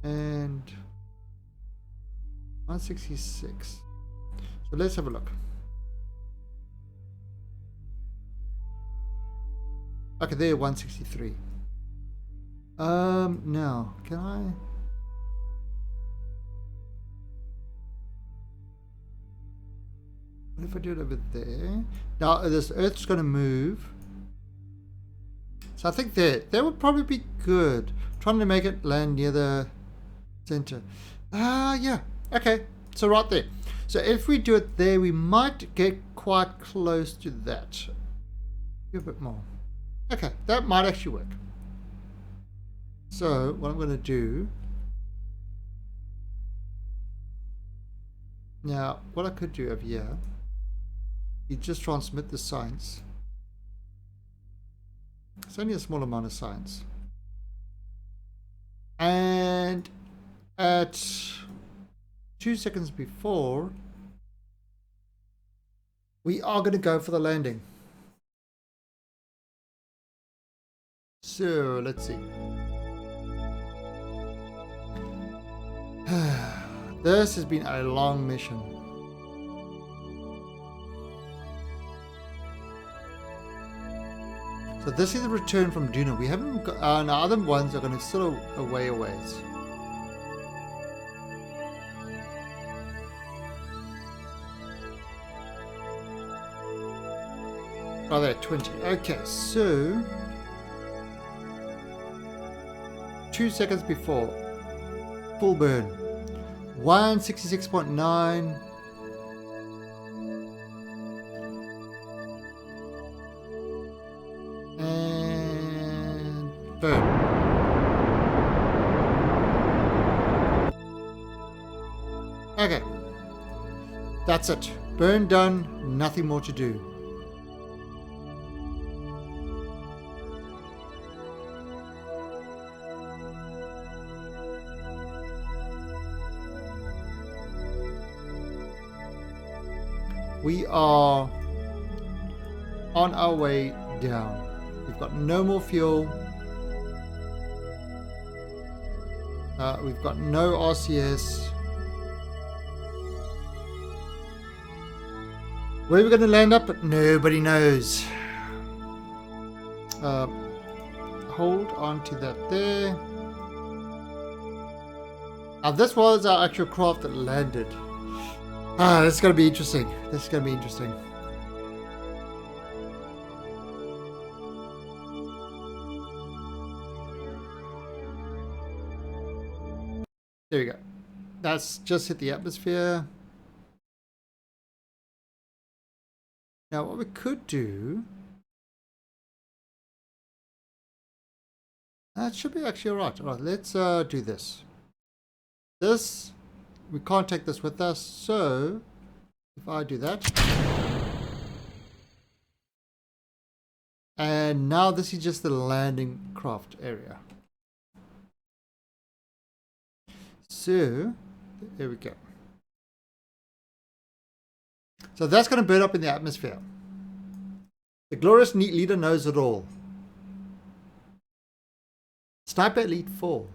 And 166. So let's have a look. Okay, there, 163. Now, can I? What if I do it over there? Now, this Earth's going to move. So I think that would probably be good. Trying to make it land near the center. Yeah. Okay. So right there. So if we do it there, we might get quite close to that. A bit more. Okay, that might actually work. So what I'm going to do now, what I could do over here, you just transmit the science. It's only a small amount of science, and at 2 seconds before, we are going to go for the landing. So let's see. This has been a long mission. So this is the return from Duna. We haven't got our other ones are going to still a ways. Oh, there, 20. Okay, so 2 seconds before full burn, 166.9. And burn. Okay, that's it. Burn done. Nothing more to do. We are on our way down. We've got no more fuel. We've got no RCS. Where are we going to land up? Nobody knows. Hold on to that there. Now this was our actual craft that landed. This is going to be interesting. This is going to be interesting. There we go. That's just hit the atmosphere. Now what we could do That should be actually alright. Alright, let's do this. This, we can't take this with us, so if I do that. And now this is just the landing craft area. So, there we go. So that's going to burn up in the atmosphere. The glorious leader knows it all. Sniper Elite 4.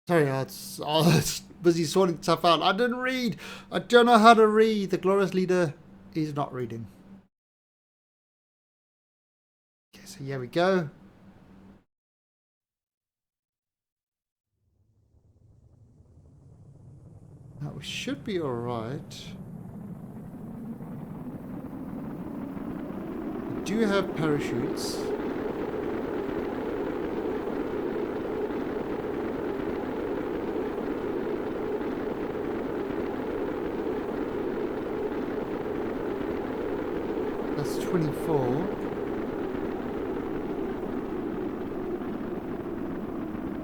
Sorry, I was busy sorting stuff out. I didn't read. I don't know how to read. The glorious leader is not reading. Okay, so here we go. Now we should be alright. We do have parachutes. That's 24.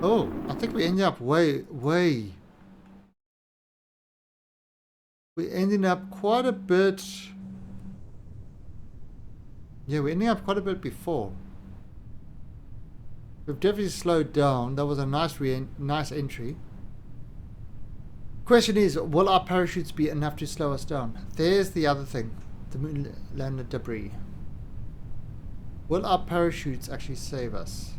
Oh, I think we ended up way. We're ending up quite a bit. Yeah, we're ending up quite a bit before. We've definitely slowed down. That was a nice entry. Question is, will our parachutes be enough to slow us down? There's the other thing. The moon landed debris. Will our parachutes actually save us?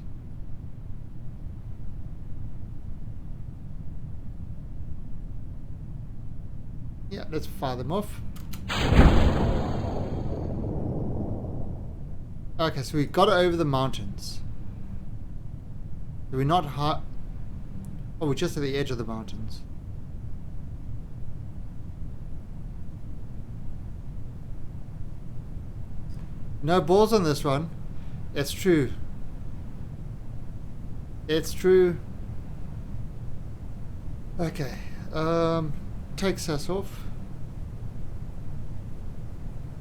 Yeah, let's fire them off. Okay, so we got over the mountains. We're not high. Oh, we're just at the edge of the mountains. No balls on this one. It's true. It's true. Okay. Takes us off.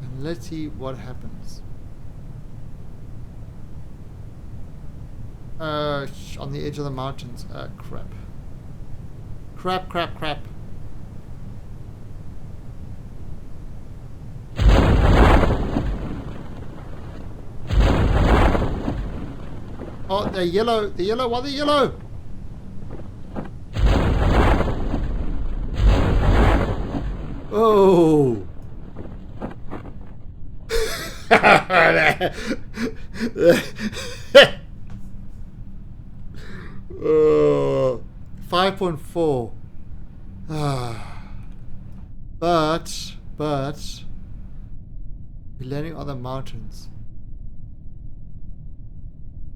And let's see what happens. On the edge of the mountains. Crap. Crap. Oh, they're yellow. The yellow. Why the yellow? Oh. Oh. 5.4. But we're landing on the mountains.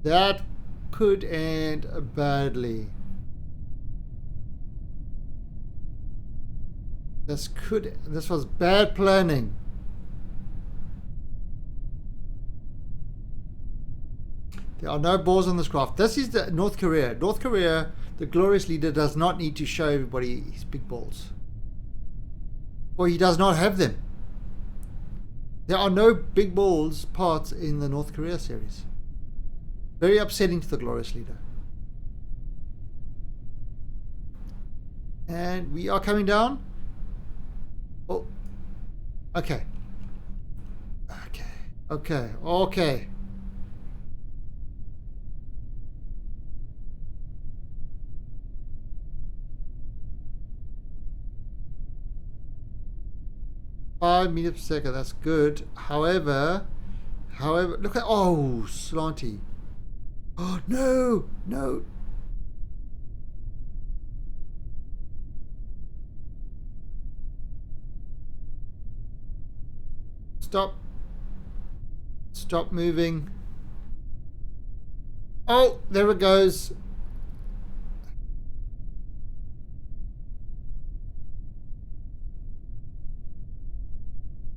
That could end badly. This was bad planning. There are no balls on this craft. This is the North Korea. North Korea, the glorious leader, does not need to show everybody his big balls. Or he does not have them. There are no big balls parts in the North Korea series. Very upsetting to the glorious leader. And we are coming down. Oh. Okay. Okay. 5 meters per second, that's good. However, look at, oh, slanty. Oh, no. Stop moving. Oh, there it goes.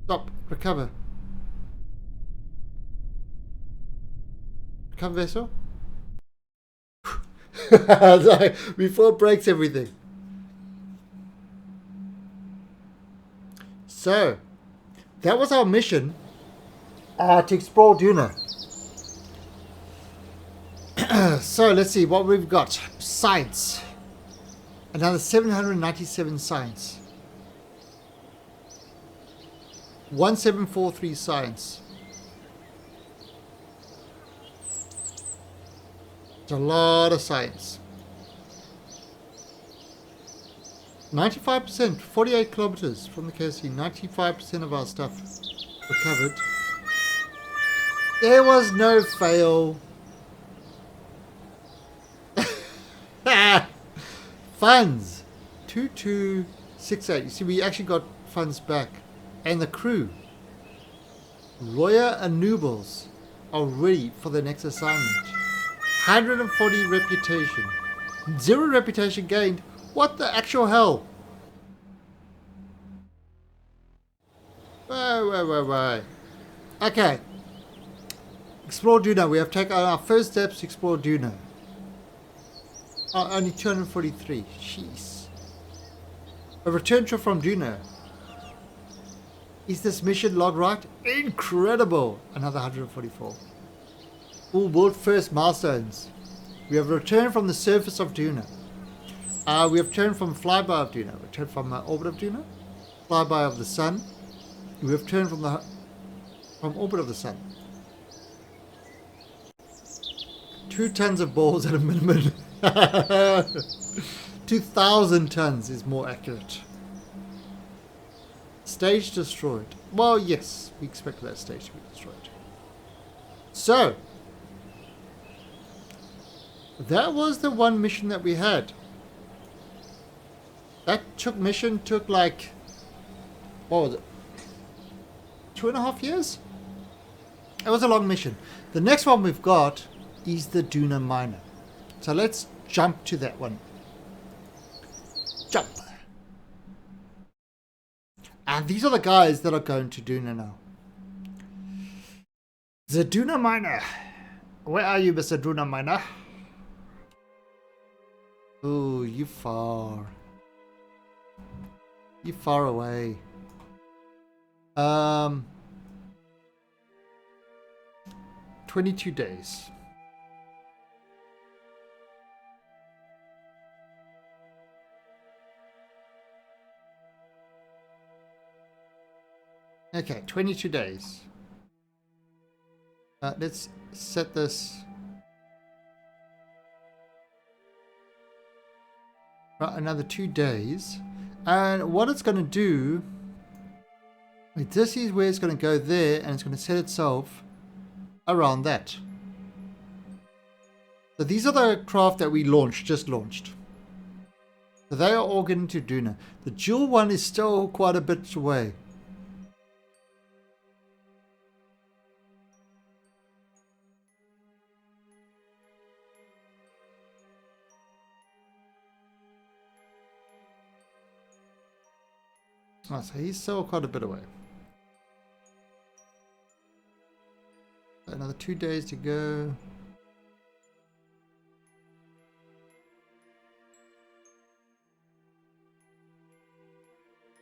Stop. Recover. Recover vessel. Before it breaks everything. So, that was our mission to explore Duna. So let's see what we've got. Science. Another 797 science. 1743 science. It's a lot of science. 95%, 48 kilometers from the KC. 95% of our stuff recovered. There was no fail. Funds 2268. You see, we actually got funds back, and the crew, Roya and Nubles, are ready for the next assignment. 140 reputation, 0 reputation gained. What the actual hell? Why? Okay. Explore Duno. We have taken our first steps to explore Duno. Oh, only 243. Jeez. A return trip from Duno. Is this mission log right? Incredible. Another 144. All world first milestones. We have returned from the surface of Duno. We have returned from flyby of Duno. Returned from orbit of Duno. Flyby of the sun. We have returned from orbit of the sun. 2 tons of balls at a minimum. 2,000 tons is more accurate. Stage destroyed. Well, yes, we expect that stage to be destroyed. So, that was the one mission that we had. That mission took like, what was it? 2.5 years? It was a long mission. The next one we've got is the Duna Miner. So let's jump to that one. Jump. And these are the guys that are going to Duna now. The Duna Miner. Where are you, Mr. Duna Miner? Oh, you far. You far away. 22 days. Okay, 22 days. Let's set this. Right, another 2 days. And what it's going to do, this is where it's going to go there, and it's going to set itself around that. So these are the craft that we just launched. So they are all getting to Duna. The Jewel one is still quite a bit away. Oh, so he's still quite a bit away. Another 2 days to go.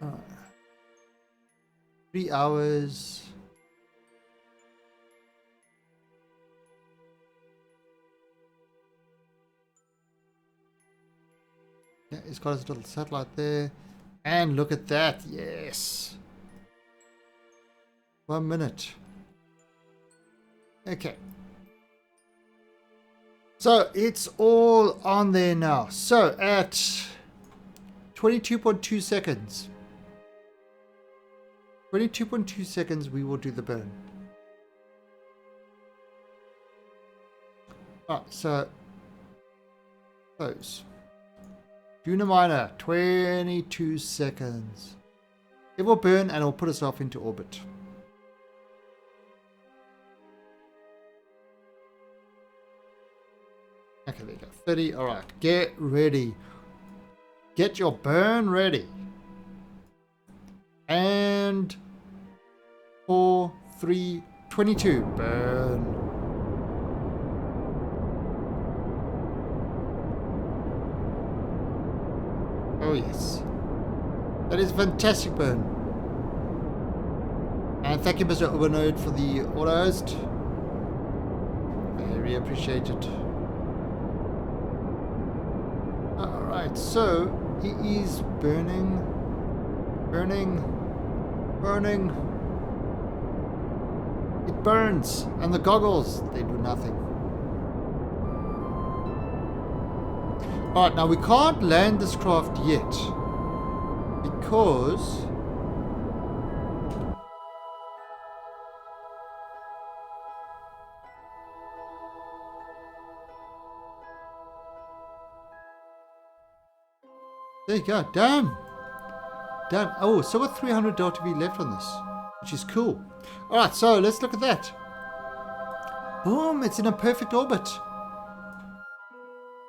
Alright. 3 hours. Yeah, he's got his little satellite there. And look at that, yes. 1 minute. Okay. So it's all on there now. So at 22.2 seconds. 22.2 seconds we will do the burn. Alright, so close. Duna Miner, 22 seconds. It will burn and it will put itself into orbit. Okay, there you go. 30. Alright, get ready. Get your burn ready. And 4, 3, 22. Burn. Oh yes, that is fantastic burn. And thank you, Mr. Ubernode, for the auto host. Very appreciated. Alright, so he is burning. It burns. And the goggles, they do nothing. Alright, now we can't land this craft yet. Because there you go. Damn. Oh, so got 300 delta V left on this, which is cool. Alright, so let's look at that. Boom, it's in a perfect orbit.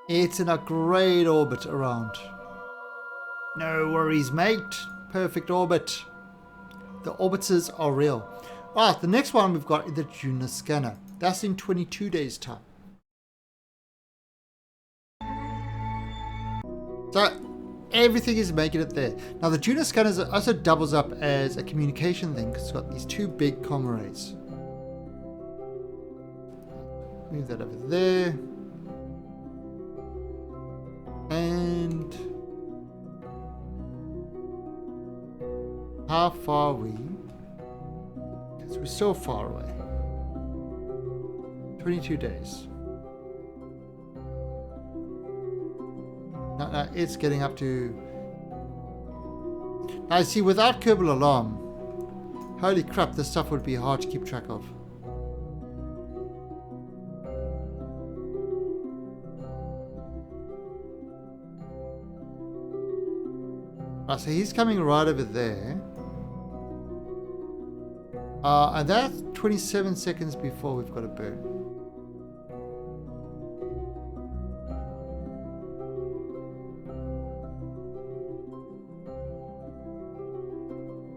It's in a great orbit around. No worries, mate. Perfect orbit. The orbiters are real. Alright, the next one we've got is the Juno scanner. That's in 22 days' time. So everything is making it there. Now the Juno scanner also doubles up as a communication thing because it's got these two big comm arrays. Move that over there. And how far are we? Because we're so far away. 22 days. No, it's getting up to... Now see, without Kerbal Alarm, holy crap, this stuff would be hard to keep track of. Right, so he's coming right over there. And that's 27 seconds before we've got a burn.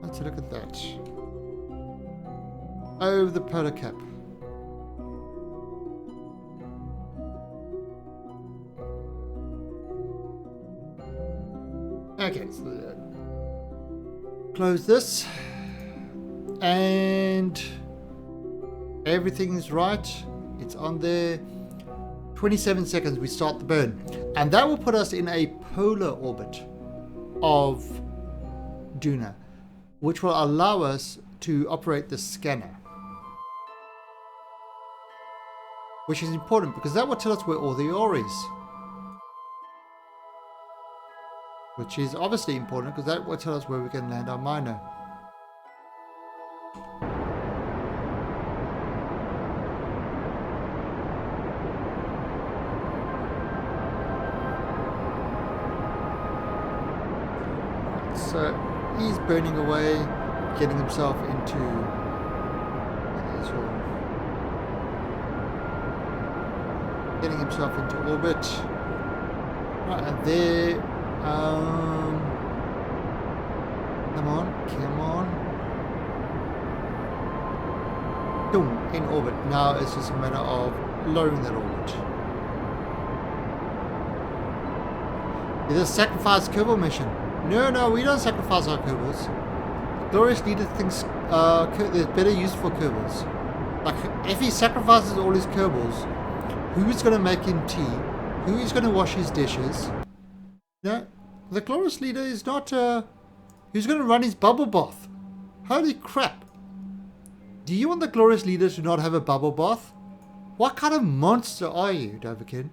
Let's look at that. Over the polar cap. Okay, so close this. And everything is right. It's on there. 27 seconds, we start the burn. And that will put us in a polar orbit of Duna, which will allow us to operate the scanner. Which is important because that will tell us where all the ore is. Which is obviously important because that will tell us where we can land our miner. So he's burning away, getting himself into orbit. Right, and there, come on. Boom, in orbit. Now it's just a matter of lowering that orbit. Is this sacrifice Kerbal mission? No, we don't sacrifice our Kerbals. Glorious Leader thinks there's better use for Kerbals. Like, if he sacrifices all his Kerbals, who is going to make him tea? Who is going to wash his dishes? No, the Glorious Leader is not, who's going to run his bubble bath? Holy crap. Do you want the Glorious Leader to not have a bubble bath? What kind of monster are you, Doverkin?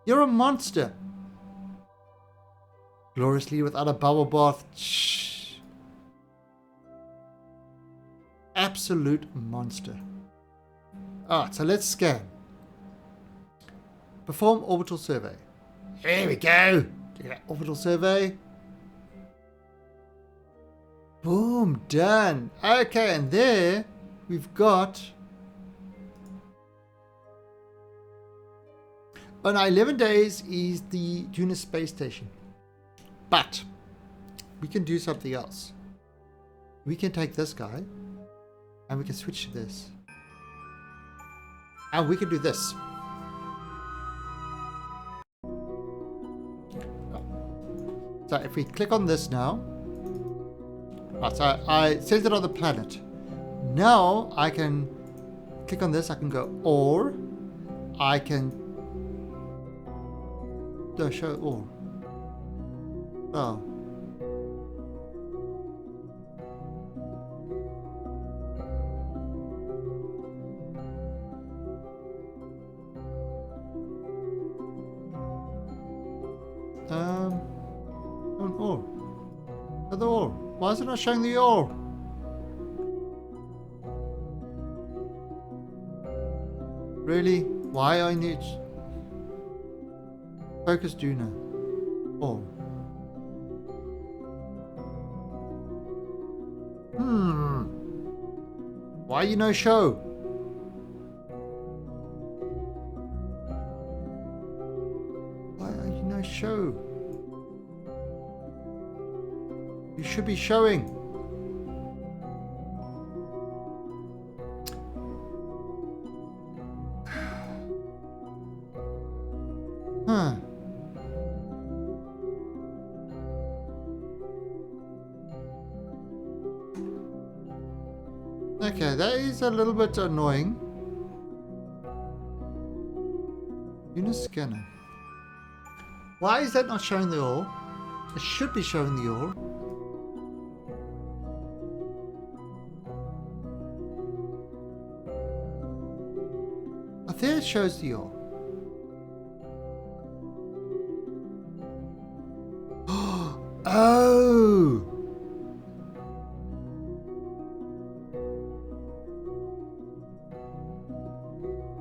You're a monster. Glorious Leader without a bubble bath. Shh. Absolute monster. Alright, so let's scan. Perform orbital survey. Here we go. Orbital survey. Boom, done. Okay, and there we've got... Oh, now 11 days is the Juno space station. But we can do something else. We can take this guy and we can switch to this. And we can do this. So if we click on this now, so I set it on the planet. Now I can click on this, I can go, or I can No, show ore. Oh. An ore. Oh, the ore. Why is it not showing the ore? Really? Why I need focus Duna? Ore. Why you no show? Why are you no show? You should be showing. Huh. Okay, that is a little bit annoying. Unit scanner. Why is that not showing the ore? It should be showing the ore. Oh, there it shows the ore. Oh!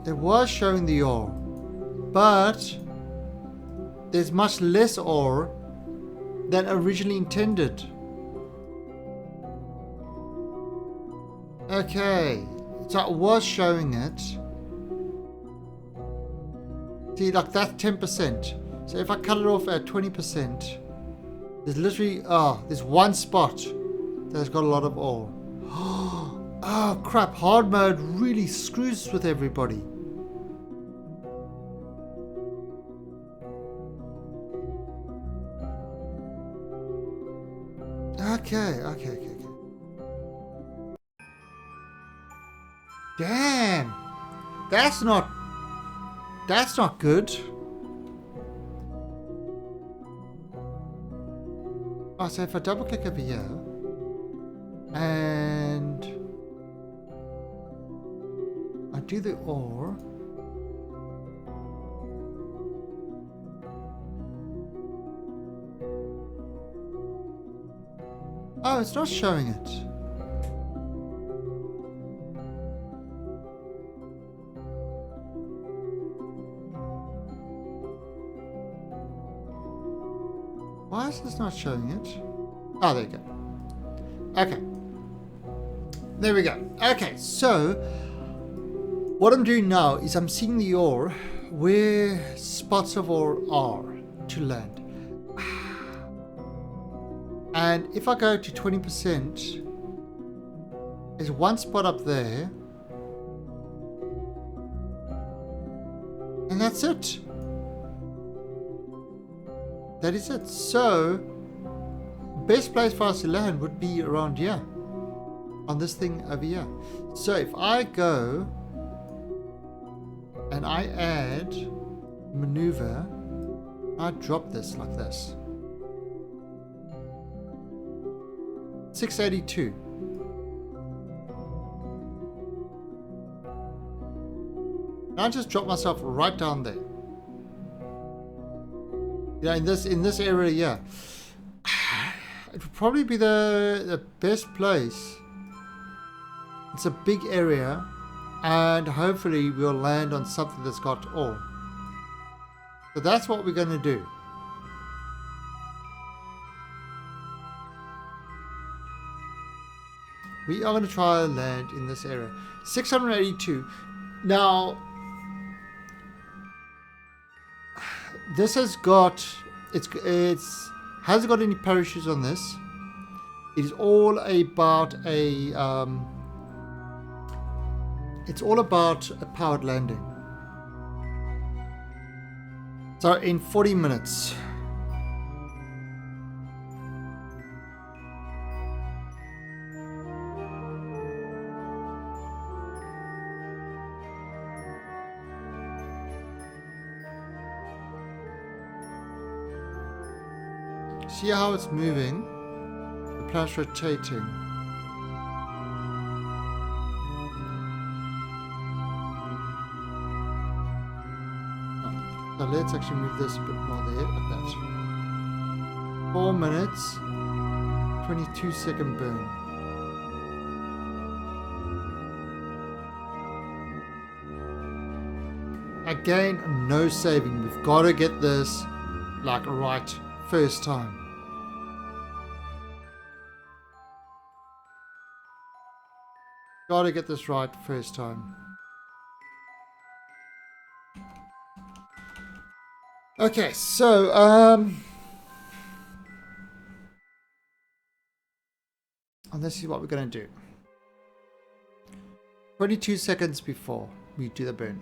It was showing the ore, but there's much less ore than originally intended. Okay, so it was showing it. See, like that's 10%. So if I cut it off at 20%, there's literally, there's one spot that's got a lot of ore. Oh crap, hard mode really screws with everybody. Okay. Damn. That's not good. Oh, so if I double click over here and I do the ore. Oh, it's not showing it. Why is this not showing it? Oh, there you go. Okay. There we go. Okay, so what I'm doing now is I'm seeing the ore where spots of ore are to land. And if I go to 20%, there's one spot up there. And that's it. That is it. So, best place for us to land would be around here. On this thing over here. So if I go and I add maneuver, I drop this like this. 682. And I just drop myself right down there. Yeah, in this area, yeah. It would probably be the best place. It's a big area, and hopefully we'll land on something that's got ore. So that's what we're going to do. We are going to try and land in this area. 682. Now, this has got, hasn't got any parachutes on this. It is all about it's all about a powered landing. So in 40 minutes. See how it's moving? The planet's rotating. So let's actually move this a bit more there, like that. 4 minutes, 22-second burn. Again, no saving. We've got to get this like right first time. Got to get this right first time. Okay, so and this is what we're going to do. 22 seconds before we do the burn.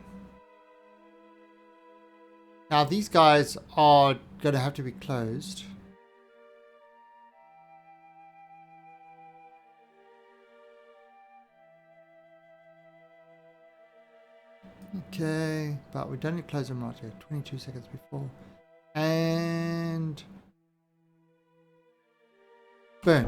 Now these guys are going to have to be closed. Okay, but we don't need to close them right here. 22 seconds before. And burn.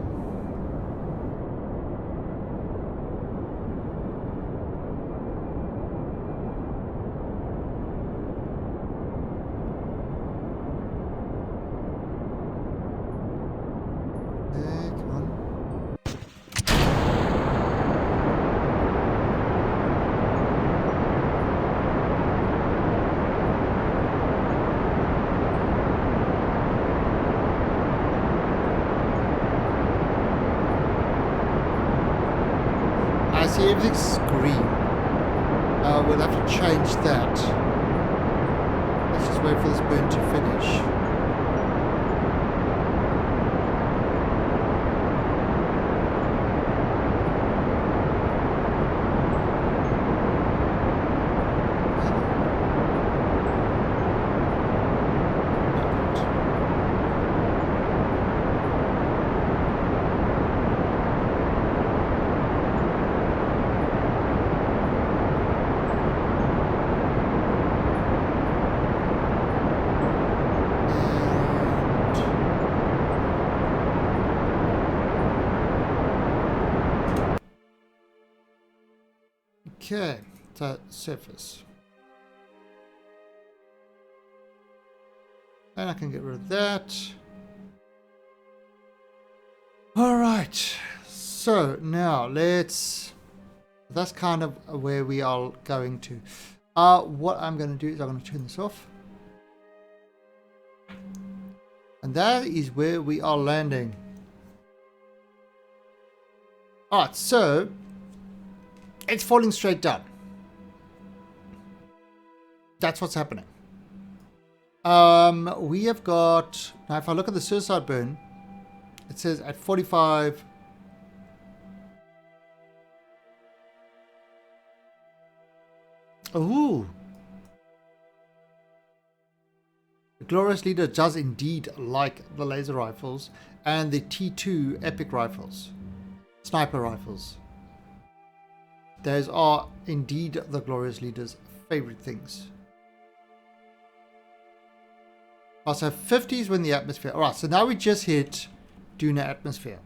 See, everything's green. We'll have to change that. Let's just wait for this burn to finish. Okay, that surface. And I can get rid of that. Alright, so now let's... That's kind of where we are going to. What I'm going to do is I'm going to turn this off. And that is where we are landing. Alright, so... It's falling straight down. That's what's happening. We have got... Now, if I look at the suicide burn, it says at 45... Ooh. The Glorious Leader does indeed like the laser rifles and the T2 epic rifles. Sniper rifles. Those are indeed the Glorious Leader's favorite things. So 50s when the atmosphere. Alright, so now we just hit Duna atmosphere.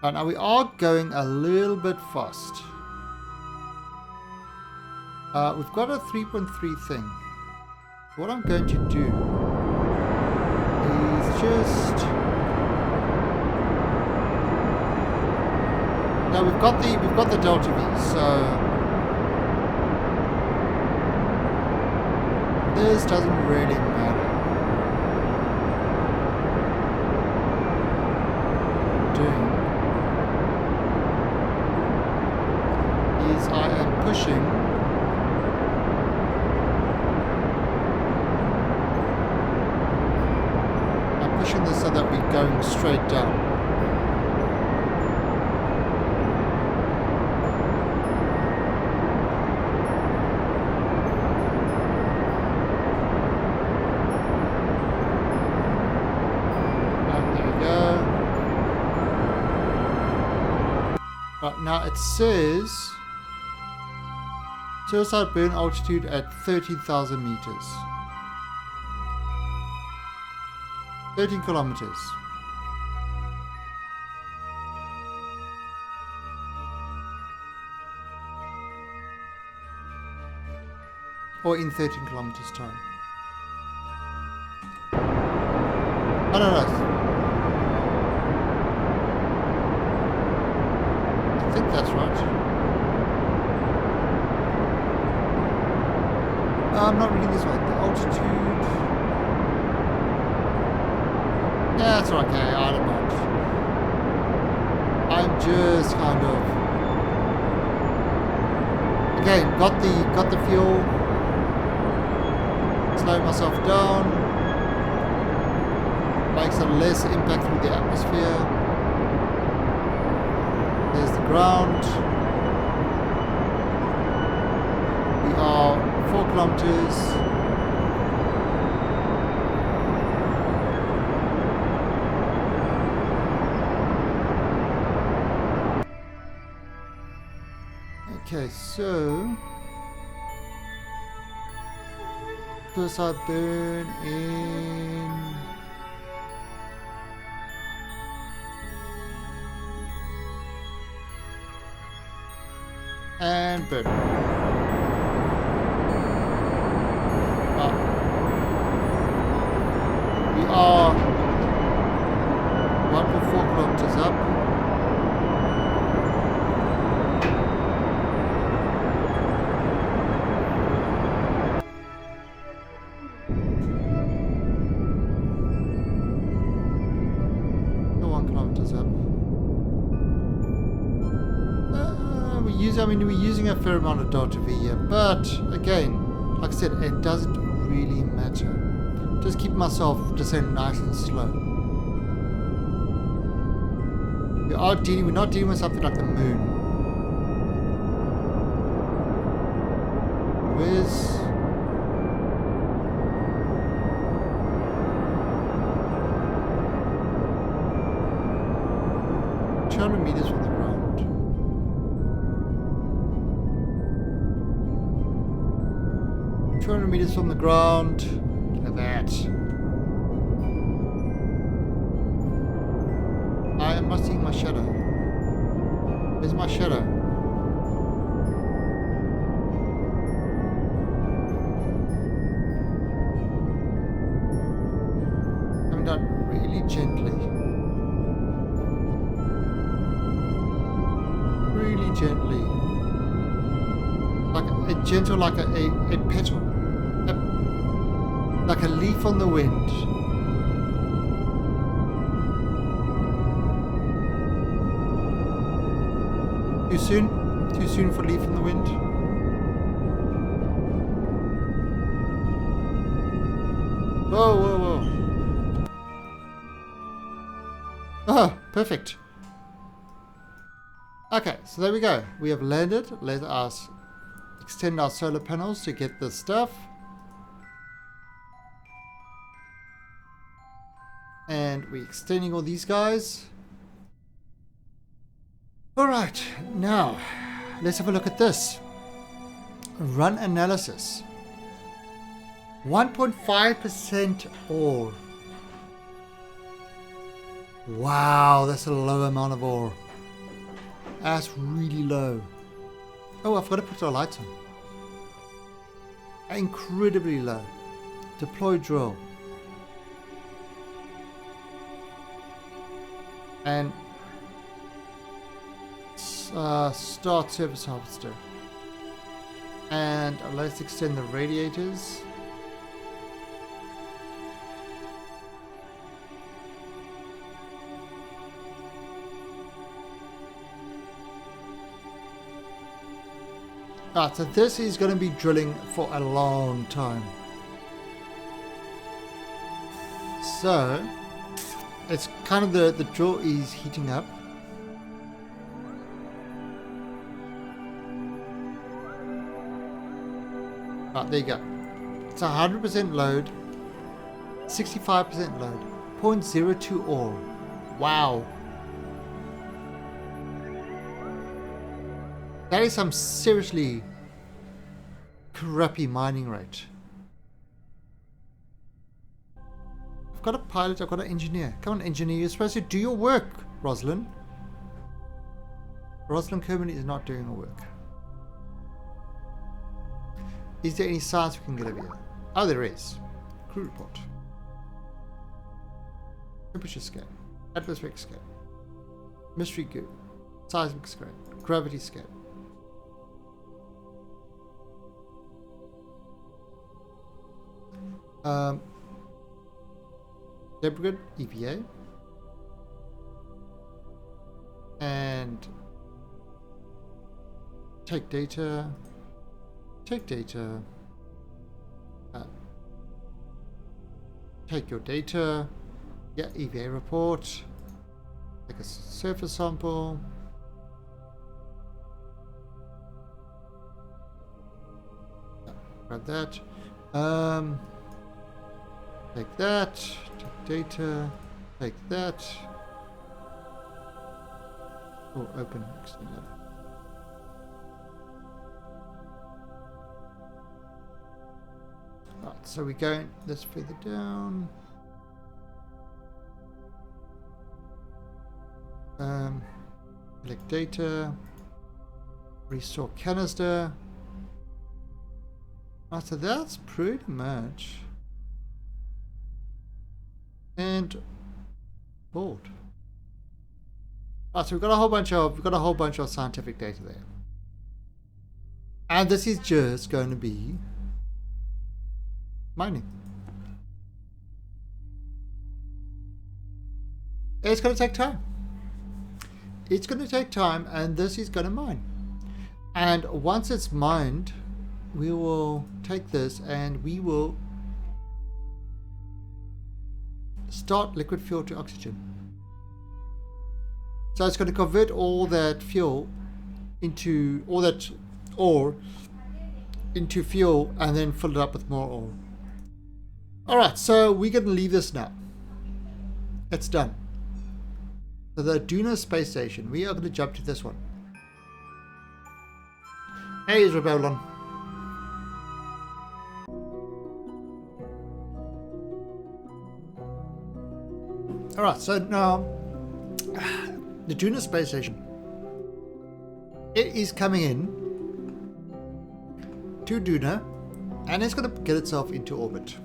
Right, now we are going a little bit fast. We've got a 3.3 thing. What I'm going to do is just... Now we've got the Delta V, so this doesn't really matter. Doing is I am pushing this so that we're going straight down. Right, now it says suicide burn altitude at 13,000 meters. 13 kilometers. Or in 13 kilometers time. I don't know. I think that's right. I'm not reading this right. The altitude. Yeah, that's okay. I don't mind. I'm just kind of. Again, got the fuel. Slow myself down. Makes a less impact through the atmosphere. There's the ground. We are 4 kilometers. Okay, so first I burn in and burn. We are 1.4 kilometers up. We're using a fair amount of data V here, but again, like I said, it doesn't really matter. Just keep myself descending nice and slow. We're not dealing with something like the moon. Where's 200 meters from the ground. 200 meters from the ground. Look at that. I am not seeing my shadow. Where's my shadow? Coming down really gently. Really gently. Gentle like a petal. Like a leaf on the wind. Too soon? Too soon for leaf in the wind? Whoa, whoa, whoa. Oh, perfect. Okay, so there we go. We have landed. Let us extend our solar panels to get this stuff. And we're extending all these guys. Alright, now let's have a look at this. Run analysis. 1.5% ore. Wow, that's a low amount of ore. That's really low. Oh, I've got to put our lights on. Incredibly low. Deploy drill. And start surface harvester. And let's extend the radiators. So this is going to be drilling for a long time. So it's kind of the drill is heating up. There you go. It's 100% load, 65% load, 0.02 ore. Wow. That is some seriously crappy mining rate. I've got a pilot, I've got an engineer. Come on, engineer, you're supposed to do your work, Rosalind. Rosalind Kerman is not doing her work. Is there any science we can get over here? Oh, there is. Crew report. Temperature scale. Atmospheric scale. Mystery goo. Seismic scale. Gravity scale. Debrid, EPA. And take data. Take data. Take your data. Yeah, EVA report. Take a surface sample. Grab that. Take that. Take data. Take that. Oh, open. Extend that. Right, so we're going this further down. Collect data. Restore canister. Right, so that's pretty much. And board. Right, so we've got a whole bunch of scientific data there. And this is just going to be mining. It's going to take time. It's going to take time, and this is going to mine. And once it's mined, we will take this and we will start liquid fuel to oxygen. So it's going to convert all that fuel into, all that ore into fuel, and then fill it up with more ore. Alright, so we're going to leave this now. It's done. So the Duna space station, we are going to jump to this one. Hey, Israel. Alright, so now the Duna space station, it is coming in to Duna, and it's going to get itself into orbit.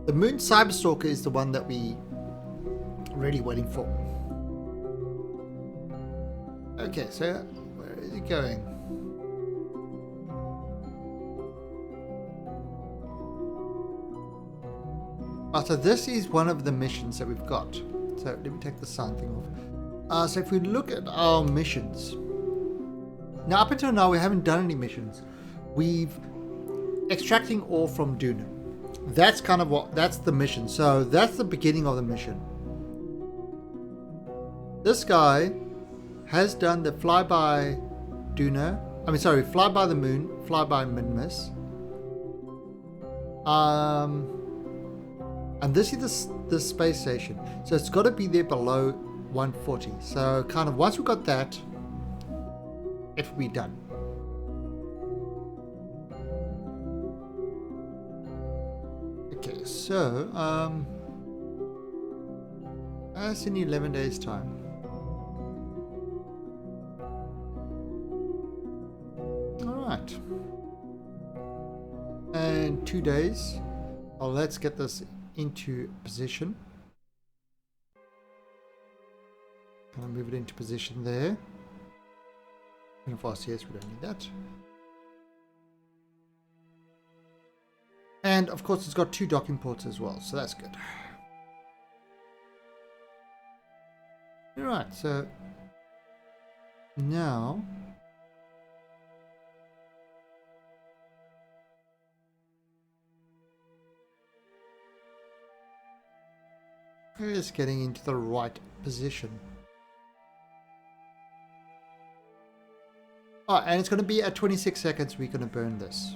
The Moon Cyberstalker is the one that we really waiting for. Okay, so where is it going? So this is one of the missions that we've got. So let me take the sun thing off. So if we look at our missions, now up until now we haven't done any missions. We've extracting ore from Duna. That's kind of what, that's the mission. So that's the beginning of the mission. This guy has done the flyby Duna. Flyby the moon, flyby Minmus. And this is the space station. So it's got to be there below 140. So kind of once we've got that, it will be done. Okay, so that's in 11 days time. Alright. And 2 days. Well, let's get this into position. I'll move it into position there. And for RCS, we don't need that. And of course, it's got 2 docking ports as well, so that's good. Alright, so now we're just getting into the right position. Oh, and it's going to be at 26 seconds we're going to burn this.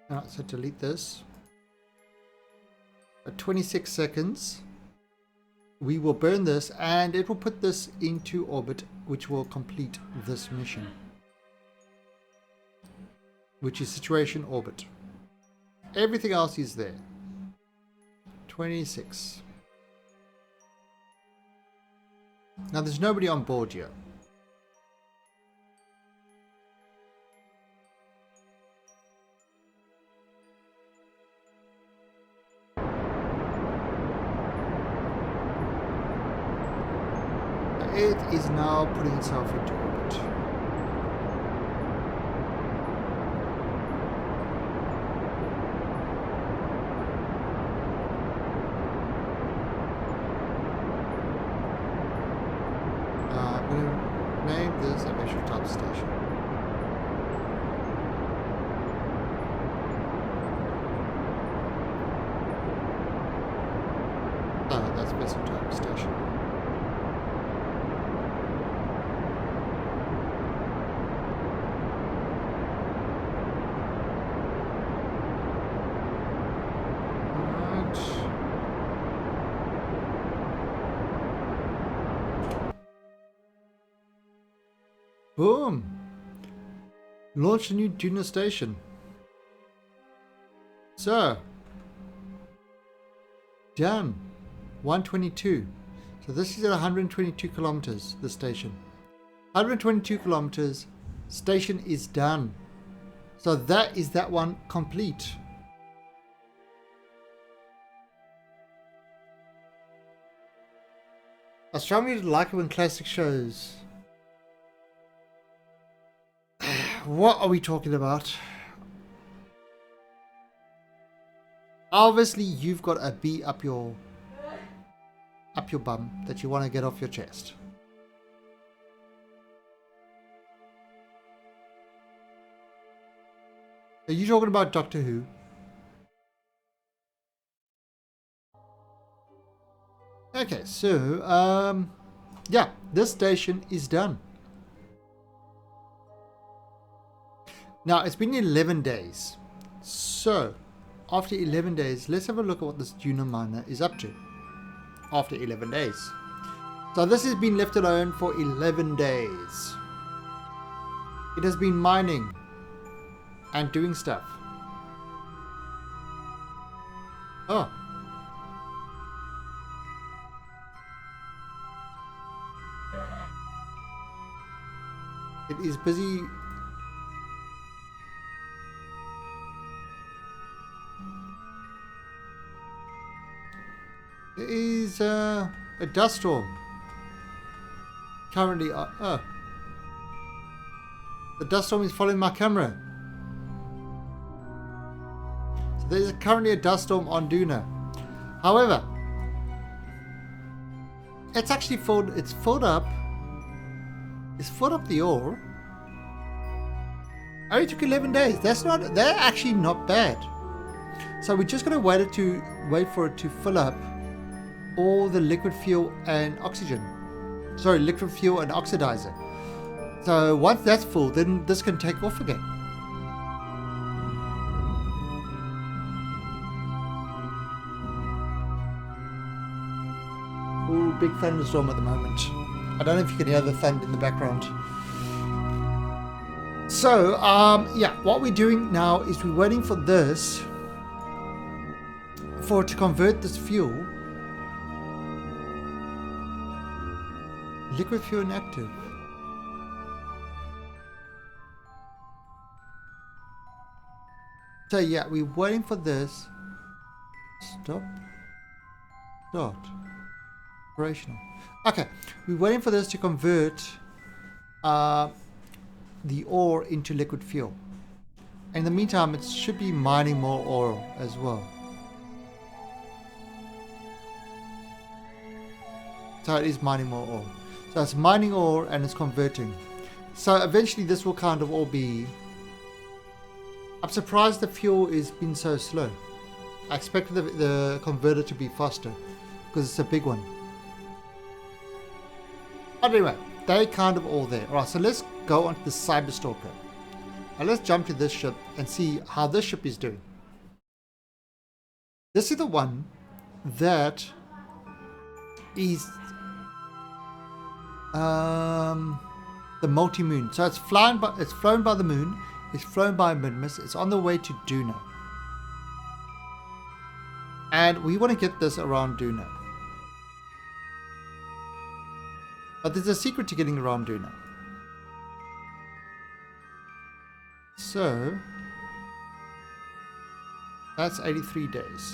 Alright, so delete this. At 26 seconds we will burn this, and it will put this into orbit, which will complete this mission, which is situation orbit. Everything else is there. 26. Now there's nobody on board yet. It is now putting itself into orbit. I'm going to name this a measure type station. That's vessel type station. Boom! Launch a new junior station. So, done. 122. So this is at 122 kilometers, the station. 122 kilometers, station is done. So that is that one complete. Astronomy like it when classic shows. What are we talking about? Obviously, you've got a bee up your bum that you want to get off your chest. Are you talking about Doctor Who? Okay, so yeah, this station is done. Now, it's been 11 days. So, after 11 days, let's have a look at what this junior miner is up to. After 11 days. So, this has been left alone for 11 days. It has been mining and doing stuff. Oh. It is busy. There is a dust storm currently. The dust storm is following my camera. So there is currently a dust storm on Duna. However, it's actually filled. It's filled up. It's filled up the ore. Only took 11 days. That's actually not bad. So we're just gonna wait for it to fill up all the liquid fuel and oxygen. Sorry, liquid fuel and oxidizer. So once that's full, then this can take off again. Ooh, big thunderstorm at the moment. I don't know if you can hear the thunder in the background. So, yeah, what we're doing now is we're waiting for this, for it to convert this fuel, liquid fuel inactive. So yeah, we're waiting for this. Stop. Start. Operational. Okay, we're waiting for this to convert the ore into liquid fuel. In the meantime, it should be mining more ore as well. So it is mining more ore. So it's mining ore and it's converting. So eventually this will kind of all be... I'm surprised the fuel has been so slow. I expected the converter to be faster because it's a big one. But anyway, they're kind of all there. Alright, so let's go onto the Cyberstalker. Now let's jump to this ship and see how this ship is doing. This is the one that is the multi-moon. So it's flown by the moon, it's flown by Midmus, it's on the way to Duna. And we want to get this around Duna. But there's a secret to getting around Duna. So that's 83 days.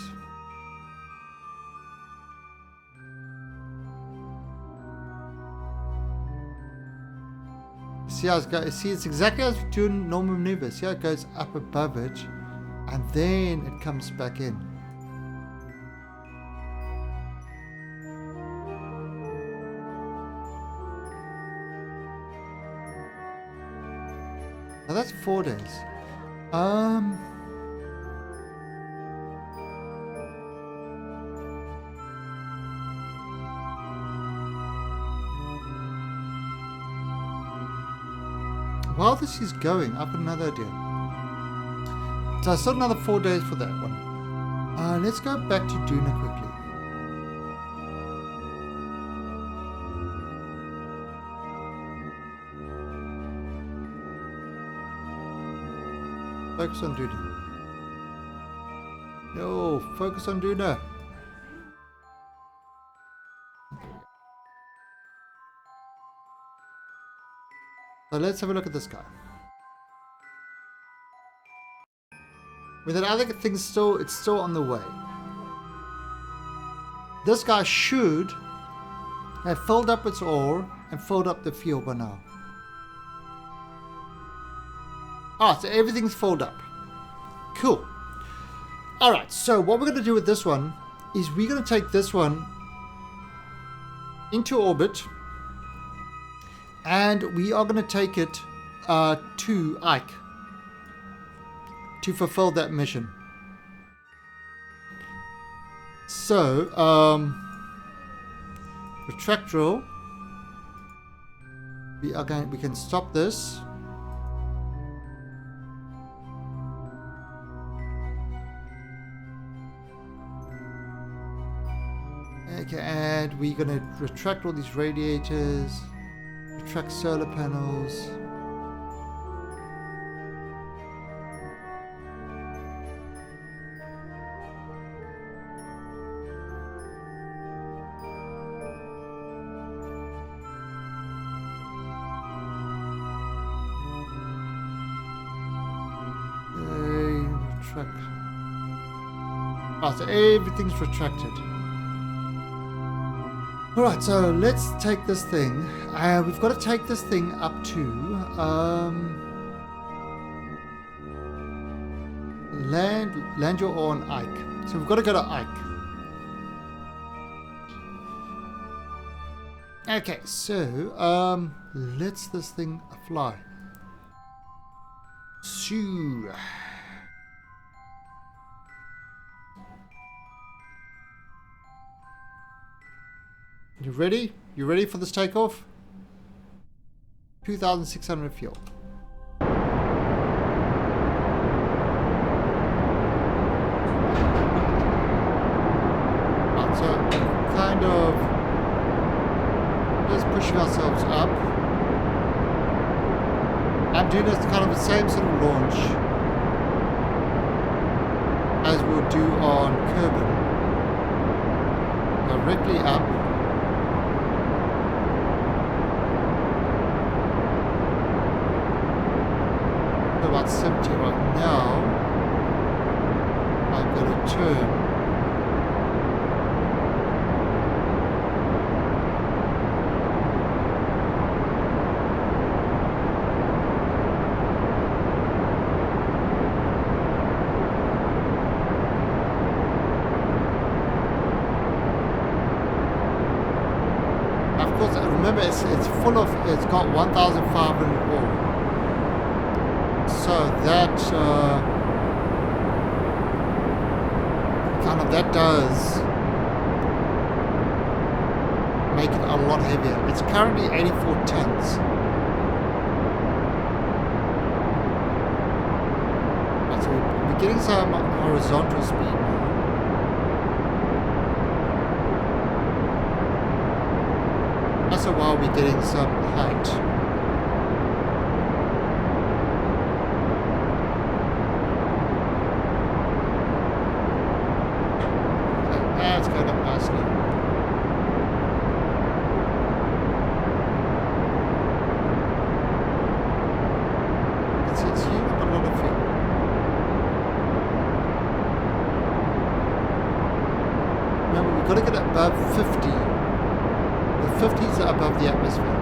See how it goes? See, it's exactly as doing normal maneuvers. See how it goes up above it and then it comes back in. Now that's 4 days. While this is going, I've got another idea. So I still another 4 days for that one. Let's go back to Duna quickly. Focus on Duna. No, focus on Duna. So let's have a look at this guy. With that other thing it's still on the way. This guy should have filled up its ore and filled up the fuel by now. So everything's filled up. Cool. Alright, so what we're going to do with this one is we're going to take this one into orbit. And we are going to take it to Ike to fulfill that mission. So, retract drill. We can stop this. Okay, and we're going to retract all these radiators. Retract solar panels. Retract. So everything's retracted. Alright, so let's take this thing. We've got to take this thing up to land your ore on Ike. So we've got to go to Ike. Okay, so let's this thing fly. Shoo. You ready? You ready for this takeoff? 2,600 fuel. Right, so kind of just pushing ourselves up. I'm doing this kind of the same sort of launch as we'll do on Kerbin. Directly up. About 70 right now. I'm going to turn. Of course, remember it's full of, it's got 1,500 ore. So that that does make it a lot heavier. It's currently 84 tons. Right, so we're getting some horizontal speed now. That's a while we're getting some height. above 50. The 50s are above the atmosphere.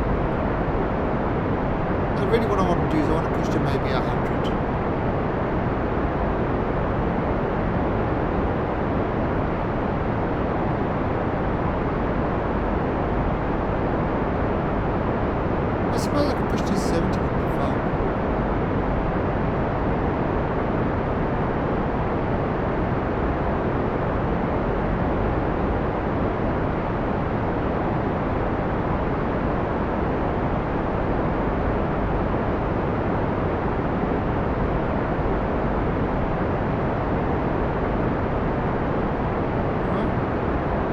So really what I want to do is I want to push to maybe 100. I suppose I could push to 70 would be fine.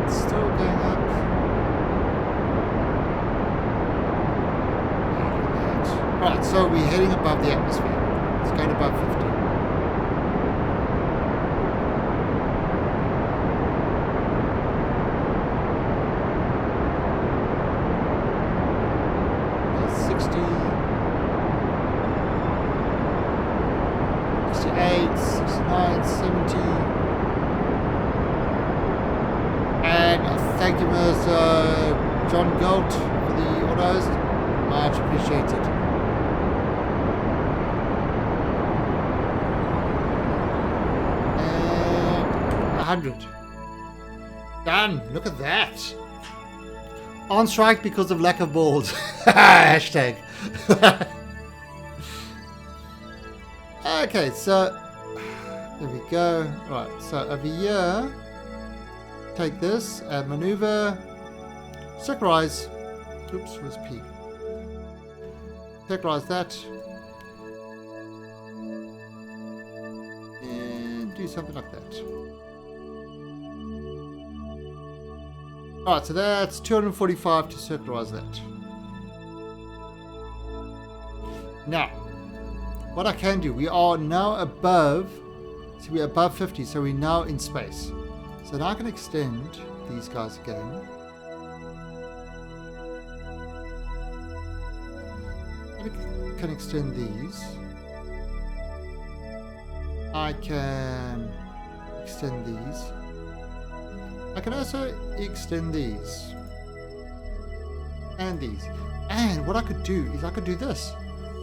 It's still going up. Right, so we're heading above the atmosphere. It's going above 50. That's 60, 68, 69, 70. And thank you, Mr. John Galt, for the autos. Much appreciated. And 100. Done. Look at that. On strike because of lack of balls. Hashtag. Okay, so there we go. Right, so over here, take this, add maneuver, circularize. Oops, where's P? Circularize that. And do something like that. Alright, so that's 245 to circularize that. Now, what I can do, we are now above, so we're above 50, so we're now in space. So now I can extend these guys again. I can extend these. I can extend these. I can also extend these. And these. And what I could do is I could do this.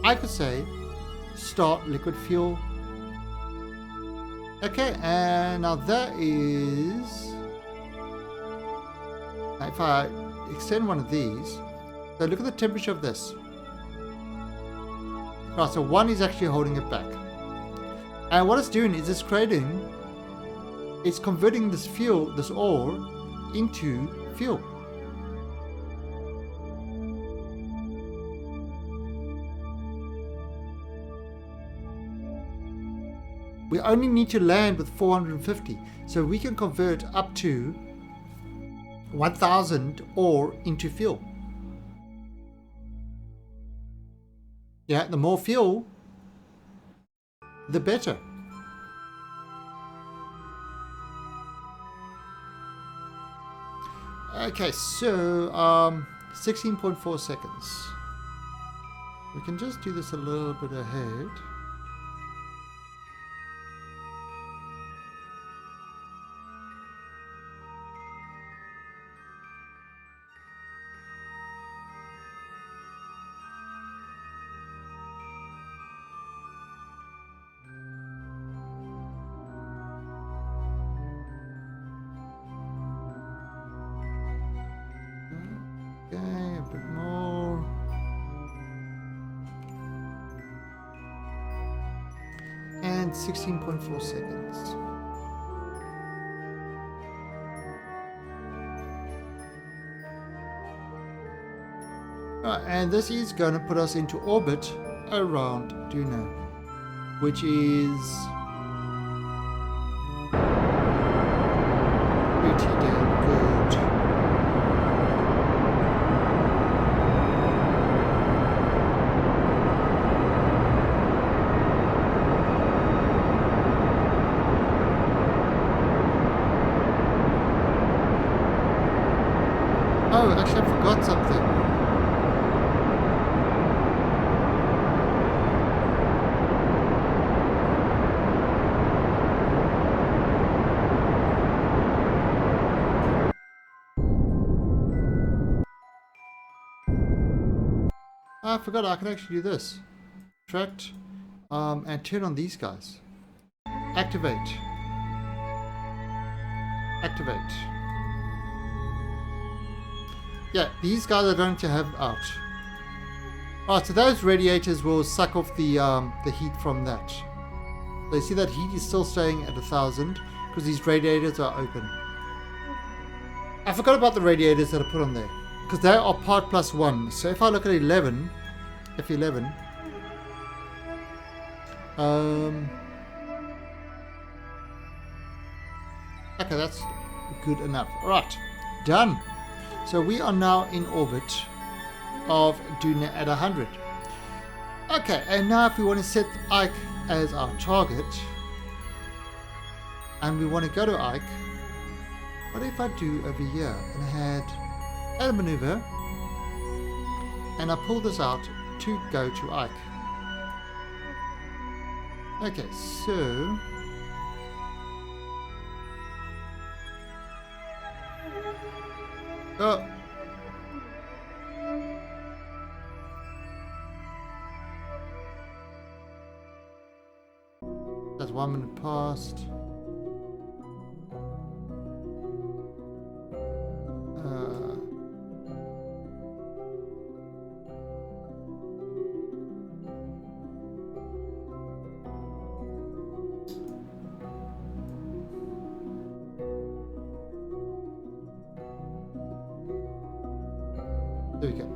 I could say, start liquid fuel. Okay, and now that is... Now if I extend one of these, so look at the temperature of this. Right, so one is actually holding it back. And what it's doing is it's converting this fuel, this ore, into fuel. We only need to land with 450, so we can convert up to 1000 ore into fuel. Yeah, the more fuel, the better. Okay, so 16.4 seconds. We can just do this a little bit ahead. Okay, a bit more. And 16.4 seconds. And this is going to put us into orbit around Duna, which is pretty damn good. Oh, actually I forgot something. I forgot I can actually do this. Tract, and turn on these guys. Activate. Activate. Yeah, these guys are going to have out. Alright, so those radiators will suck off the heat from that. So you see that heat is still staying at 1000 because these radiators are open. I forgot about the radiators that are put on there because they are part plus 1. So if I look at 11, F11, okay, that's good enough. Alright, done. So we are now in orbit of doing it at 100. Okay, and now if we want to set Ike as our target and we want to go to Ike, what if I do over here and I had a maneuver and I pull this out to go to Ike. Okay, so oh, that's 1 minute past. There we go.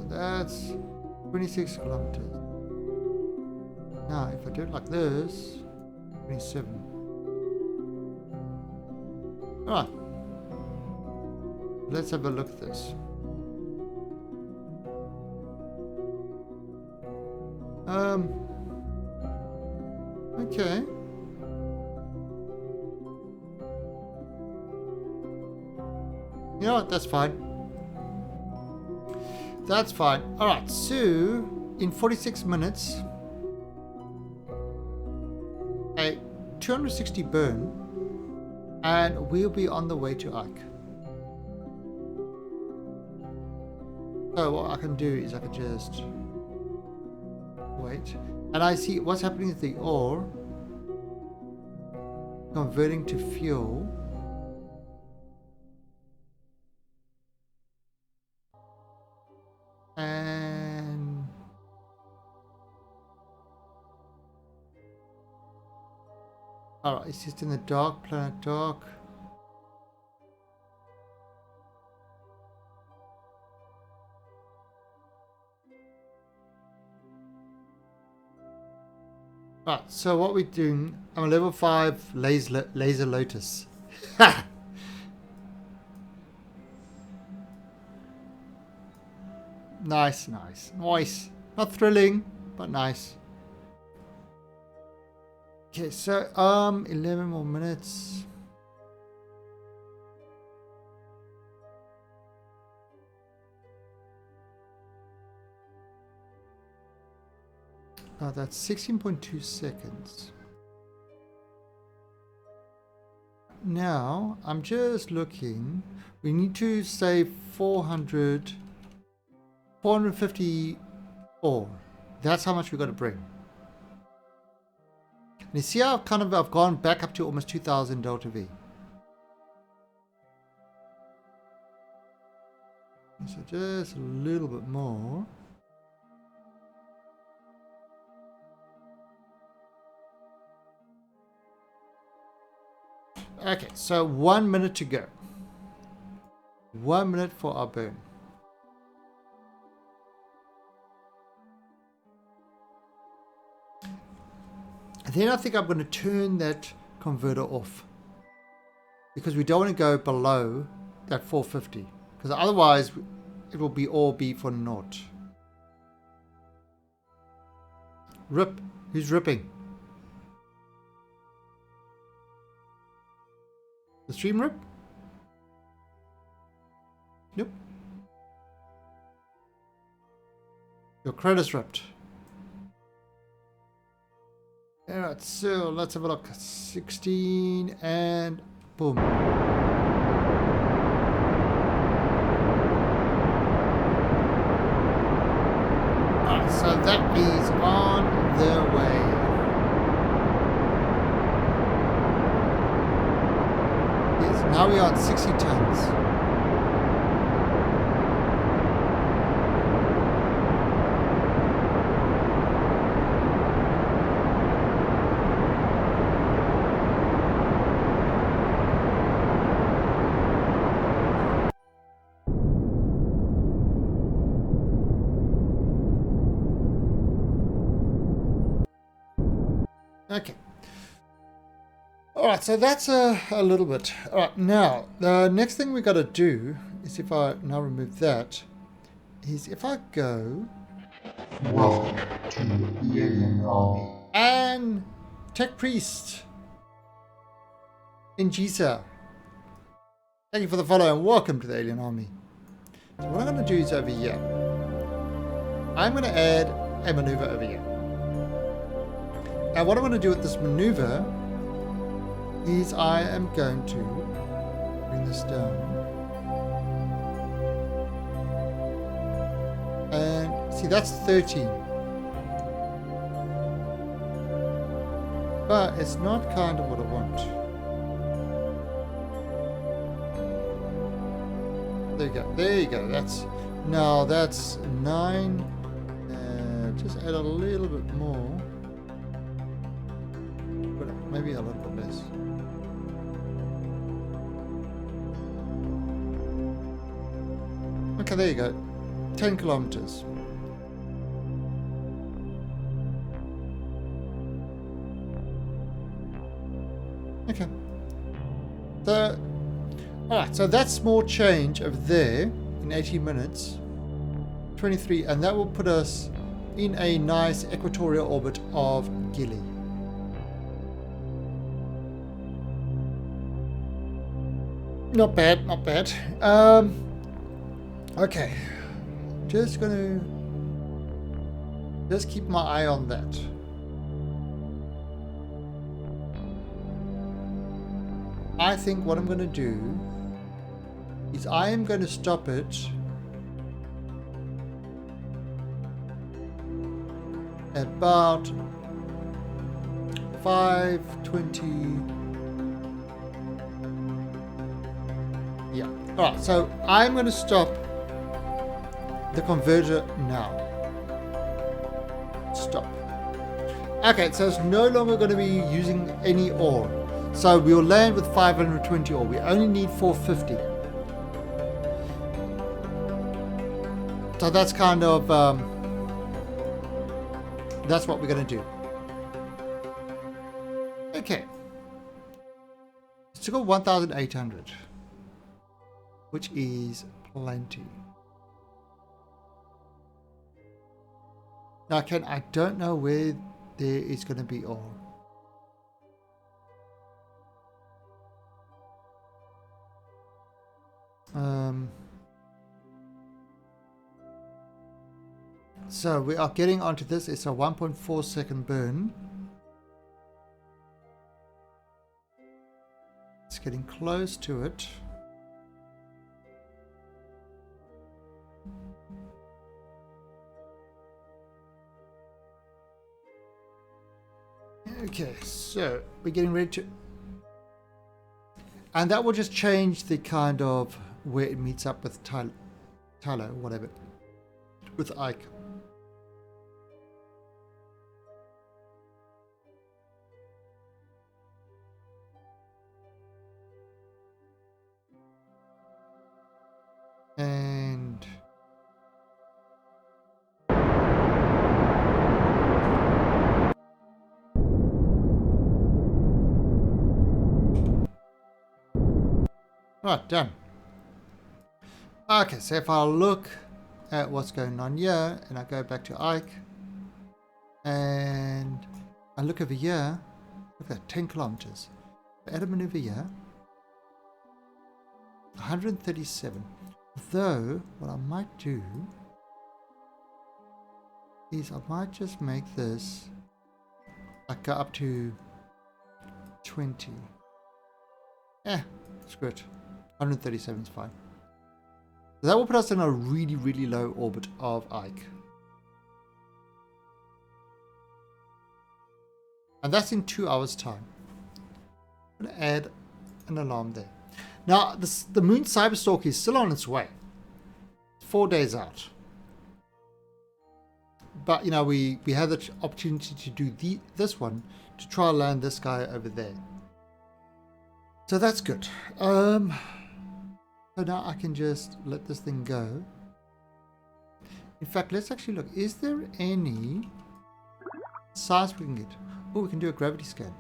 That's 26 kilometers. Now, if I do it like this, 27. Alright. Let's have a look at this. Okay. You know what? That's fine. That's fine. Alright, so in 46 minutes, a 260 burn, and we'll be on the way to Ike. So what I can do is I can just wait. And I see what's happening with the ore converting to fuel. And alright, it's just in the dark, planet dark. Right, so what we're doing, I'm a level 5 laser lotus. Nice, nice, nice. Not thrilling, but nice. Okay, so 11 more minutes. Oh, that's 16.2 seconds. Now, I'm just looking. We need to save 454. That's how much we got to bring. And you see how I've gone back up to almost 2000 delta V. So just a little bit more. Okay, so 1 minute to go. 1 minute for our burn. And then I think I'm going to turn that converter off, because we don't want to go below that 450, because otherwise it will be all be for naught. Rip. Who's ripping? The stream rip? Nope. Your credit's ripped. Alright, so let's have a look. 16 and boom. Alright, so that is on the way. Yes, now we are at 60 tons. Okay. Alright, so that's a little bit. Alright, now, the next thing we got to do is, if I now remove that, is if I go Welcome to the alien army. and Tech Priest in Gisa. Thank you for the follow and welcome to the alien army. So what I'm going to do is over here, I'm going to add a maneuver over here. Now what I'm going to do with this maneuver is I am going to bring this down. And see, that's 13. But it's not kind of what I want. There you go. There you go. That's 9. Just add a little bit more. But maybe a little bit less. Okay, there you go. 10 kilometers. Okay. So, alright, so that small change over there in 18 minutes, 23, and that will put us in a nice equatorial orbit of Gili. Not bad, not bad. Okay. Just gonna keep my eye on that. I think what I'm going to do is I am going to stop it at about 5:20. Yeah. Alright, so I'm going to stop the converter now. Stop. Okay, so it's no longer going to be using any ore. So we'll land with 520 ore. We only need 450. So that's kind of that's what we're going to do. Okay. Still got 1,800, which is plenty. Now, I don't know where there is going to be ore. So we are getting onto this. It's a 1.4 second burn. It's getting close to it. Okay, so we're getting ready to, and that will just change the kind of where it meets up with Tyler, whatever, with Ike. And right, done. Okay, so if I look at what's going on here, and I go back to Ike, and I look over here, look at that, 10 kilometers. Add a maneuver here, 137. Though, what I might do is I might just make this like go up to 20. Yeah, screw it. 137 is fine. So that will put us in a really, really low orbit of Ike. And that's in 2 hours time. I'm going to add an alarm there. Now, the moon cyberstalk is still on its way. 4 days out. But, you know, we had the opportunity to do this one to try and land this guy over there. So that's good. So now I can just let this thing go. In fact, let's actually look. Is there any science we can get? Oh, we can do a gravity scan.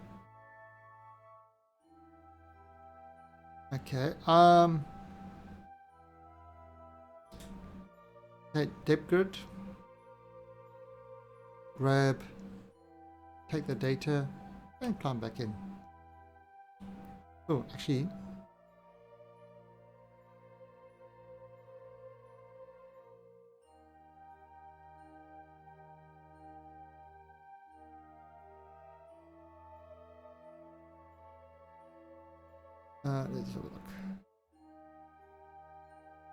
Okay. Okay, depth grid. Grab. Take the data and climb back in. Oh, actually. Let's have a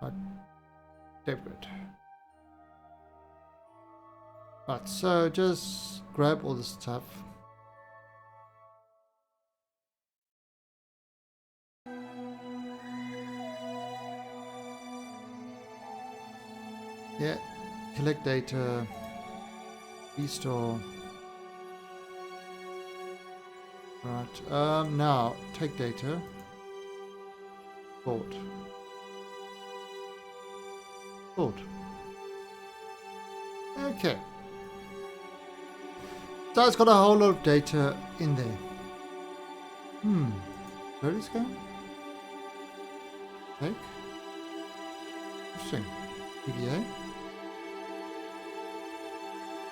look. Depth grid. Right, so just grab all this stuff. Yeah, collect data, restore. Right, now take data, board. Okay. So it's got a whole lot of data in there. Where is it going? Take. Interesting. PDA.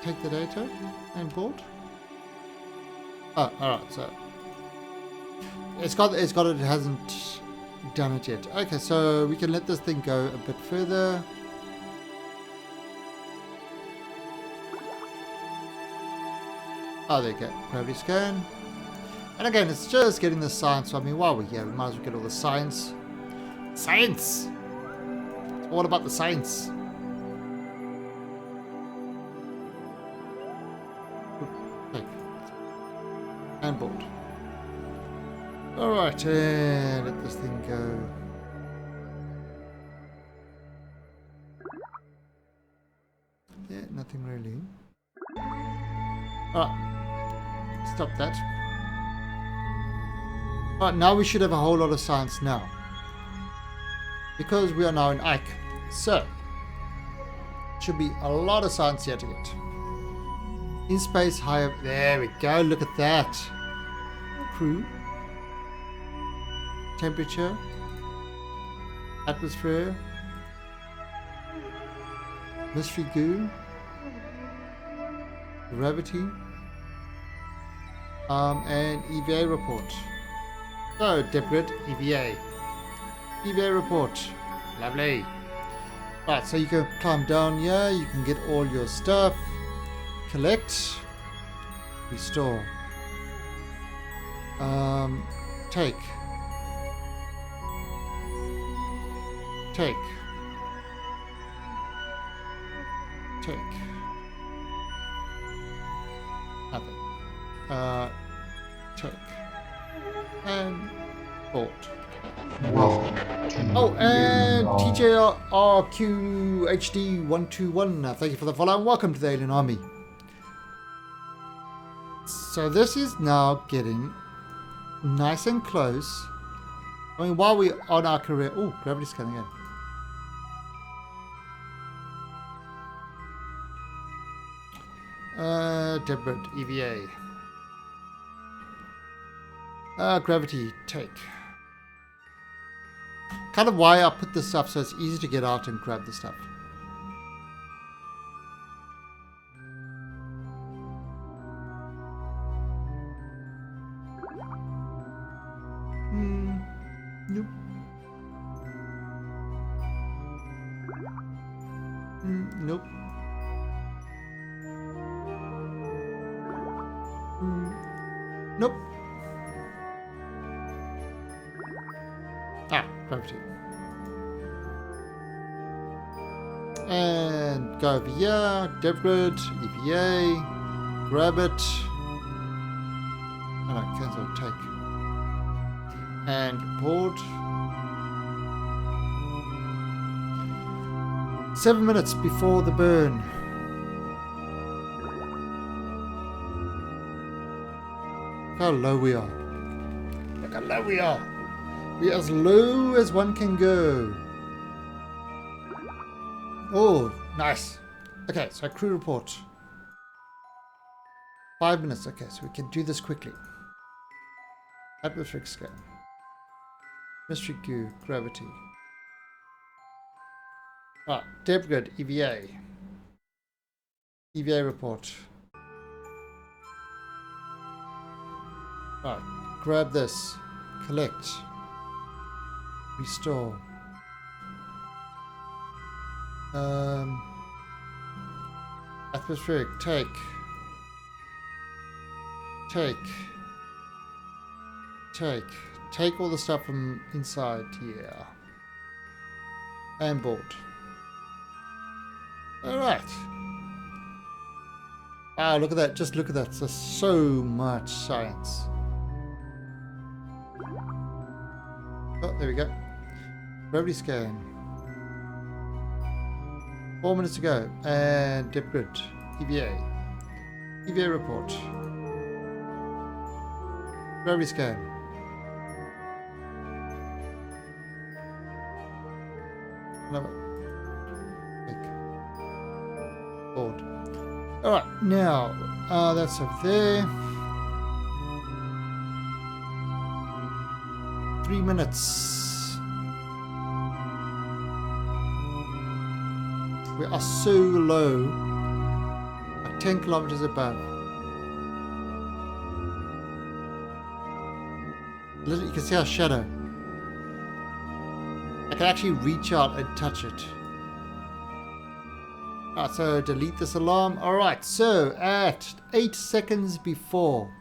Take the data and board. Oh, alright, so it hasn't done it yet. Okay, so we can let this thing go a bit further. Oh, there you go. Gravity scan. And again, it's just getting the science. So, I mean, while we're here, we might as well get all the science. Science! It's all about the science. Take. And board. Alright, and let this thing go. Yeah, nothing really. Alright. Stop that. Alright, now we should have a whole lot of science now. Because we are now in Ike. So, should be a lot of science here to get. In space, higher. There we go, look at that. Crew. Temperature. Atmosphere. Mystery goo. Gravity. And EVA report. So, depth grid, EVA. EVA report. Lovely. Right, so you can climb down here, you can get all your stuff. Collect. Restore. Take. Take. Take. Nothing. Take. And bolt. Oh, and TJRQHD121, thank you for the follow and welcome to the Alien Army. So this is now getting nice and close. I mean, while we're on our career... Oh, gravity's coming in. Debrid, EVA. Gravity, take. Kind of why I put this stuff so it's easy to get out and grab the stuff. Nope. Nope. Nope. Ah, gravity. And go over here, DevGrid, EVA, grab it. Oh no, cancel, take. And board. 7 minutes before the burn. Look how low we are. Look how low we are. We're as low as one can go. Oh, nice. Okay, so crew report. 5 minutes. Okay, so we can do this quickly. Atmospheric scan. Mystery goo, gravity. Ah, DevGrid, EVA. EVA report. Alright, grab this. Collect. Restore. Atmospheric, take. Take all the stuff from inside here. And board. Alright. Wow, look at that. Just look at that. There's so much science. Oh, there we go. Gravity scan. 4 minutes to go. And DevGrid. EVA. EVA report. Gravity scan. Board. Alright, now that's over there. 3 minutes. We are so low. 10 kilometers above. Literally, you can see our shadow. I can actually reach out and touch it. Alright, so delete this alarm. Alright, so at 8 seconds before,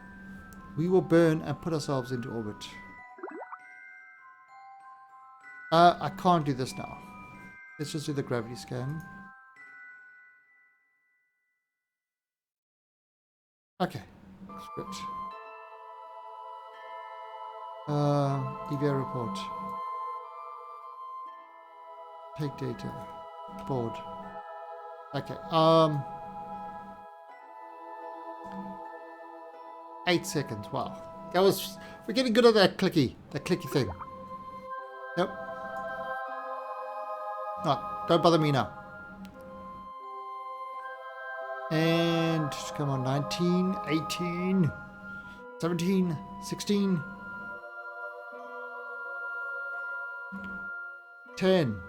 we will burn and put ourselves into orbit. I can't do this now. Let's just do the gravity scan. Okay, script. EVA report. Take data. Board. Okay. 8 seconds. Wow. That was. We're getting good at that clicky thing. Yep. No, don't bother me now. And come on, 19, 18, 17, 16, 10,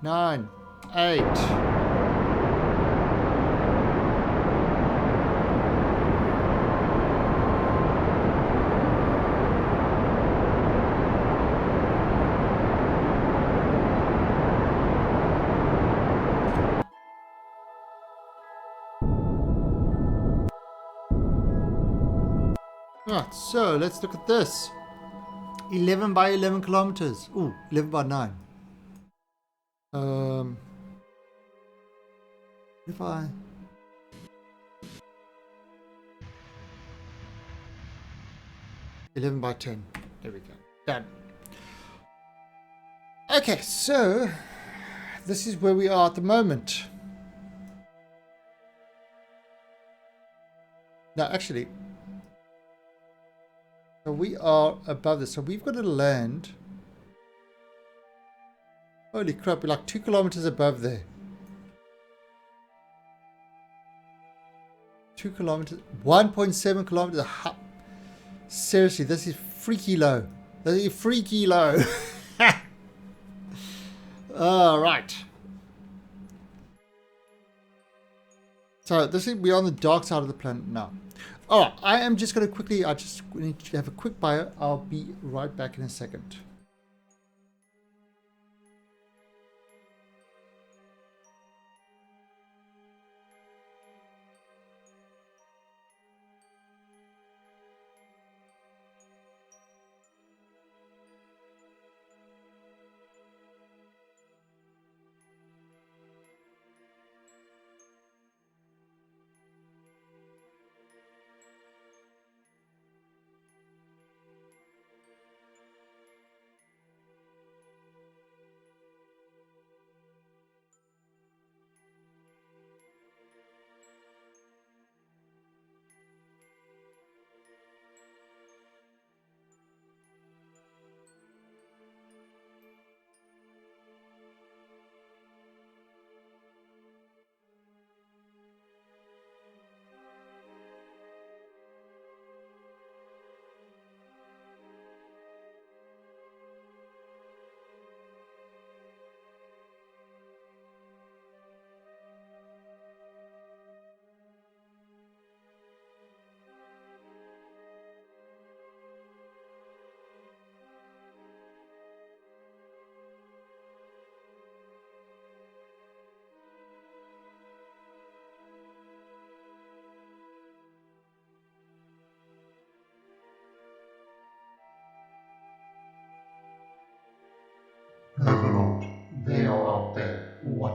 9, 8. Right, so let's look at this. 11 by 11 kilometers. Ooh, 11 by 9. If I... $11 by 10. There we go. Done. Okay, so this is where we are at the moment. Now, actually, so we are above this. So we've got to land. Holy crap, we're like 2 kilometers above there. 2 kilometers, 1.7 kilometers. Seriously, this is freaky low. This is freaky low. All right. So this is, we're on the dark side of the planet now. All right, I am just going to quickly, I just need to have a quick bio. I'll be right back in a second.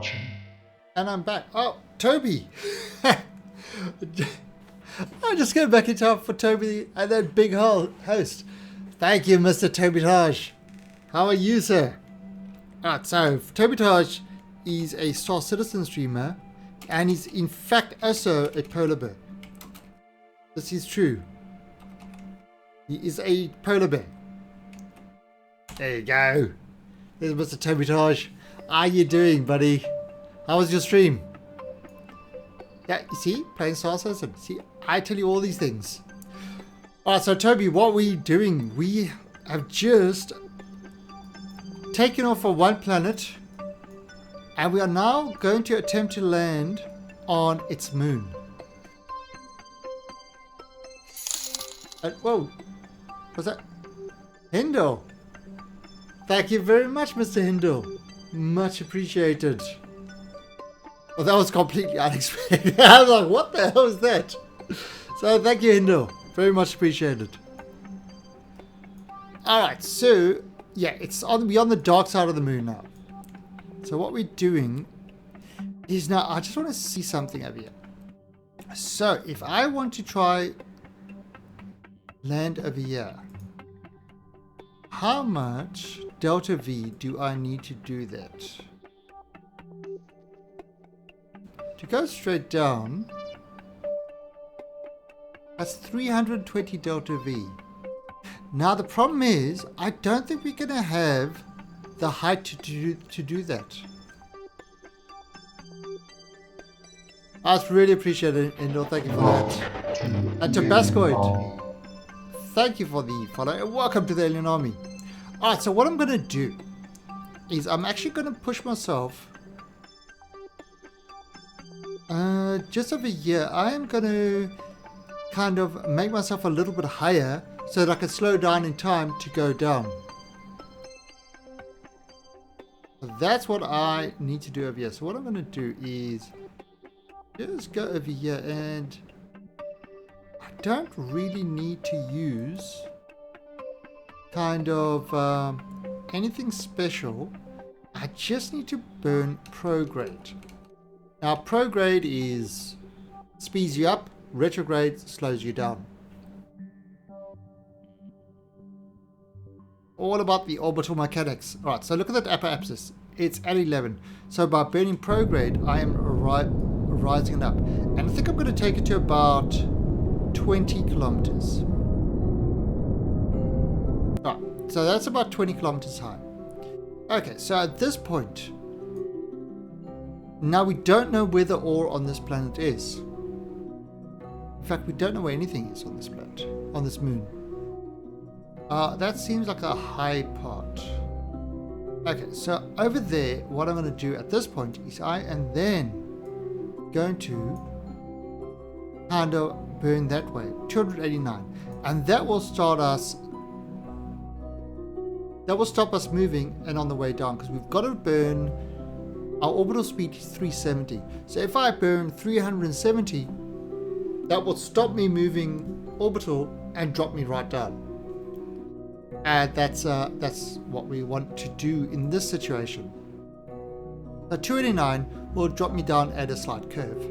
watching. And I'm back. Oh, Toby! I'm just going back in time for Toby and that big host. Thank you, Mr. Toby Taj. How are you, sir? Alright, so Toby Taj is a Star Citizen streamer, and he's in fact also a polar bear. This is true. He is a polar bear. There you go. There's Mr. Toby Taj. How are you doing, buddy? How was your stream? Yeah, you see? Playing Star Citizen. See, I tell you all these things. Alright, so Toby, what we're doing, we have just taken off for one planet, and we are now going to attempt to land on its moon. Whoa, what's that? Hindle. Thank you very much, Mr. Hindle. Much appreciated. Well, that was completely unexpected. I was like, what the hell is that? So thank you, Hindle. Very much appreciated. Alright, so yeah, we're on the dark side of the moon now. So what we're doing is now, I just want to see something over here. So if I want to try land over here, how much delta V do I need to do that? To go straight down, that's 320 delta V. Now the problem is, I don't think we're going to have the height to do that. I really appreciate it, Endor. Thank you for that. And Tabascoid, thank you for the follow and welcome to the Alien Army. Alright, so what I'm going to do is I'm actually going to push myself just over here. I am going to kind of make myself a little bit higher so that I can slow down in time to go down. That's what I need to do over here. So what I'm going to do is just go over here, and I don't really need to use kind of anything special. I just need to burn prograde. Now prograde is speeds you up, retrograde slows you down. All about the orbital mechanics. Alright, so look at that upper axis. It's at 11. So by burning prograde, I am rising it up. And I think I'm going to take it to about 20 kilometers. Alright, so that's about 20 kilometers high. Okay, so at this point, now we don't know where the ore on this planet is. In fact, we don't know where anything is on this planet, on this moon. That seems like a high part. Okay, so over there, what I'm going to do at this point is I am then going to kind of burn that way, 289, and that will start us. That will stop us moving and on the way down, because we've got to burn. Our orbital speed is 370. So if I burn 370, that will stop me moving orbital and drop me right down. And that's what we want to do in this situation. So 289 will drop me down at a slight curve.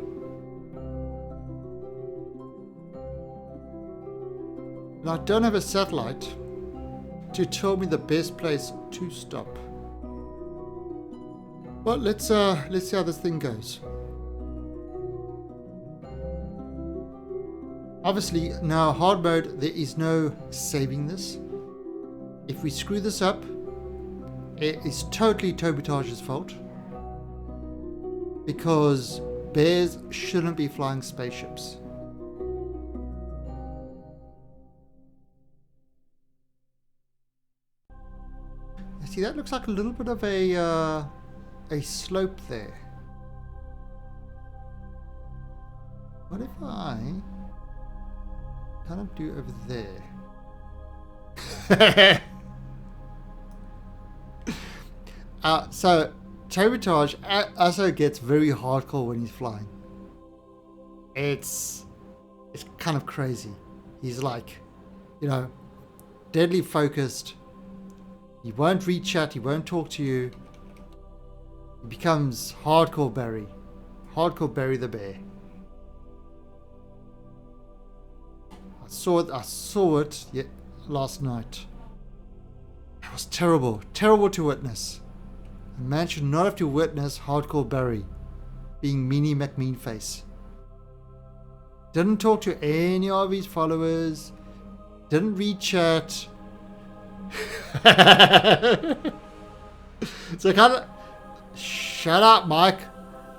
And I don't have a satellite to tell me the best place to stop. Well, let's see how this thing goes. Obviously, now hard mode, there is no saving this. If we screw this up, it is totally Toby Taj's fault, because bears shouldn't be flying spaceships. See, that looks like a little bit of a slope there. What if I kind of do over there? So Toby Taj also gets very hardcore when he's flying. It's kind of crazy. He's like, you know, deadly focused. He won't read chat. He won't talk to you. He becomes Hardcore Barry. Hardcore Barry the Bear. I saw it last night. It was terrible. Terrible to witness. A man should not have to witness Hardcore Barry being Meanie McMeanface. Didn't talk to any of his followers. Didn't read chat. So kind of, shut up, Mike.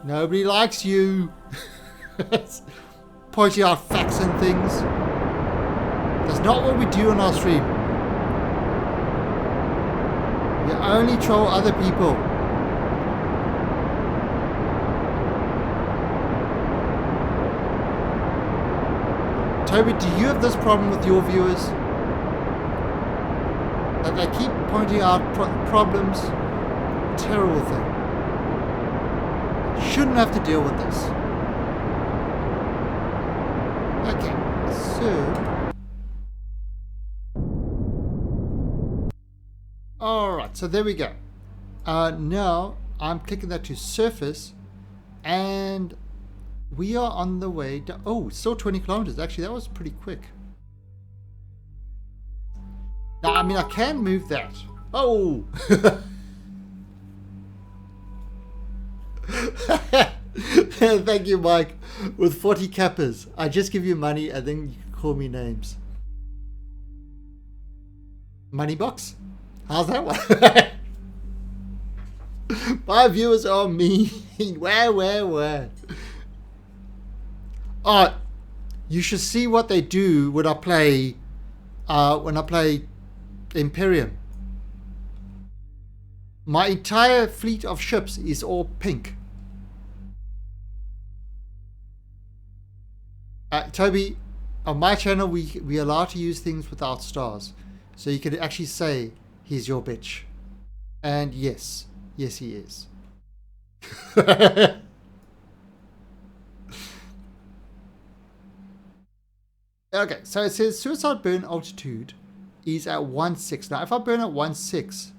Nobody likes you. Pointing out facts and things. That's not what we do on our stream. We only troll other people. Toby, do you have this problem with your viewers? That they keep pointing out problems? Terrible thing. Shouldn't have to deal with this. Okay, so... Alright, so there we go. Now, I'm clicking that to surface, and we are on the way to... Oh, still 20 kilometers. Actually, that was pretty quick. Now, I mean, I can move that. Oh! Thank you, Mike. With 40 cappers, I just give you money and then you can call me names. Money box? How's that one? My viewers are mean. Where? Oh, you should see what they do when I play Imperium. My entire fleet of ships is all pink. Toby, on my channel we are allowed to use things without stars. So you can actually say, he's your bitch. And yes he is. Okay, so it says suicide burn altitude is at 1.6. Now if I burn at 1.6,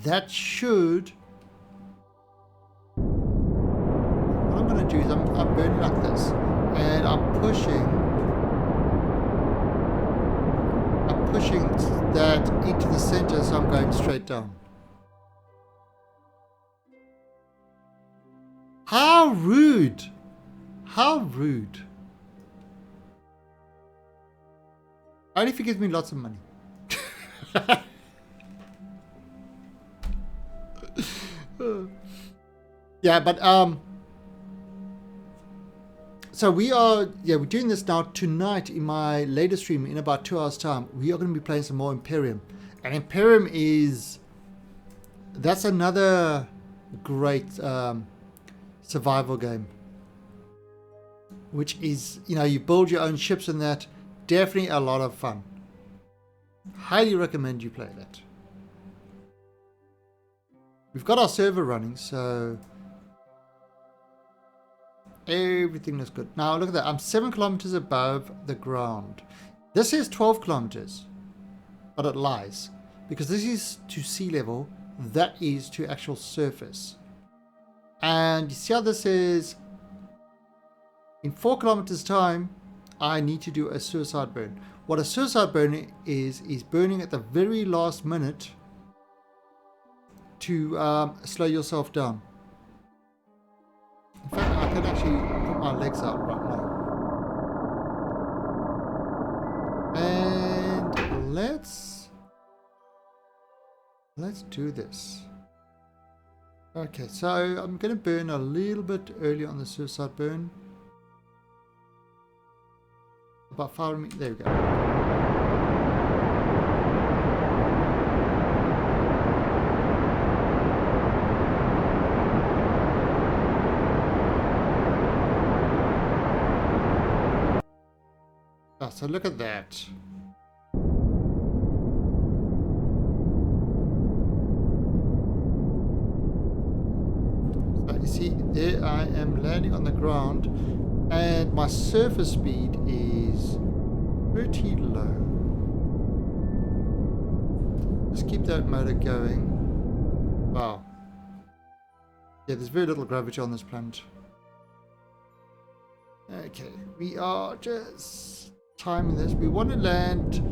that should... What I'm going to do is I'm burning like this. And I'm pushing that into the center, so I'm going straight down. How rude! How rude! Only if he gives me lots of money. Yeah, but so we're doing this now tonight in my later stream in about 2 hours time. We are going to be playing some more Imperium. And Imperium that's another great survival game. Which is, you build your own ships and that. Definitely a lot of fun. Highly recommend you play that. We've got our server running, so... everything looks good. Now look at that. I'm 7 kilometers above the ground. This is 12 kilometers, but it lies because this is to sea level. That is to actual surface. And you see how this is? In 4 kilometers time, I need to do a suicide burn. What a suicide burn is burning at the very last minute to slow yourself down. In fact, I can actually put my legs out right now. And let's do this. Okay, so I'm going to burn a little bit early on the suicide burn. About 5 minutes. There we go. So look at that. So you see, there I am landing on the ground, and my surface speed is pretty low. Just keep that motor going. Wow. Yeah, there's very little gravity on this planet. Okay, we are just timing this. We want to land.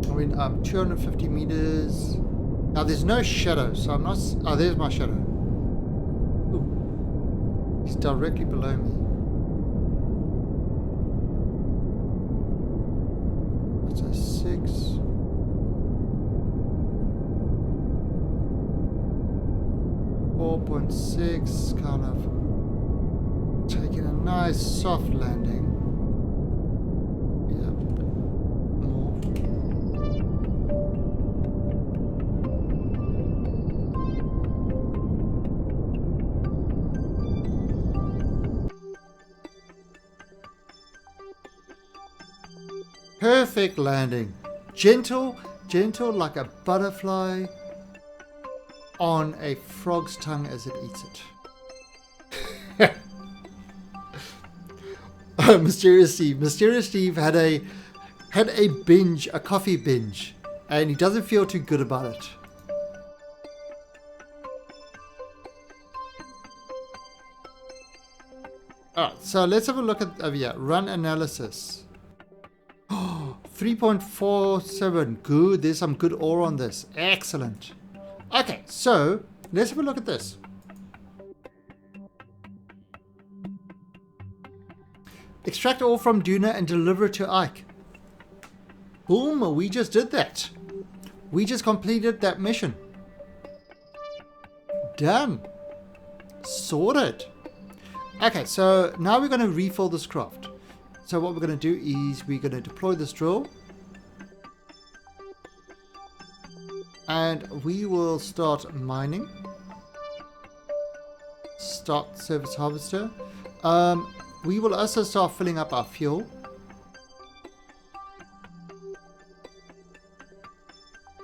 I mean, 250 meters. Now there's no shadow, so I'm not. Oh, there's my shadow. Ooh. He's directly below me. That's a 6. .6, kind of taking a nice soft landing. Yeah, a bit more. Perfect landing. Gentle, gentle like a butterfly on a frog's tongue as it eats it. Mysterious Steve had a binge, a coffee binge, and he doesn't feel too good about it. Alright, so let's have a look at over here. Run analysis. 3.47. Good. There's some good ore on this. Excellent. Okay, so let's have a look at this. Extract ore from Duna and deliver it to Ike. Boom, we just did that. We just completed that mission. Done. Sorted. Okay, so now we're going to refill this craft. So what we're going to do is we're going to deploy this drill. And we will start mining. Start service harvester. We will also start filling up our fuel.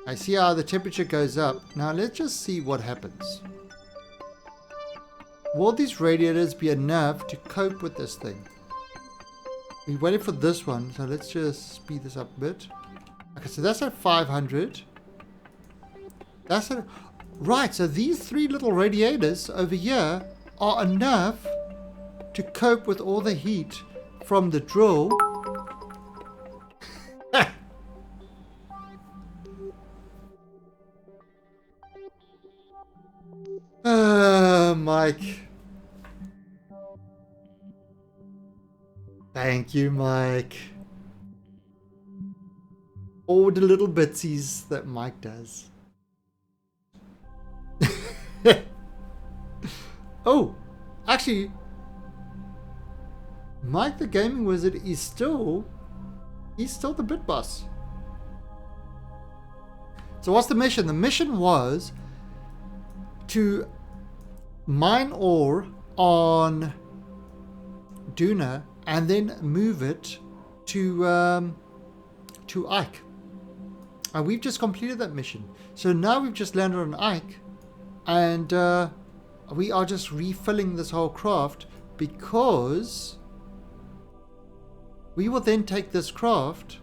I see how the temperature goes up. Now let's just see what happens. Will these radiators be enough to cope with this thing? We waited for this one, so let's just speed this up a bit. Okay, so that's at 500. That's it. Right, so these 3 little radiators over here are enough to cope with all the heat from the drill. Mike. Thank you, Mike. All the little bitsies that Mike does. Oh, actually, Mike the Gaming Wizard is still the bit boss. So what's the mission? The mission was to mine ore on Duna and then move it to Ike. And we've just completed that mission. So now we've just landed on Ike, and we are just refilling this whole craft, because we will then take this craft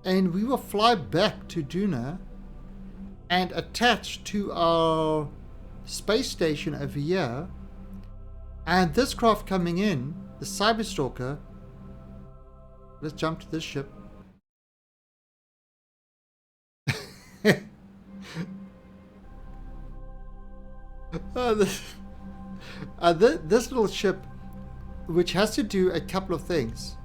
and we will fly back to Duna and attach to our space station over here. And this craft coming in, the Cyberstalker, let's jump to this ship. This little ship, which has to do a couple of things.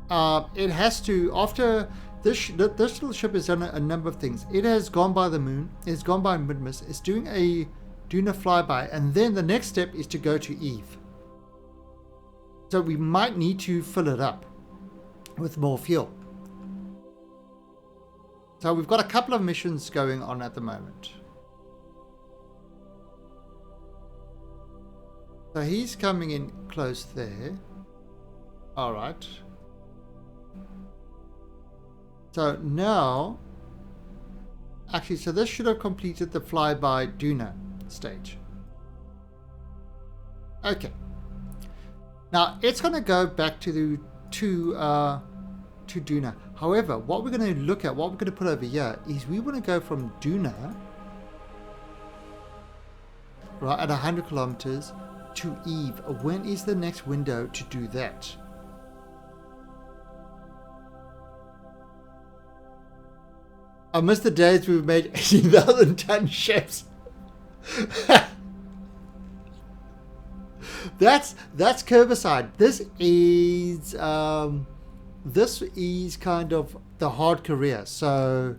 It has to, after this little ship has done a number of things. It has gone by the moon, it's gone by Midmas, it's doing a Duna flyby, and then the next step is to go to Eve. So we might need to fill it up with more fuel. So we've got a couple of missions going on at the moment. So he's coming in close there. Alright. So now, actually, so this should have completed the flyby Duna stage. Okay. Now it's going to go back to Duna. However, what we're going to look at, what we're going to put over here, is we want to go from Duna, right, at 100 kilometers to Eve. When is the next window to do that? I miss the days we've made 18,000 ton ships. That's Curbicide. This is kind of the hard career, so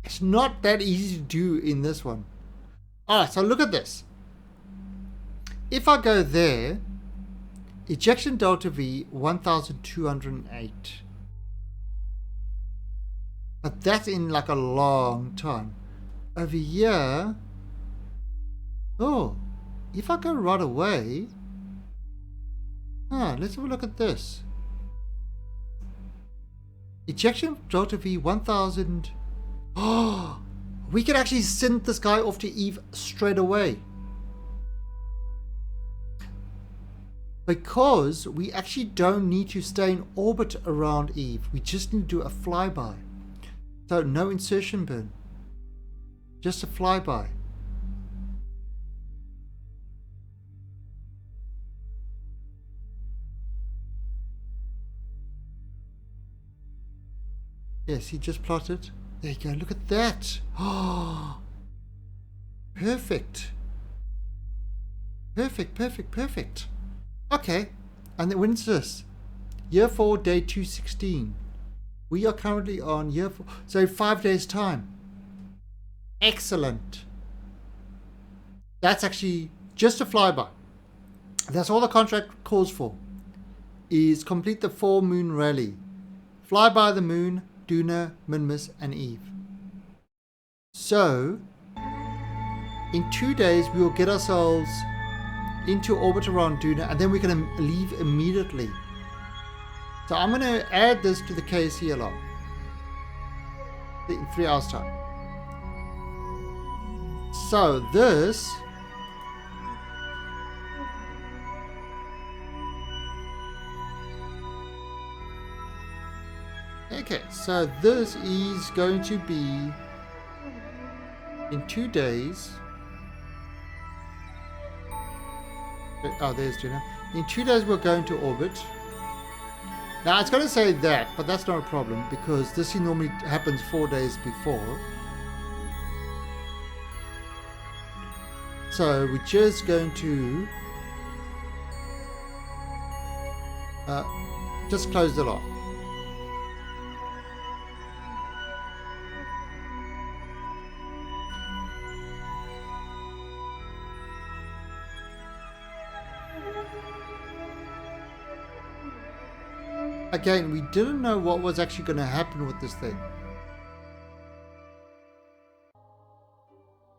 it's not that easy to do in this one. Alright, so look at this. If I go there, ejection delta V 1208. But that's in like a long time. Over here, oh, if I go right away, let's have a look at this. Ejection delta V 1000. Oh, we could actually send this guy off to Eve straight away. Because we actually don't need to stay in orbit around Eve. We just need to do a flyby. So no insertion burn. Just a flyby. Yes, he just plotted. There you go. Look at that. Oh, perfect. Perfect, perfect, perfect. Okay. And then when's this? Year 4, day 216. We are currently on year 4. So 5 days time. Excellent. That's actually just a flyby. That's all the contract calls for. Is complete the 4 moon rally. Fly by the moon, Duna, Minmus, and Eve. So, in 2 days, we will get ourselves into orbit around Duna, and then we're going to leave immediately. So I'm going to add this to the KC log in 3 hours time. So this okay, so this is going to be in 2 days. Oh, there's Duna. In 2 days we're going to orbit. Now it's going to say that, but that's not a problem because this normally happens 4 days before. So we're just going to just close the lock. Again, we didn't know what was actually going to happen with this thing.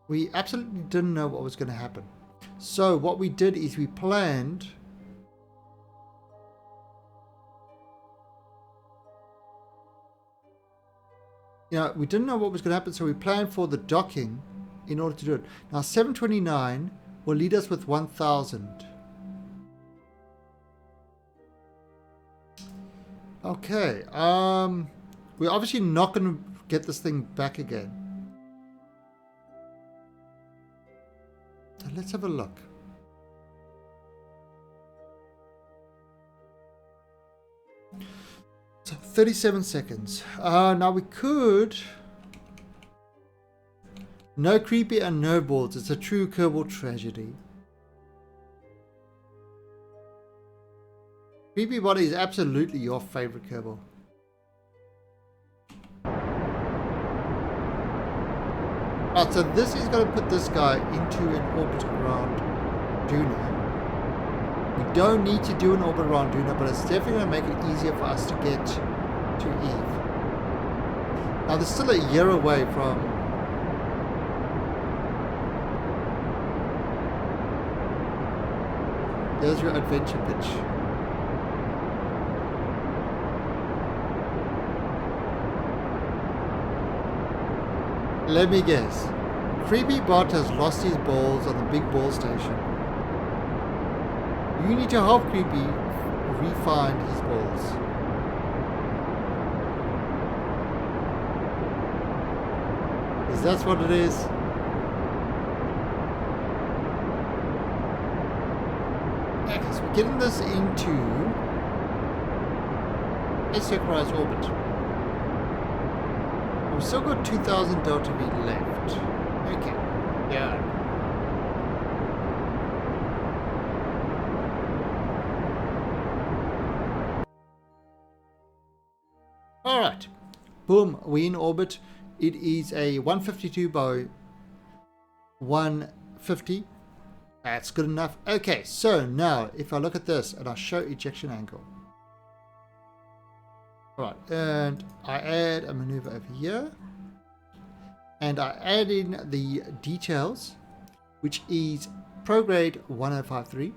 We absolutely didn't know what was going to happen. So what we did is we planned we didn't know what was going to happen, so we planned for the docking in order to do it. Now 729 will lead us with 1000. Okay, we're obviously not going to get this thing back again. So let's have a look. So 37 seconds. Now we could... No creepy and no balls. It's a true Kerbal tragedy. Creepy Body is absolutely your favorite Kerbal. Right, so this is going to put this guy into an orbit around Duna. We don't need to do an orbit around Duna, but it's definitely going to make it easier for us to get to Eve. Now, there's still a year away from... There's your adventure pitch. Let me guess. Creepy Bot has lost his balls on the big ball station. You need to help Creepy re-find his balls. Because that's what it is. Okay, so we're getting this into a circularized orbit. We've still got 2000 delta V left. Okay, yeah. Alright, boom, we're in orbit. It is a 152 by 150. That's good enough. Okay, so now if I look at this and I show ejection angle. Alright, and I add a maneuver over here. And I add in the details, which is prograde 1053.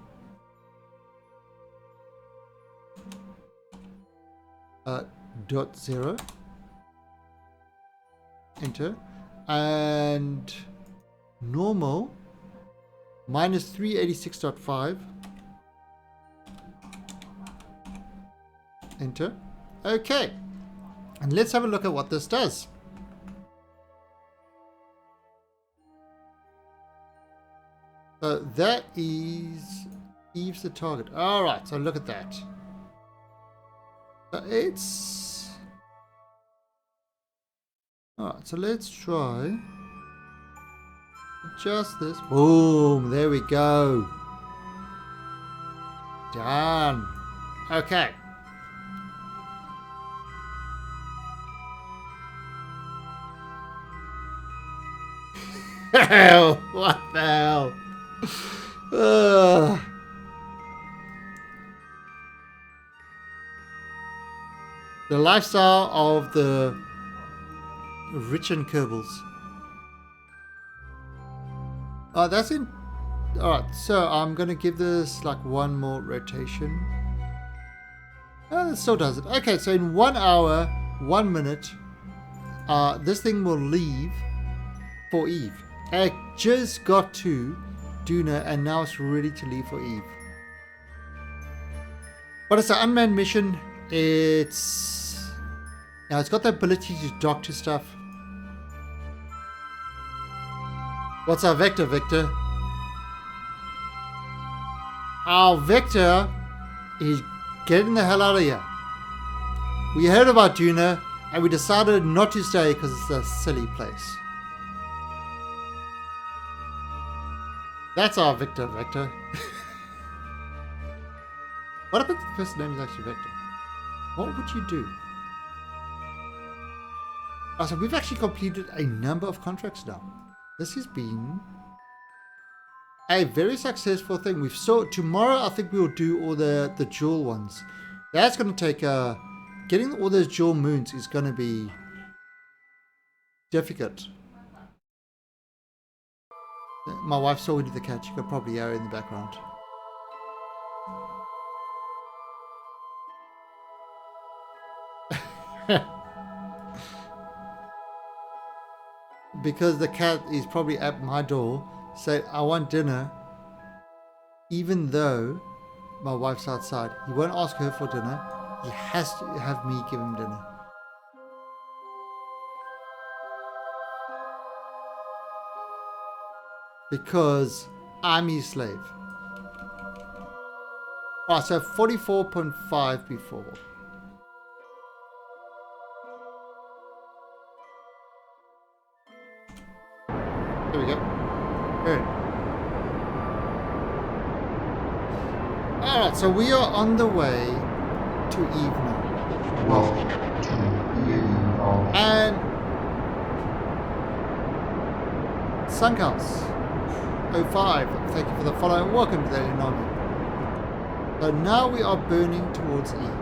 Dot 0. Enter. And normal minus 386.5. Enter. Okay. And let's have a look at what this does. So that is Eve's the target. Alright, so look at that. So it's... Alright, so let's try just this. Boom, there we go. Done. Okay. Hell, what the hell? The lifestyle of the rich and Kerbals. Oh, that's in. Alright, so I'm going to give this like one more rotation. Oh, that still does it. Okay, so in 1 hour, 1 minute, this thing will leave for Eve. It just got to Duna and now it's ready to leave for Eve. But it's an unmanned mission. It's got the ability to dock to stuff. What's our vector, Victor? Our vector is getting the hell out of here. We heard about Duna and we decided not to stay because it's a silly place. That's our Victor. What if the first name is actually Victor? What would you do? Oh, so we've actually completed a number of contracts now. This has been a very successful thing. We've tomorrow I think we'll do all the jewel ones. That's going to take getting all those jewel moons is going to be difficult. My wife saw me do the cat. You could probably hear her in the background. Because the cat is probably at my door saying, I want dinner, even though my wife's outside. He won't ask her for dinner. He has to have me give him dinner. Because I'm his slave. Oh, so 44.5 before. There we go. Good. Alright, so we are on the way to Eve now. Welcome to the alien army. And Sunkhouse 05, thank you for the follow and welcome to the alien army. So now we are burning towards Eve.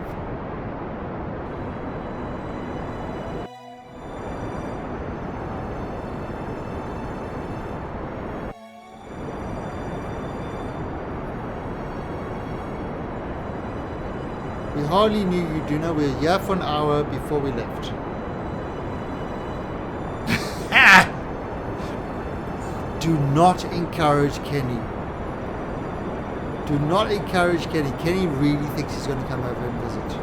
We hardly knew you, Duna. We were here for an hour before we left. Do not encourage Kenny. Do not encourage Kenny. Kenny really thinks he's going to come over and visit.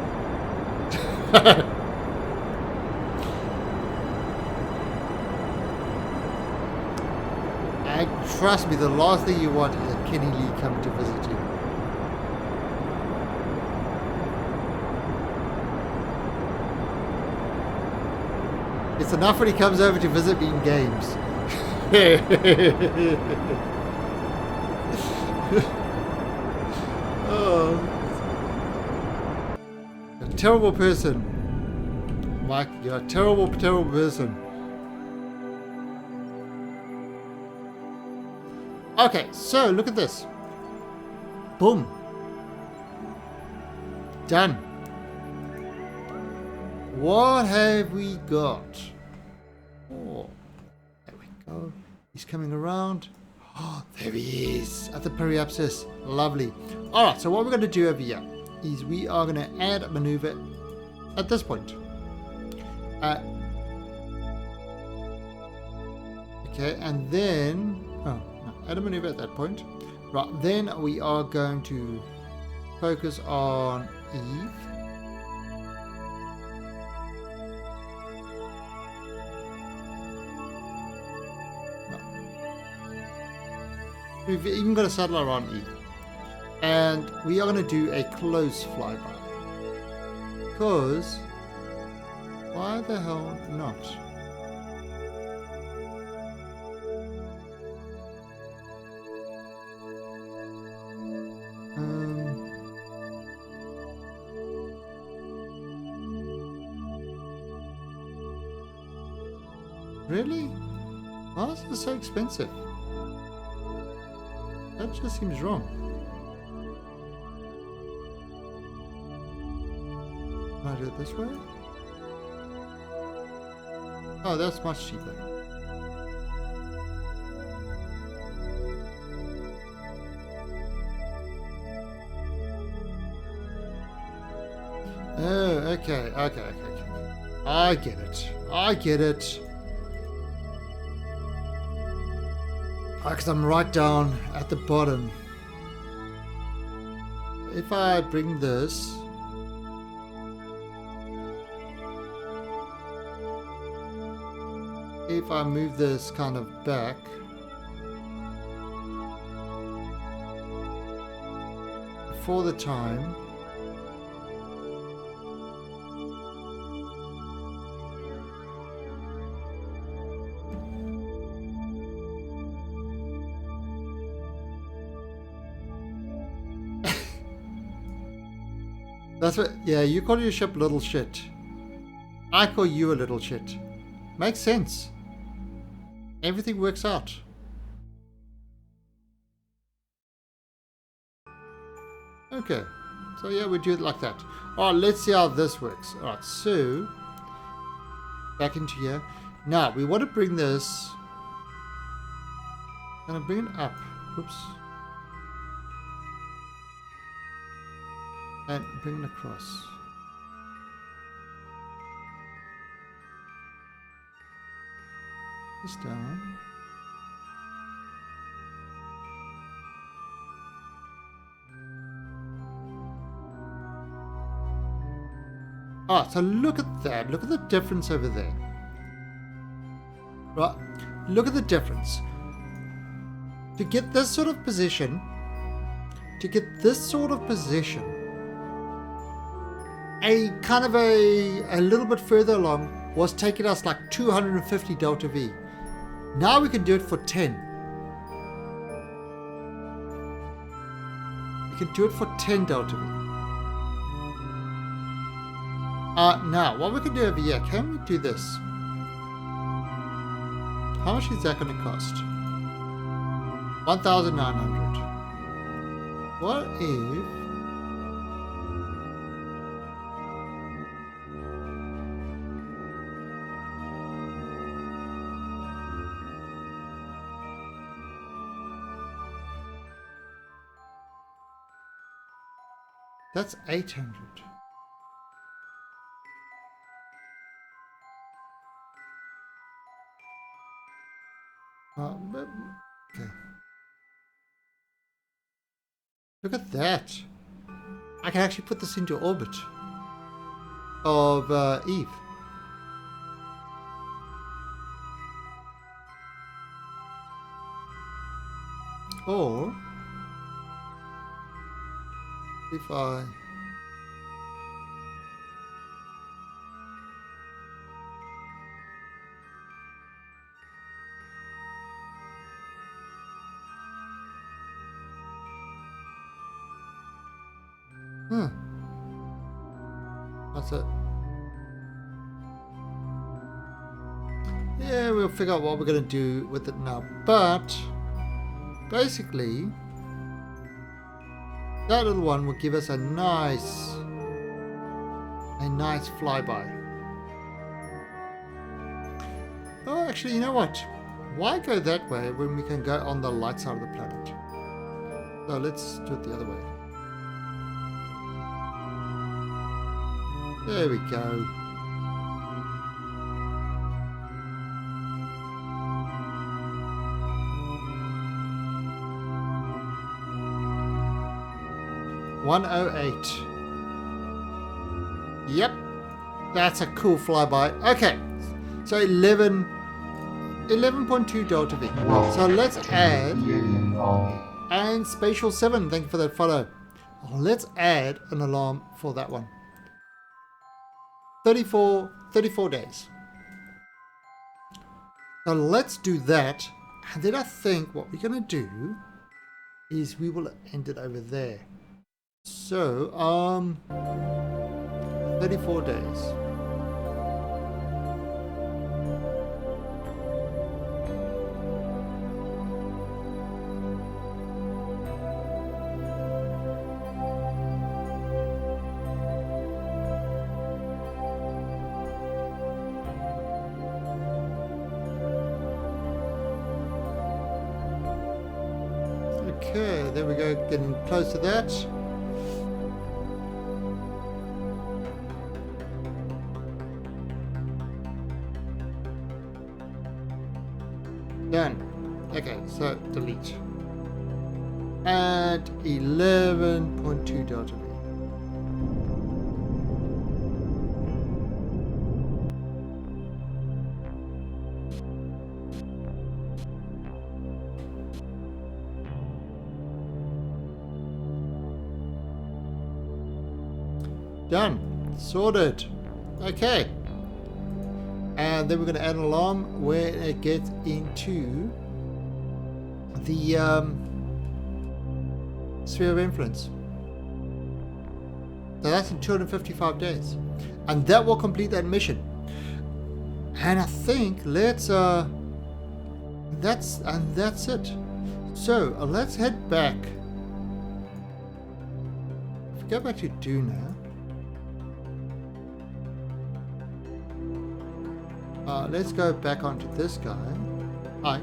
trust me, the last thing you want is a Kenny Lee coming to visit you. It's enough when he comes over to visit me in games. Oh. A terrible person. Mike, you're a terrible, terrible person. Okay, so look at this. Boom. Done. What have we got? Oh, there we go. He's coming around. Oh, there he is at the periapsis. Lovely. All right, so what we're going to do over here is we are going to add a maneuver at this point. Okay, and then add a maneuver at that point. Right, then we are going to focus on Eve. We've even got a saddle around Eve. And we are going to do a close flyby. Because why the hell not? Really? Why is this so expensive? That just seems wrong. Can I do it this way? Oh, that's much cheaper. Oh, okay. I get it. Because I'm right down at the bottom. If I bring this... If I move this kind of back... For the time... That's what, yeah, you call your ship little shit. I call you a little shit. Makes sense. Everything works out. Okay. So yeah, we do it like that. Alright, let's see how this works. Alright, so back into here. Now we want to bring this. Gonna bring it up. Oops. And bring it across. This down. Ah, so look at that. Look at the difference over there. Right. Look at the difference. To get this sort of position, a kind of a little bit further along was taking us like 250 delta V. Now we can do it for 10. We can do it for 10 delta V. Now what we can do over here, can we do this? How much is that going to cost? 1,900. What if... That's 800. Okay. Look at that. I can actually put this into orbit of Eve. Or if I that's it. Yeah, we'll figure out what we're going to do with it now. But basically, that little one will give us a nice flyby. Oh, actually, you know what? Why go that way when we can go on the light side of the planet? So let's do it the other way. There we go. $108. Yep, that's a cool flyby. Okay, so 11.2 Delta V. So let's add, and Spatial 7, thank you for that follow. Let's add an alarm for that one. 34 days. So let's do that, and then I think what we're going to do is we will end it over there. So, 34 days. Okay, there we go, getting close to that. Done. Okay, so delete. And 11.2 Delta V. Done. Sorted. Okay. And then we're going to add an alarm where it gets into the sphere of influence. So that's in 255 days. And that will complete that mission. And I think let's that's it. So let's head back. If we go back to Duna. Let's go back onto this guy, Ike.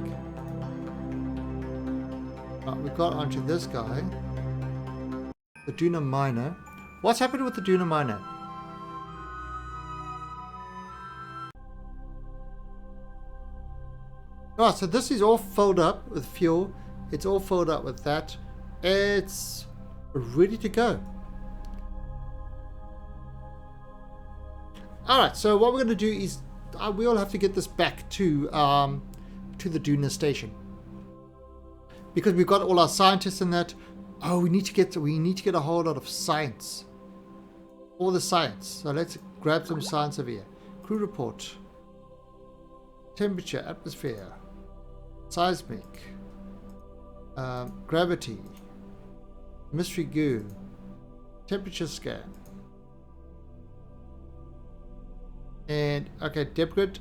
We got onto this guy, the Duna Miner. What's happened with the Duna Miner? Oh, so this is all filled up with fuel. It's all filled up with that. It's ready to go. Alright, so what we're going to do is we all have to get this back to the Duna station, because we've got all our scientists in that. Oh, we need to get a whole lot of science, all the science. So let's grab some science over here. Crew report, temperature, atmosphere, seismic, gravity, mystery goo, temperature scan. And okay, Debgrid,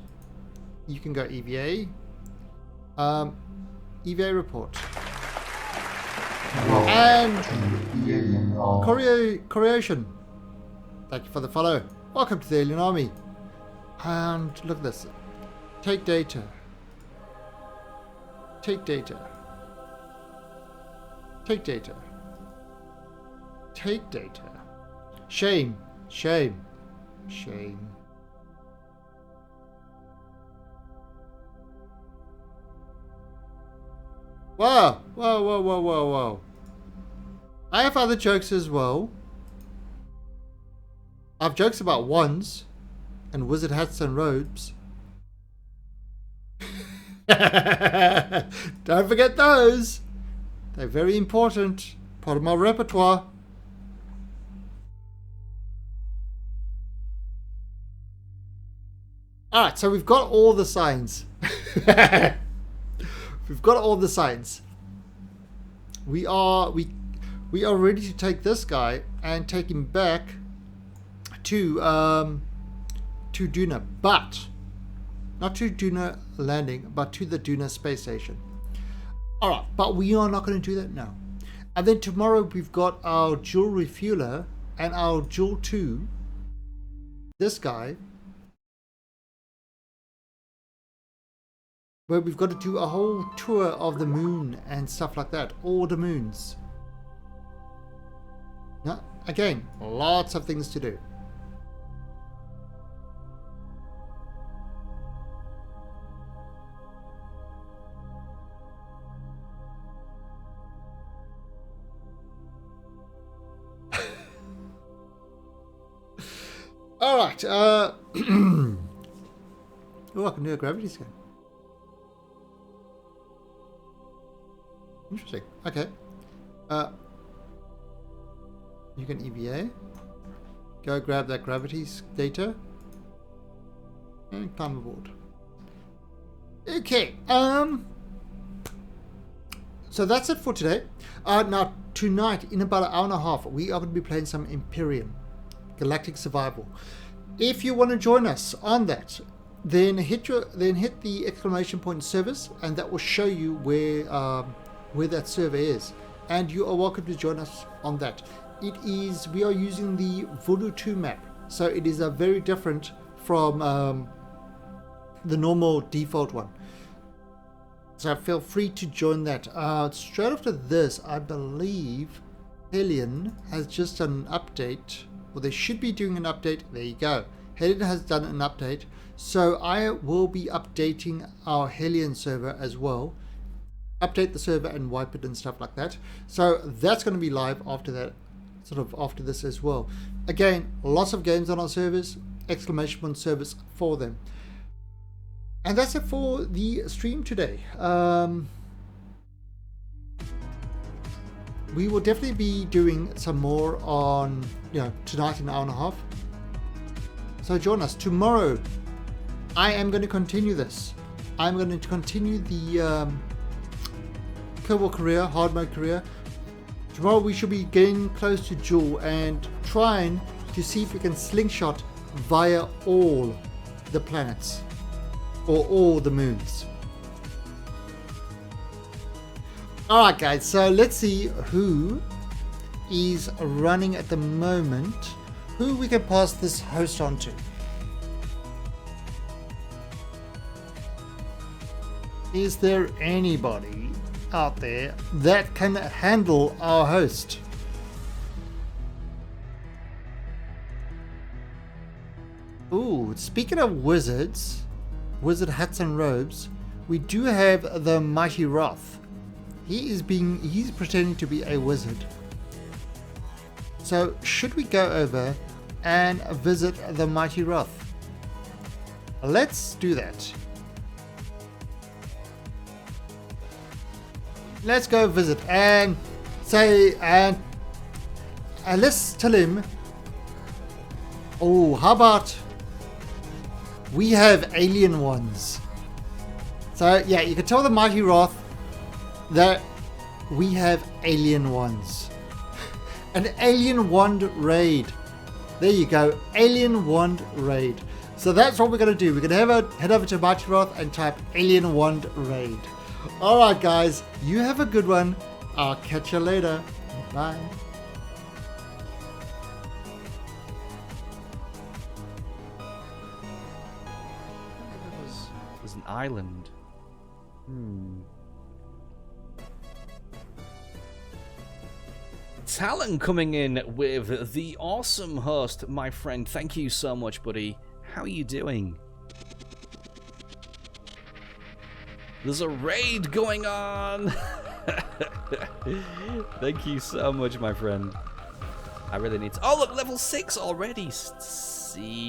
you can go EVA. EVA report. And Koreation. Thank you for the follow. Welcome to the Alien Army. And look at this. Take data. Take data. Take data. Take data. Shame. Shame. Shame. Whoa, whoa, whoa, whoa, whoa, whoa. I have other jokes as well. I have jokes about wands and wizard hats and robes. Don't forget those. They're very important. Part of my repertoire. Alright, so we've got all the signs. We've got all the signs. We are ready to take this guy and take him back to Duna, but not to Duna landing, but to the Duna space station. Alright, but we are not going to do that now. And then tomorrow we've got our dual refueler and our dual 2, this guy, where we've got to do a whole tour of the moon and stuff like that, all the moons. Now, again, lots of things to do. All right. Oh, I can do a gravity scan. Interesting. Okay. You can EVA. Go grab that gravity data and climb aboard. Okay. So that's it for today. Now tonight, in about an hour and a half, we are going to be playing some Imperium, Galactic Survival. If you want to join us on that, then hit the exclamation point service, and that will show you where that server is, and you are welcome to join us on that. We are using the Voodoo 2 map, so it is a very different from the normal default one. So feel free to join that. Straight after this, I believe Hellion has just done an update. Well, they should be doing an update. There you go. Hellion has done an update. So I will be updating our Hellion server as well. Update the server and wipe it and stuff like that. So that's going to be live after that, sort of after this as well. Again, lots of games on our servers, exclamation point servers for them. And that's it for the stream today. We will definitely be doing some more on, tonight in an hour and a half. So join us tomorrow. I am going to continue this. I'm going to continue the Kareer, hard mode Kareer. Tomorrow we should be getting close to Jewel and trying to see if we can slingshot via all the planets or all the moons. Alright guys, so let's see who is running at the moment, who we can pass this host on to. Is there anybody out there that can handle our host? Ooh, speaking of wizards, wizard hats and robes, we do have the Mighty Wrath. He's pretending to be a wizard. So should we go over and visit the Mighty Wrath? Let's do that. Let's go visit and say, and let's tell him, oh, how about we have alien ones? So yeah, you can tell the Mighty Wrath that we have alien ones. An alien wand raid. There you go, alien wand raid. So that's what we're going to do. We're going to head over to Mighty Wrath and type alien wand raid. Alright guys, you have a good one. I'll catch you later. Bye. There's an island. Talon coming in with the awesome host, my friend. Thank you so much, buddy. How are you doing? There's a raid going on. Thank you so much, my friend. I really need to... Oh, look, level 6 already. See.